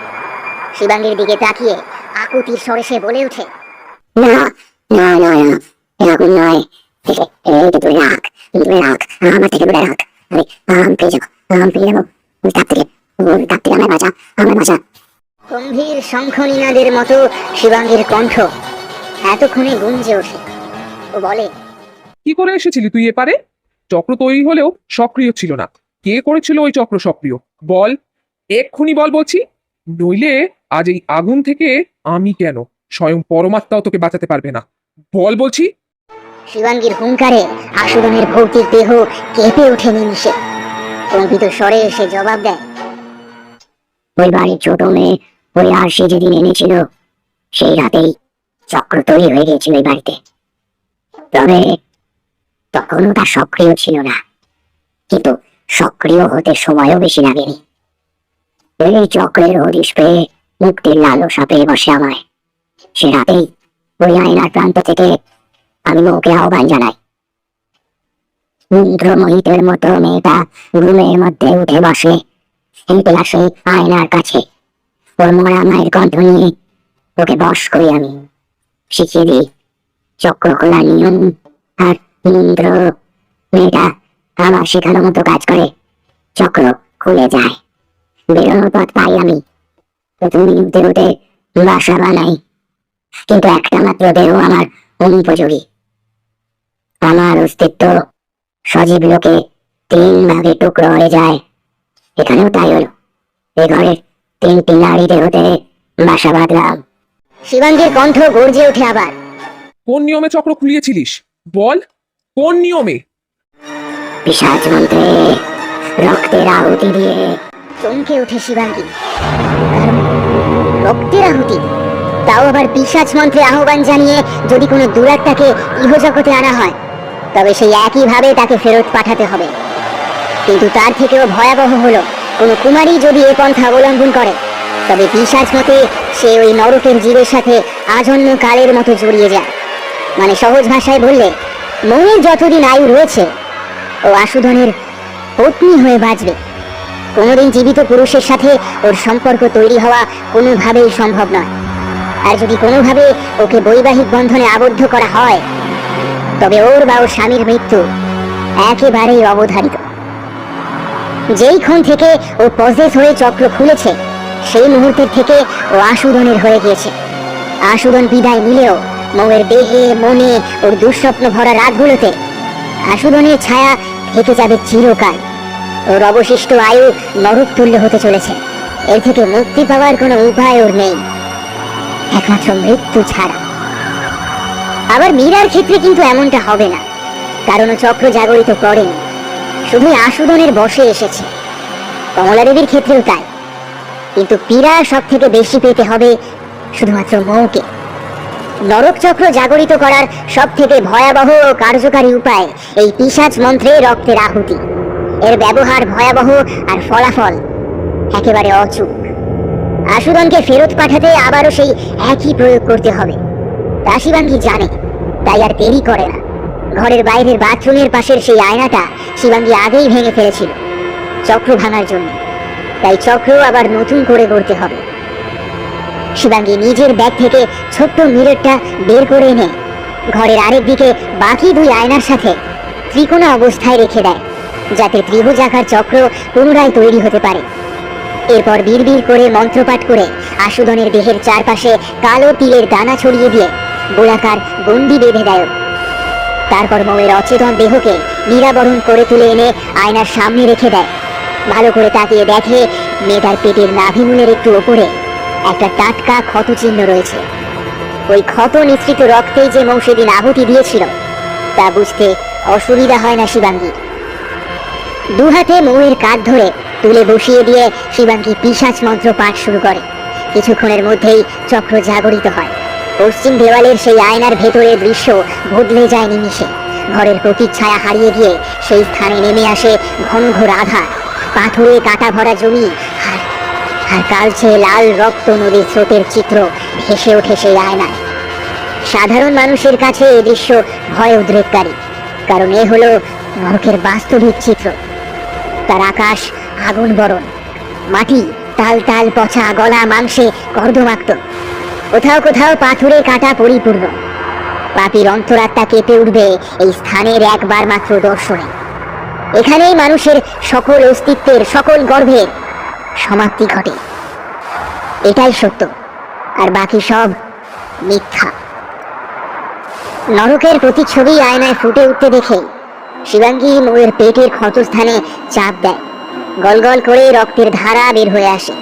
শিবাঙ্গীর দিকে তাকিয়ে আকুতির স্বরে সে বলে ওঠে, না না না না, আগুন নয়, তুই রাখ, আমার থেকে দূরে রাখ। আমি পেয়ে যাবো, তার থেকে আমার বাঁচা। গম্ভীর শঙ্খ নিনাদের মতো শিবাঙ্গীর কণ্ঠ এতক্ষণে গুঞ্জে ওঠে। ও বলে, কি করে এসেছিলি তুই এপারে? চক্র তৈরি হলেও সক্রিয় ছিল না। কে করেছিল ওই চক্র সক্রিয়? বল, এক্ষুনি বল বলছি, নইলে আজ এই আগুন থেকে আমি কেন, স্বয়ং পরমাত্মাও তোকে বাঁচাতে পারবে না। বল বলছি। শিবাঙ্গীর হুঙ্কারে আশুধনের ভৌতিক দেহ কেঁপে ওঠে নিমিষে। কম্পিত স্বরে এসে জবাব দেয়, ওই বাড়ির ছোট মেয়ে ওই আর সে যেদিন এনেছিল সেই রাতেই চক্র তৈরি হয়ে গিয়েছিল এই বাড়িতে। তবে তখনও তা সক্রিয় ছিল না, কিন্তু সক্রিয় হতে সময়ও বেশি লাগেনি। এই চক্রের হদিশ পেয়ে মুক্তির লালসা পেয়ে বসে আমায়। সে রাতেই ওই আয়নার প্রান্ত থেকে আমি ওকে আহ্বান জানাই। মন্ত্রমোহিতের মতো মেয়েটা রুমের মধ্যে উঠে বসে, হেঁটে আসে আয়নার কাছে। ওর মরা মায়ের কণ্ঠ নিয়ে ওকে বশ করি আমি, শিখিয়ে দিই চক্র খোলার নিয়ম আর মন্ত্র। মেয়েটা আমার শেখানো মতো কাজ করে, চক্র খুলে যায়। বেরোনোর পথ পাই আমি। প্রথমে উঠে উঠে বাসা বানাই, কিন্তু একটা মাত্র দেহ আমার অনুপযোগী। আমার অস্তিত্ব সজীব লোকে 3 ভাগে টুকরো হয়ে যায়। এখানেও তাই হলো। এ ঘরের 3টি নারী দেহতে বাসা বাঁধলাম। শিবাঙ্গীর কণ্ঠ গর্জে ওঠে আবার, কোন নিয়মে চক্র খুলিয়েছিলিস বল, কোন নিয়মে? পিশাচ মন্ত্রে রক্তের আহুতি দিয়ে। চমকে ওঠে শিবাঙ্গী। কারণ রক্তের আহুতি, তাও আবার পিশাচ মন্ত্রে আহ্বান জানিয়ে যদি কোনো দুরাত্মাকে ইহজগতে আনা হয়, তবে সেই একইভাবে তাকে ফেরত পাঠাতে হবে। কিন্তু তার থেকেও ভয়াবহ হলো, কোনো কুমারী যদি এ পন্থা অবলম্বন করে, তবে পিশাচ মতে সে ওই নরকের জীবের সাথে আজন্ম কালের মতো জড়িয়ে যায়। মানে সহজ ভাষায় বললে, মনের যতদিন আয়ু রয়েছে ও আশুধনের পত্নী হয়ে বাঁচবে। কোনোদিন জীবিত পুরুষের সাথে ওর সম্পর্ক তৈরি হওয়া কোনোভাবেই সম্ভব নয়। আর যদি কোনোভাবে ওকে বৈবাহিক বন্ধনে আবদ্ধ করা হয়, তবে ওর বা ওর স্বামীর মৃত্যু একেবারেই অবধারিত। যেই ক্ষণ থেকে ও পজেস হয়ে চক্র খুলেছে, সেই মুহূর্তের থেকে ও আশুধনের হয়ে গিয়েছে। আশুধন বিদায় নিলেও মৌয়ের দেহে মনে ওর দুঃস্বপ্ন ভরা রাতগুলোতে আশুধনের ছায়া থেকে যাবে চিরকাল। ওর অবশিষ্ট আয়ু নরক তুল্য হতে চলেছে। এর থেকে মুক্তি পাওয়ার কোনো উপায় ওর নেই, একমাত্র মৃত্যু ছাড়া। আবার মীরার ক্ষেত্রে কিন্তু এমনটা হবে না, কারণ ও চক্র জাগরিত করেনি, শুধুই আশুধনের বশে এসেছে। কমলা দেবীর ক্ষেত্রেও তাই। কিন্তু পীড়া সব থেকে বেশি পেতে হবে শুধুমাত্র মৌকে। নরক চক্র জাগরিত করার সব থেকে ভয়াবহ ও কার্যকারী উপায় এই পিশাচ মন্ত্রে রক্তের আহুতি। এর ব্যবহার ভয়াবহ আর ফলাফল একেবারে অচূক। আশুধনকে ফেরত পাঠাতে আবারও সেই একই প্রয়োগ করতে হবে, তা শিবাঙ্গী জানে। তাই আর দেরি করে না। ঘরের বাইরের বাথরুমের পাশের সেই আয়নাটা শিবাঙ্গী আগেই ভেঙে ফেলেছিল চক্র ভাঙার জন্য। তাই চক্র আবার নতুন করে গড়তে হবে। শিবাঙ্গী নিজের ব্যাগ থেকে ছোট্ট মিররটা বের করে এনে ঘরের আরেক দিকে বাকি 2 আয়নার সাথে ত্রিকোণা অবস্থায় রেখে দেয়, যাতে ত্রিভুজাকার চক্র পুনরায় তৈরি হতে পারে। এরপর বিড়বিড় করে মন্ত্রপাঠ করে আশুধনের দেহের চারপাশে কালো তিলের দানা ছড়িয়ে দিয়ে গোলাকার গণ্ডি বেঁধে দেয়। তারপর মৌয়ের অচেতন দেহকে নিরাবরণ করে তুলে এনে আয়নার সামনে রেখে দেয়। ভালো করে তাকিয়ে দেখে মেয়েটার পেটের নাভিমূলের একটু ওপরে একটা টাটকা ক্ষত চিহ্ন রয়েছে। ওই ক্ষত নিঃসৃত রক্তেই যে মৌ সেদিন আহুতি দিয়েছিল তা বুঝতে অসুবিধা হয় না শিবাঙ্গীর। 2 হাতে মৌয়ের কাঁধ ধরে তুলে বসিয়ে দিয়ে শিবাঙ্গী পিশাচ মন্ত্র পাঠ শুরু করে। কিছুক্ষণের মধ্যেই চক্র জাগরিত হয়। পশ্চিম দেওয়ালের সেই আয়নার ভেতরের দৃশ্য বদলে যায় নিমিষে। ঘরের প্রতিচ্ছায়া হারিয়ে গিয়ে সেই স্থানে নেমে আসে ঘন ঘোর আধার, পাথরে কাটা ভরা জমি আর কালচে লাল রক্ত নদীর স্রোতের চিত্র ভেসে ওঠে সেই আয়নায়। সাধারণ মানুষের কাছে এই দৃশ্য ভয় উদ্রেককারী, কারণ এ হলো নরকের বাস্তবিক চিত্র। তার আকাশ আগুন বরণ, মাটি তাল তাল পচা গলা মাংসে কর্দমাক্ত, কোথাও কোথাও পাথরে কাটা পরিপূর্ণ। পাপীর অন্তরাত্মা কেঁপে উঠবে এই স্থানের একবার মাত্র দর্শনে। এখানেই মানুষের সকল অস্তিত্বের, সকল গর্ভের সমাপ্তি ঘটে। এটাই সত্য, আর বাকি সব মিথ্যা। নরকের প্রতিচ্ছবি আয়নায় ফুটে উঠতে দেখে শিবাঙ্গী মৌয়ের পেটের ক্ষতস্থানে চাপ দেয়। গল গল করে রক্তের ধারা বের হয়ে আসে।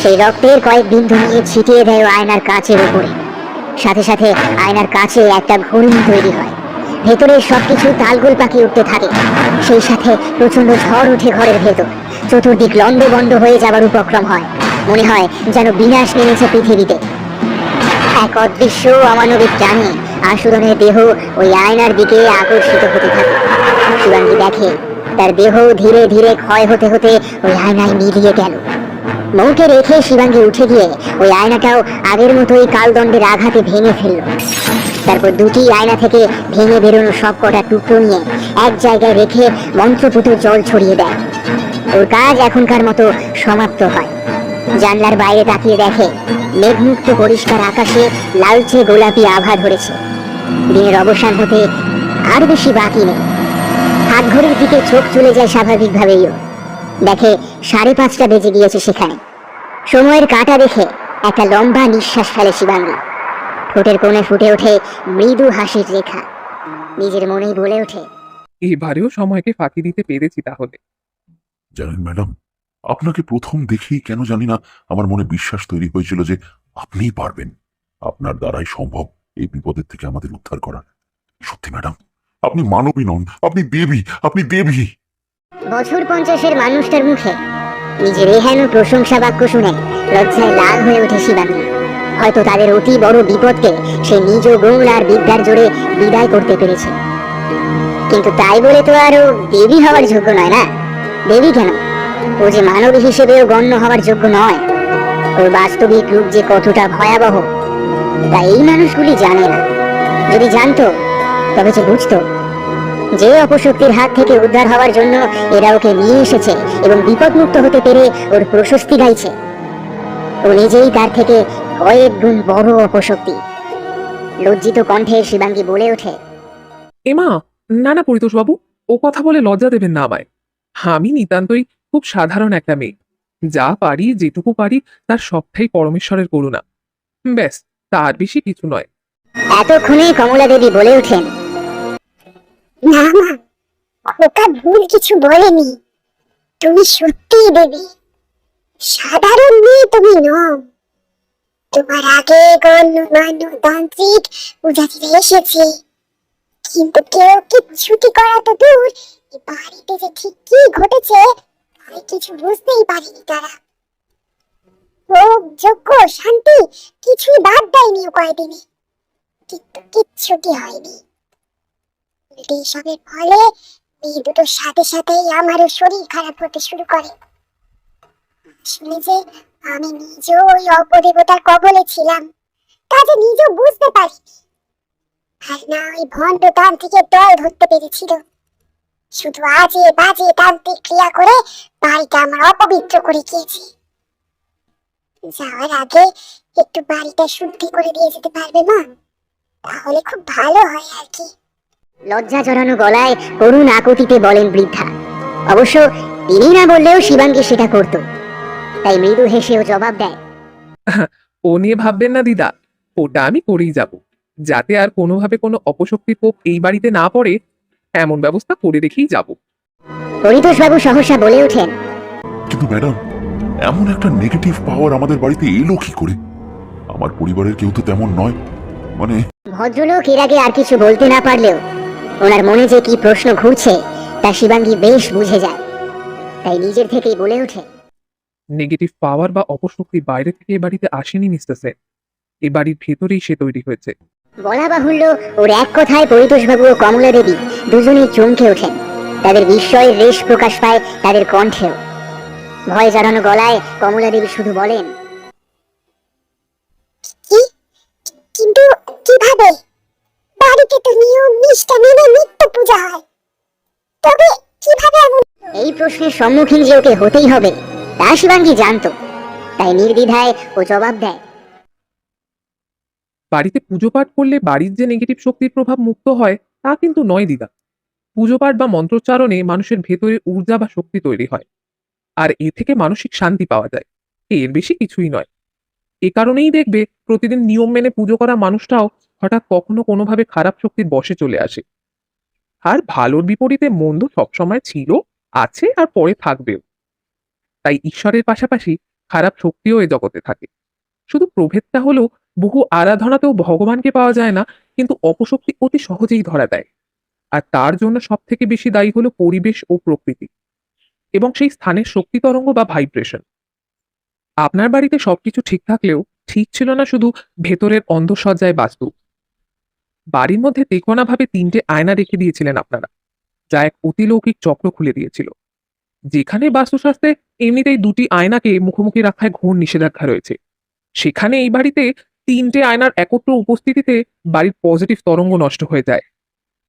সেই রক্তের কয়েক বিন্দু নিয়ে ছিটিয়ে দেয় আয়নার কাচের উপরে। সাথে সাথে আয়নার কাছে একটা ঘূর্ণি তৈরি হয়। ভেতরের সবকিছু তালগোল পাকিয়ে উঠতে থাকে। সেই সাথে প্রচন্ড ঝড় ওঠে ঘরের ভেতর। চতুর্দিক লন্ডভন্ড হয়ে যাবার উপক্রম হয়। মনে হয় যেন বিনাশ নেমেছে পৃথিবীতে। এক অদৃশ্য অমানবিক টানে আশুধনের দেহ ওই আয়নার দিকে আকর্ষিত হতে থাকে। শিবাঙ্গী দেখে তার দেহ ধীরে ধীরে ক্ষয় হতে হতে ওই আয়নায় মিলিয়ে গেল। মৌকে রেখে শিবাঙ্গী উঠে গিয়ে ওই আয়নাটাও আগের মতোই কালদণ্ডের আঘাতে ভেঙে ফেলল। তারপর দুটি আয়না থেকে ভেঙে বেরোনো সব কটা টুকরো নিয়ে এক জায়গায় রেখে মন্ত্রপুত জল ছড়িয়ে দেয়। ওর কাজ এখনকার মতো সমাপ্ত হয়। জানলার বাইরে তাকিয়ে দেখে মেঘমুক্ত পরিষ্কার আকাশে লালচে গোলাপি আভা ধরেছে। দিনের অবসান হতে আর বেশি বাকি নেই। হাত ঘড়ির দিকে চোখ চলে যায় স্বাভাবিকভাবেই। দেখে 5:30 বেজে গিয়েছে সেখানে। সময়ের কাঁটা দেখে একটা লম্বা নিঃশ্বাস ফেলে শিবাঙ্গী। ঠোঁটের কোণে ফুটে ওঠে মৃদু হাসির রেখা। নিজের মনেই বলে ওঠে, এবারেও সময়কে ফাঁকি দিতে পেরেছি তাহলে। জানেন ম্যাডাম, আপনাকে প্রথম দেখেই কেন জানি না আমার মনে বিশ্বাস তৈরি হয়েছিল যে আপনিই পারবেন। আপনার দ্বারাই সম্ভব এই বিপদের থেকে আমাদের উদ্ধার করা। সত্যি ম্যাডাম, আপনি মানবী নন, আপনি দেবী, আপনি দেবী। বছর 50-এর মানুষটার মুখে নিজের এহেন প্রশংসা বাক্য শুনে লজ্জায় লাল হয়ে ওঠে শিবাঙ্গী। হয়তো তাদের অতি বড় বিপদকে সে নিজ গুণ আর বিদ্যার জোরে বিদায় করতে পেরেছে। কিন্তু তাই বলে তো আর ও দেবী হওয়ার যোগ্য নয় না। দেবী কেন, ও যে মানবী হিসেবেও গণ্য হওয়ার যোগ্য নয়। ওর বাস্তবিক রূপ যে কতটা ভয়াবহ তা এই মানুষগুলি জানে না। যদি জানতো তবে যে বুঝতো যে অপশক্তির হাত থেকে উদ্ধার হওয়ার জন্য এরা ওকে নিয়ে এসেছে এবং বিপদমুক্ত হতে পেরে ওর প্রশস্তি গাইছে, ও নিজেই তার থেকে কয়েক গুণ বড় অপশক্তি। লজ্জিত কণ্ঠে শিবাঙ্গী বলে ওঠে, এমা, না না পরিতোষবাবু, ও কথা বলে লজ্জা দেবেন না আমায়। আমি নিতান্তই খুব সাধারণ একটা মেয়ে। যা পারি, যেটুকু পারি, তার সবটাই পরমেশ্বরের করুণা। ব্যাস, তার বেশি কিছু নয়। এতক্ষণে কমলা দেবী বলে ওঠেন, না মা, খোকা ভুল কিছু বলেনি। তুমি সত্যিই দেবী। সাধারণ মেয়ে তুমি নও। তোমার আগে গণ্যমান্য তান্ত্রিক পূজারীরা এসেছে, কিন্তু কেউ কিচ্ছুটি করা তো দূর, এই বাড়িতে যে ঠিক কি ঘটেছে আমি কিছু বুঝতেই পারিনি। তারা ভোগ যজ্ঞ শান্তি কিছুই বাদ দেয়নি ও কয়দিনে, কিন্তু কিচ্ছুটি হয়নি। উল্টে এসবের ফলে মেয়ে দুটোর সাথে সাথেই আমারও শরীর খারাপ হতে শুরু করে। শুনে যে আমি নিজেও ওই অপদেবতার কবলে ছিলাম তা যে নিজেও বুঝতে পারিনি। আর না ওই ভণ্ড তান্ত্রিকের দল ধরতে পেরেছিল। শুধু আজে বাজে তান্ত্রিক ক্রিয়া করে বাড়িটা আমার অপবিত্র করে গিয়েছে। যাওয়ার আগে একটু বাড়িটা শুদ্ধি করে দিয়ে যেতে পারবে মা? তাহলে খুব ভালো হয় আর কি। লজ্জা জড়ানো গলায় করুণ আকুতিতে বলেন বৃদ্ধা। অবশ্য তিনি না বললেও শিবাঙ্গী সেটা করত। তাই মৃদু হেসেও জবাব দেয়, ও নিয়ে ভাববেন না দিদা, ওটা আমি করেই যাব। যাতে আর কোনোভাবে কোনো অপশক্তির কোপ এই বাড়িতে না পড়ে, এমন ব্যবস্থা করে রেখেই যাব। পরিতোষবাবু সহসা বলে ওঠেন, কিন্তু ম্যাডাম, এমন একটা নেগেটিভ পাওয়ার আমাদের বাড়িতে এলো কি করে? আমার পরিবারের কেউ তো তেমন নয়। মানে ভদ্রলোক এর আগে আর কিছু বলতে না পারলেও ওনার মনে যে কি প্রশ্ন ঘুরছে তা শিবাঙ্গী বেশ বুঝে যায়। তাই নিজের থেকেই বলে ওঠে, নেগেটিভ পাওয়ার বা অপশক্তি বাইরে থেকে এ বাড়িতে আসেনি মিস্টার সেন। এ বাড়ির ভেতরেই সে তৈরি হয়েছে। বলা বাহুল্য ওর এক কথায় পরিতোষবাবু ও কমলা দেবী দুজনেই চমকে ওঠেন। তাদের বিস্ময়ের রেশ প্রকাশ পায় তাদের কণ্ঠেও। ভয় জানানো গলায় কমলা দেবী শুধু বলেন, কি? কিন্তু কিভাবে? বাড়িতে তো নিয়ম নিষ্ঠা মেনে নিত্য পূজা হয়, তবে কিভাবে এমন? এই প্রশ্নের সম্মুখীন যে ওকে হতেই হবে তা শিবাঙ্গী জানতো। তাই নির্দ্বিধায় ও জবাব দেয়, বাড়িতে পুজো পাঠ করলে বাড়ির যে নেগেটিভ শক্তির প্রভাব মুক্ত হয় তা কিন্তু নয় দিদা। পুজো পাঠ বা মন্ত্রোচ্চারণে মানুষের ভেতরে ঊর্জা বা শক্তি তৈরি হয়, আর এ থেকে মানসিক শান্তি পাওয়া যায়। এর বেশি কিছুই নয়। এ কারণেই দেখবে প্রতিদিন নিয়ম মেনে পুজো করা মানুষটাও হঠাৎ কখনো কোনোভাবে খারাপ শক্তির বশে চলে আসে। আর ভালোর বিপরীতে মন্দ সবসময় ছিল, আছে আর পরে থাকবেও। তাই ঈশ্বরের পাশাপাশি খারাপ শক্তিও এ জগতে থাকে। শুধু প্রভেদটা হলো বহু আরাধনাতেও ভগবানকে পাওয়া যায় না, কিন্তু অপশক্তি অতি সহজেই ধরা দেয়। আর তার জন্য সব থেকে বেশি দায়ী হলো পরিবেশ ও প্রকৃতি এবং সেই স্থানের শক্তি তরঙ্গ বা ভাইব্রেশন। আপনার বাড়িতে সবকিছু ঠিক থাকলেও ঠিক ছিল না শুধু ভেতরের অন্ধসজ্জায় বাস্তু। বাড়ির মধ্যে তেকোনাভাবে 3টে আয়না রেখে দিয়েছিলেন আপনারা, যা এক অতিলৌকিক চক্র খুলে দিয়েছিল। যেখানে বাস্তুশাস্ত্রে এমনিতেই 2টি আয়নাকে মুখোমুখি রাখায় ঘোর নিষেধাজ্ঞা রয়েছে, সেখানে এই বাড়িতে 3টে আয়নার একত্র উপস্থিতিতে বাড়ির পজিটিভ তরঙ্গ নষ্ট হয়ে যায়।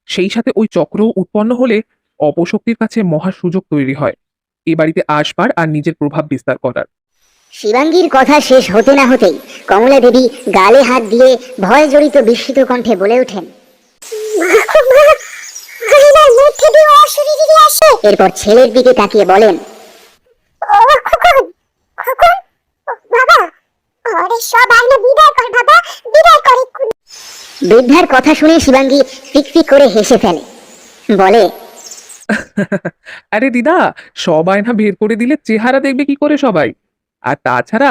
সেই সাথে ওই চক্র উৎপন্ন হলে অপশক্তির কাছে মহা সুযোগ তৈরি হয় এ বাড়িতে আসবার আর নিজের প্রভাব বিস্তার করার। শিবাঙ্গীর কথা শেষ হতে না হতেই কমলা দেবী গালে হাত দিয়ে ভয় জড়িত বিস্মিত কণ্ঠে বলে ওঠেন, এরপর ছেলের দিকে তাকিয়ে বলেন, বৃদ্ধার কথা শুনে শিবাঙ্গী ফিকফিক করে হেসে ফেলে, বলে, আরে দিদা, সব আয়না বের করে দিলে চেহারা দেখবে কি করে সবাই? আর তাছাড়া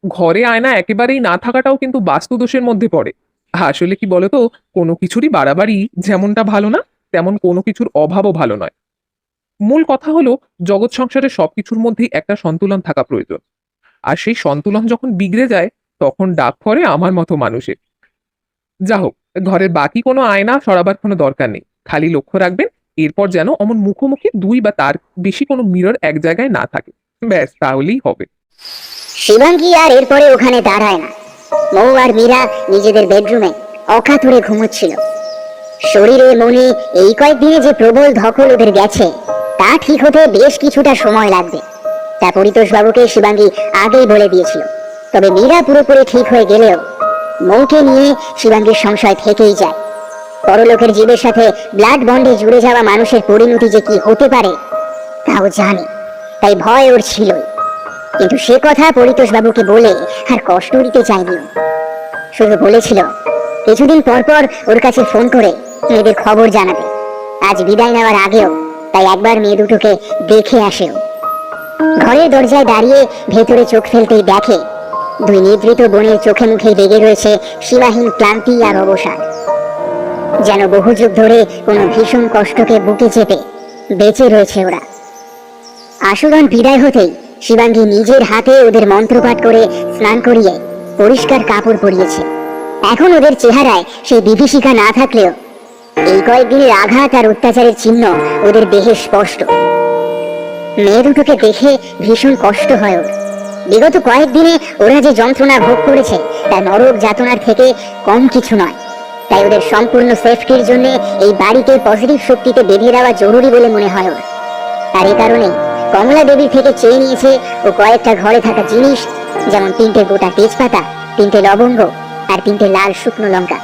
ঘরে আয়না একেবারেই না থাকাটাও কিন্তু বাস্তু দোষের মধ্যে পড়ে। আসলে কি বলতো, কোনো কিছুরই বাড়াবাড়ি যেমনটা ভালো না, তেমন কোনো কিছুর অভাবও ভালো নয়। মূল কথা হলো, জগৎ সংসারে সবকিছুর মধ্যেই একটা সন্তুলন থাকা প্রয়োজন। আর সেই সন্তুলন যখন বিগড়ে যায়, তখন ডাক পড়ে আমার মতো মানুষের। যা হোক, ঘরের বাকি কোনো আয়না সরাবার কোনো দরকার নেই। খালি লক্ষ্য রাখবেন এরপর যেন অমন মুখোমুখি 2 বা তার বেশি কোনো মিরর এক জায়গায় না থাকে। ব্যাস, তাহলেই হবে। শিবাঙ্গী আর এরপরে ওখানে দাঁড়ায় না। মৌ আর মীরা নিজেদের বেডরুমে অকাতরে ঘুমোচ্ছিল। শরীরে মনে এই কয়েকদিনে যে প্রবল ধকল ওদের গেছে, তা ঠিক হতে বেশ কিছুটা সময় লাগবে, তা পরিতোষ বাবুকে শিবাঙ্গী আগেই বলে দিয়েছিল। তবে মীরা পুরোপুরি ঠিক হয়ে গেলেও মৌকে নিয়ে শিবাঙ্গীর সংশয় থেকেই যায়। পরলোকের জীবের সাথে ব্লাড বন্ডে জুড়ে যাওয়া মানুষের পরিণতি যে কি হতে পারে তাও জানে, তাই ভয় ওর ছিলই। কিন্তু সে কথা পরিতোষ বাবুকে বলে আর কষ্ট দিতে চায়নি। শুধু বলেছিল কিছুদিন পর পর ওর কাছে ফোন করে মেয়েদের খবর জানাবে। আজ বিদায় নেওয়ার আগেও তাই একবার মেয়ে দুটোকে দেখে আসেও। ঘরের দরজায় দাঁড়িয়ে ভেতরে চোখ ফেলতেই দেখে 2 নিদ্রিত বোনের চোখে মুখে লেগে রয়েছে সীমাহীন ক্লান্তি আর অবসাদ। যেন বহু যুগ ধরে কোনো ভীষণ কষ্টকে বুকে চেপে বেঁচে রয়েছে ওরা। আশুগণ বিদায় হতেই শিবাঙ্গী নিজের হাতে ওদের মন্ত্রপাঠ করে স্নান করিয়ে পরিষ্কার কাপড় পরিয়েছে। এখন ওদের চেহারায় সেই বিভীষিকা না থাকলেও এই কয়েকদিনের আঘাত আর অত্যাচারের চিহ্ন ওদের দেহে স্পষ্ট। মেয়ে দুটোকে দেখে ভীষণ কষ্ট হয় ওর। বিগত কয়েকদিনে ওরা যে যন্ত্রণা ভোগ করেছে তা নরক যাতনার থেকে কম কিছু নয়। তাই ওদের সম্পূর্ণ সেফটির জন্য এই বাড়িকে পজিটিভ শক্তিতে বেঁধে দেওয়া জরুরি বলে মনে হয় ওর। আর এই কারণেই কমলা দেবীর থেকে চেয়ে নিয়েছে ও কয়েকটা ঘরে থাকা জিনিস, যেমন 3টে গোটা তেজপাতা, 3টে লবঙ্গ আর 3টে লাল শুকনো লঙ্কা।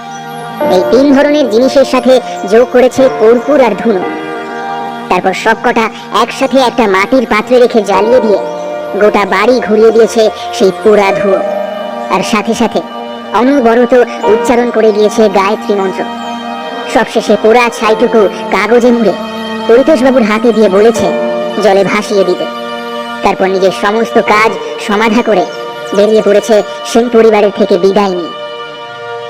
এই 3 ধরনের জিনিসের সাথে যোগ করেছে কর্পূর আর ধুনো। তারপর সবকটা একসাথে একটা মাটির পাত্রে রেখে জ্বালিয়ে দিয়ে গোটা বাড়ি ঘুরিয়ে দিয়েছে সেই পোড়া ধুয়ো। আর সাথে সাথে অনবরত উচ্চারণ করে দিয়েছে গায়ত্রী মন্ত্র। সবশেষে পোড়া ছাইটুকু কাগজে মুড়ে পরিতোষবাবুর হাতে দিয়ে বলেছে জলে ভাসিয়ে দিতে। তারপর নিজের সমস্ত কাজ সমাধা করে বেরিয়ে পড়েছে সেন পরিবারের থেকে বিদায় নিয়ে।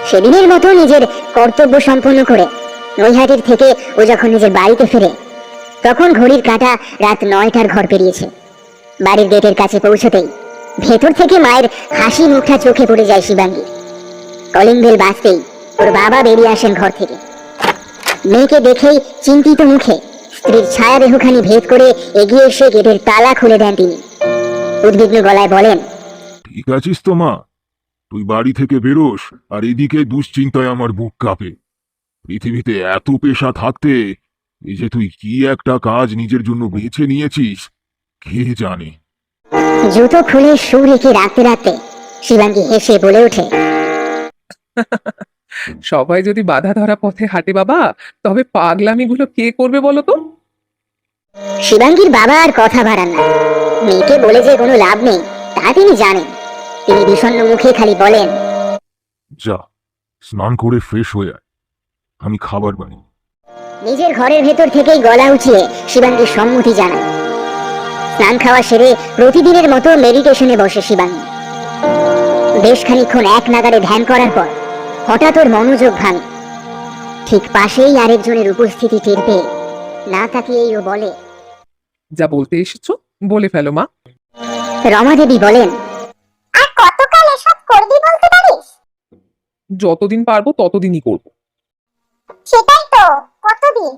সেদিনের মতো নিজের কর্তব্য সম্পন্ন করে নৈহাটির থেকে ও যখন নিজের বাড়িতে ফেরে, তখন ঘড়ির কাঁটা রাত 9টার ঘর পেরিয়েছে। বাড়ির গেটের কাছে পৌঁছতেই ভেতর থেকে মায়ের হাসি মুখটা চোখে পড়ে যায় শিবাঙ্গী। কলিং বেল বাজতেই ওর বাবা বেরিয়ে আসেন ঘর থেকে। মেয়েকে দেখেই চিন্তিত মুখে স্ত্রীর ছায়া দেহখানি ভেদ করে এগিয়ে এসে গেটের তালা খুলে দেন তিনি। উদ্বিগ্ন গলায় বলেন, ঠিক আছিস তো মা? তুই বাড়ি থেকে বেরোস আর এদিকে দুশ্চিন্তায় আমার বুক কাঁপে। পৃথিবীতে এত পেশা থাকতে এই যে তুই কি একটা কাজ নিজের জন্য বেছে নিয়েছিস কে জানে। জুতো খুলে শু রেখে রাখতে রাখতে শিবাঙ্গী হেসে বলে ওঠে, সবাই যদি বাধা ধরা পথে হাঁটে বাবা, তবে পাগলামিগুলো কে করবে বলো তো? শিবাঙ্গীর বাবা আর কথা বাড়ান না। মেয়েকে বলে যে কোনো লাভ নেই তা তিনি জানেন। তিনি বিষণ্ণ মুখে খালি বলেন, যা স্নান করে ফ্রেশ হয়ে আয়, আমি খাবার বানাই। নিজের ঘরের ভেতর থেকেই গলা উঁচিয়ে শিবাঙ্গী সম্মতি জানায়। স্নান খাওয়া সেরে প্রতিদিনের মতো মেডিটেশনে বসে শিবাঙ্গী। বেশ খানিকক্ষণ এক নাগাড়ে ধ্যান করার পর হঠাৎ ওর মনোযোগ ভাঙে। ঠিক পাশেই আরেকজনের উপস্থিতি টের পেয়ে না তাকিয়েই ও বলে, যা বলতে এসেছো বলে ফেলো মা। রমা দেবী বলেন, আর কতকাল এসব করবি বলতে পারিস? যতদিন পারবো ততদিনই করব। সেটাই তো, কতদিন?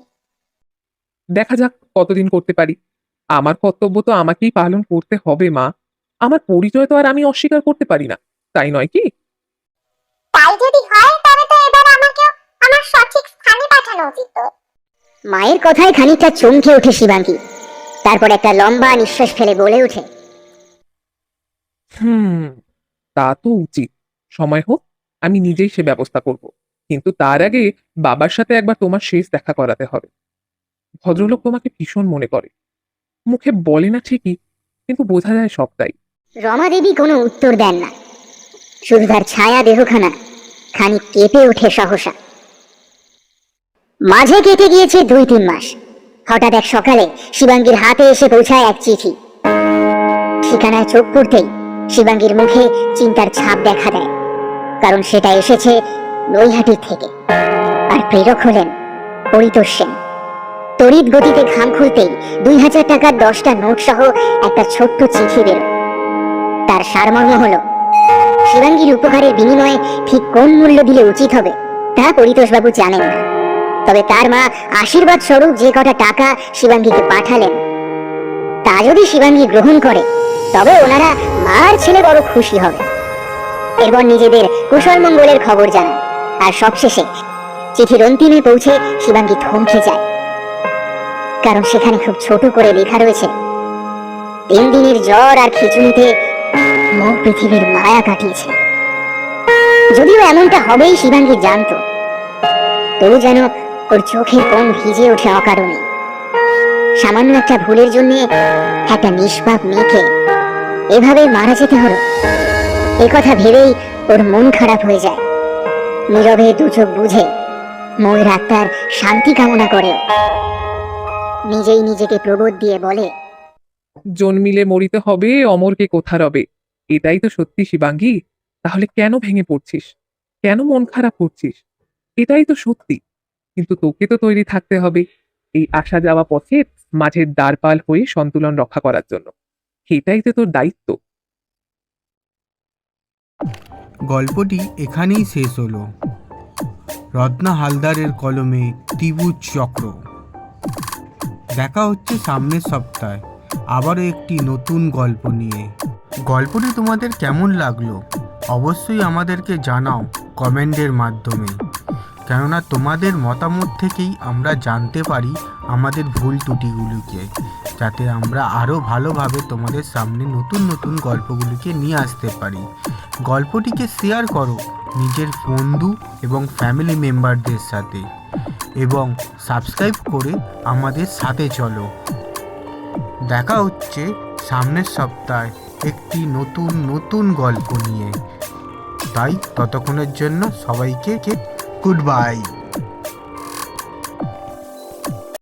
দেখা যাক কতদিন করতে পারি। আমার কর্তব্য তো আমাকেই পালন করতে হবে মা। আমার পরিচয় তো আর আমি অস্বীকার করতে পারি না, তাই নয় কি? তাই যদি হয় তবে তো এবার আমাকেও আমার সঠিক স্থানে পাঠানো উচিত তোর। মায়ের কথায় খানিকটা চমকে ওঠে শিবাঙ্গী। তারপর একটা লম্বা নিঃশ্বাস ফেলে বলে ওঠে, তা তো উচিত। সময় হোক আমি নিজেই সে ব্যবস্থা করব, কিন্তু তার আগে বাবার সাথে একবার তোমার শেষ দেখা করাতে হবে। ভদ্রলোক তোমাকে ভীষণ মনে করে, মুখে বলে না ঠিকই, কিন্তু বোঝা যায় সবটাই। রমা দেবী কোনো উত্তর দেন না, শুধু তার ছায়া দেহখানা খানিক কেঁপে ওঠে সহসা। মাঝে কেটে গিয়েছে 2-3 মাস। হঠাৎ এক সকালে শিবাঙ্গীর হাতে এসে পৌঁছায় এক চিঠি। ঠিকানায় চোখ পড়তেই শিবাঙ্গীর মুখে চিন্তার ছাপ দেখা দেয়, কারণ সেটা এসেছে নৈহাটির থেকে, আর প্রেরক হলেন পরিতোষ সেন। তড়িৎ গতিতে খাম খুলতেই 2000 টাকার 10টা নোট সহ একটা ছোট্ট চিঠি বেরোয়। তার সারমর্ম হলো, শিবাঙ্গীর উপকারের বিনিময়ে ঠিক কোন মূল্য দিলে উচিত হবে তা পরিতোষবাবু জানেন না, তবে তার মা আশীর্বাদ স্বরূপ যে কটা টাকা শিবাঙ্গীকে পাঠালেন তা যদি শিবাঙ্গী গ্রহণ করে তবে ওনারা মার ছেলে বড় খুশি হবে। এরপর নিজেদের কুশল মঙ্গলের খবর জানান, আর সবশেষে চিঠির অন্তিমে পৌঁছে শিবাঙ্গী থমকে যায়, কারণ সেখানে খুব ছোট করে লেখা রয়েছে, 3 দিনের জ্বর আর খিচুড়িতে মোর পৃথিবীর মায়া কাটিয়েছে। যদিও এমনটা হবেই শিবাঙ্গী জানতো, তবু যেন ওর চোখের কোণ ভিজে ওঠে অকারণে। সামান্য একটা ভুলের জন্য একটা নিষ্পাপ মেয়েকে এভাবে মারা যেতে হলো, একথা ভেবেই ওর মন খারাপ হয়ে যায়। নীরবে 2 চোখ বুঝে ময়ের আত্মার শান্তি কামনা করে, নিজেই নিজেকে প্রবোধ দিয়ে বলে, জন্মিলে মরিতে হবে, অমরকে কোথা রবে। এটাই তো সত্যি শিবাঙ্গী, তাহলে কেন ভেঙে পড়ছিস, কেন মন খারাপ করছিস? এটাই তো সত্যি, কিন্তু তোকে তো তৈরি থাকতে হবে এই আসা যাওয়া পথে মাঝের দ্বারপাল হয়ে সন্তুলন রক্ষা করার জন্য। এটাই তো তোর দায়িত্ব। গল্পটি এখানেই শেষ হলো। রত্না হালদারের কলমে ত্রিভুজ চক্র। দেখা হচ্ছে সামনের সপ্তাহে আবারও একটি নতুন গল্প নিয়ে। গল্পটি তোমাদের কেমন লাগলো অবশ্যই আমাদেরকে জানাও কমেন্টের মাধ্যমে, কেননা তোমাদের মতামত থেকেই আমরা জানতে পারি আমাদের ভুল ত্রুটিগুলিকে, যাতে আমরা আরও ভালোভাবে তোমাদের সামনে নতুন নতুন গল্পগুলিকে নিয়ে আসতে পারি। গল্পটিকে শেয়ার করো নিজের বন্ধু এবং ফ্যামিলি মেম্বারদের সাথে, এবং সাবস্ক্রাইব করে আমাদের সাথে চলো। দেখা হচ্ছে সামনের সপ্তাহে একটি নতুন গল্প নিয়ে। তাই ততক্ষণের জন্য সবাইকে গুড বাই।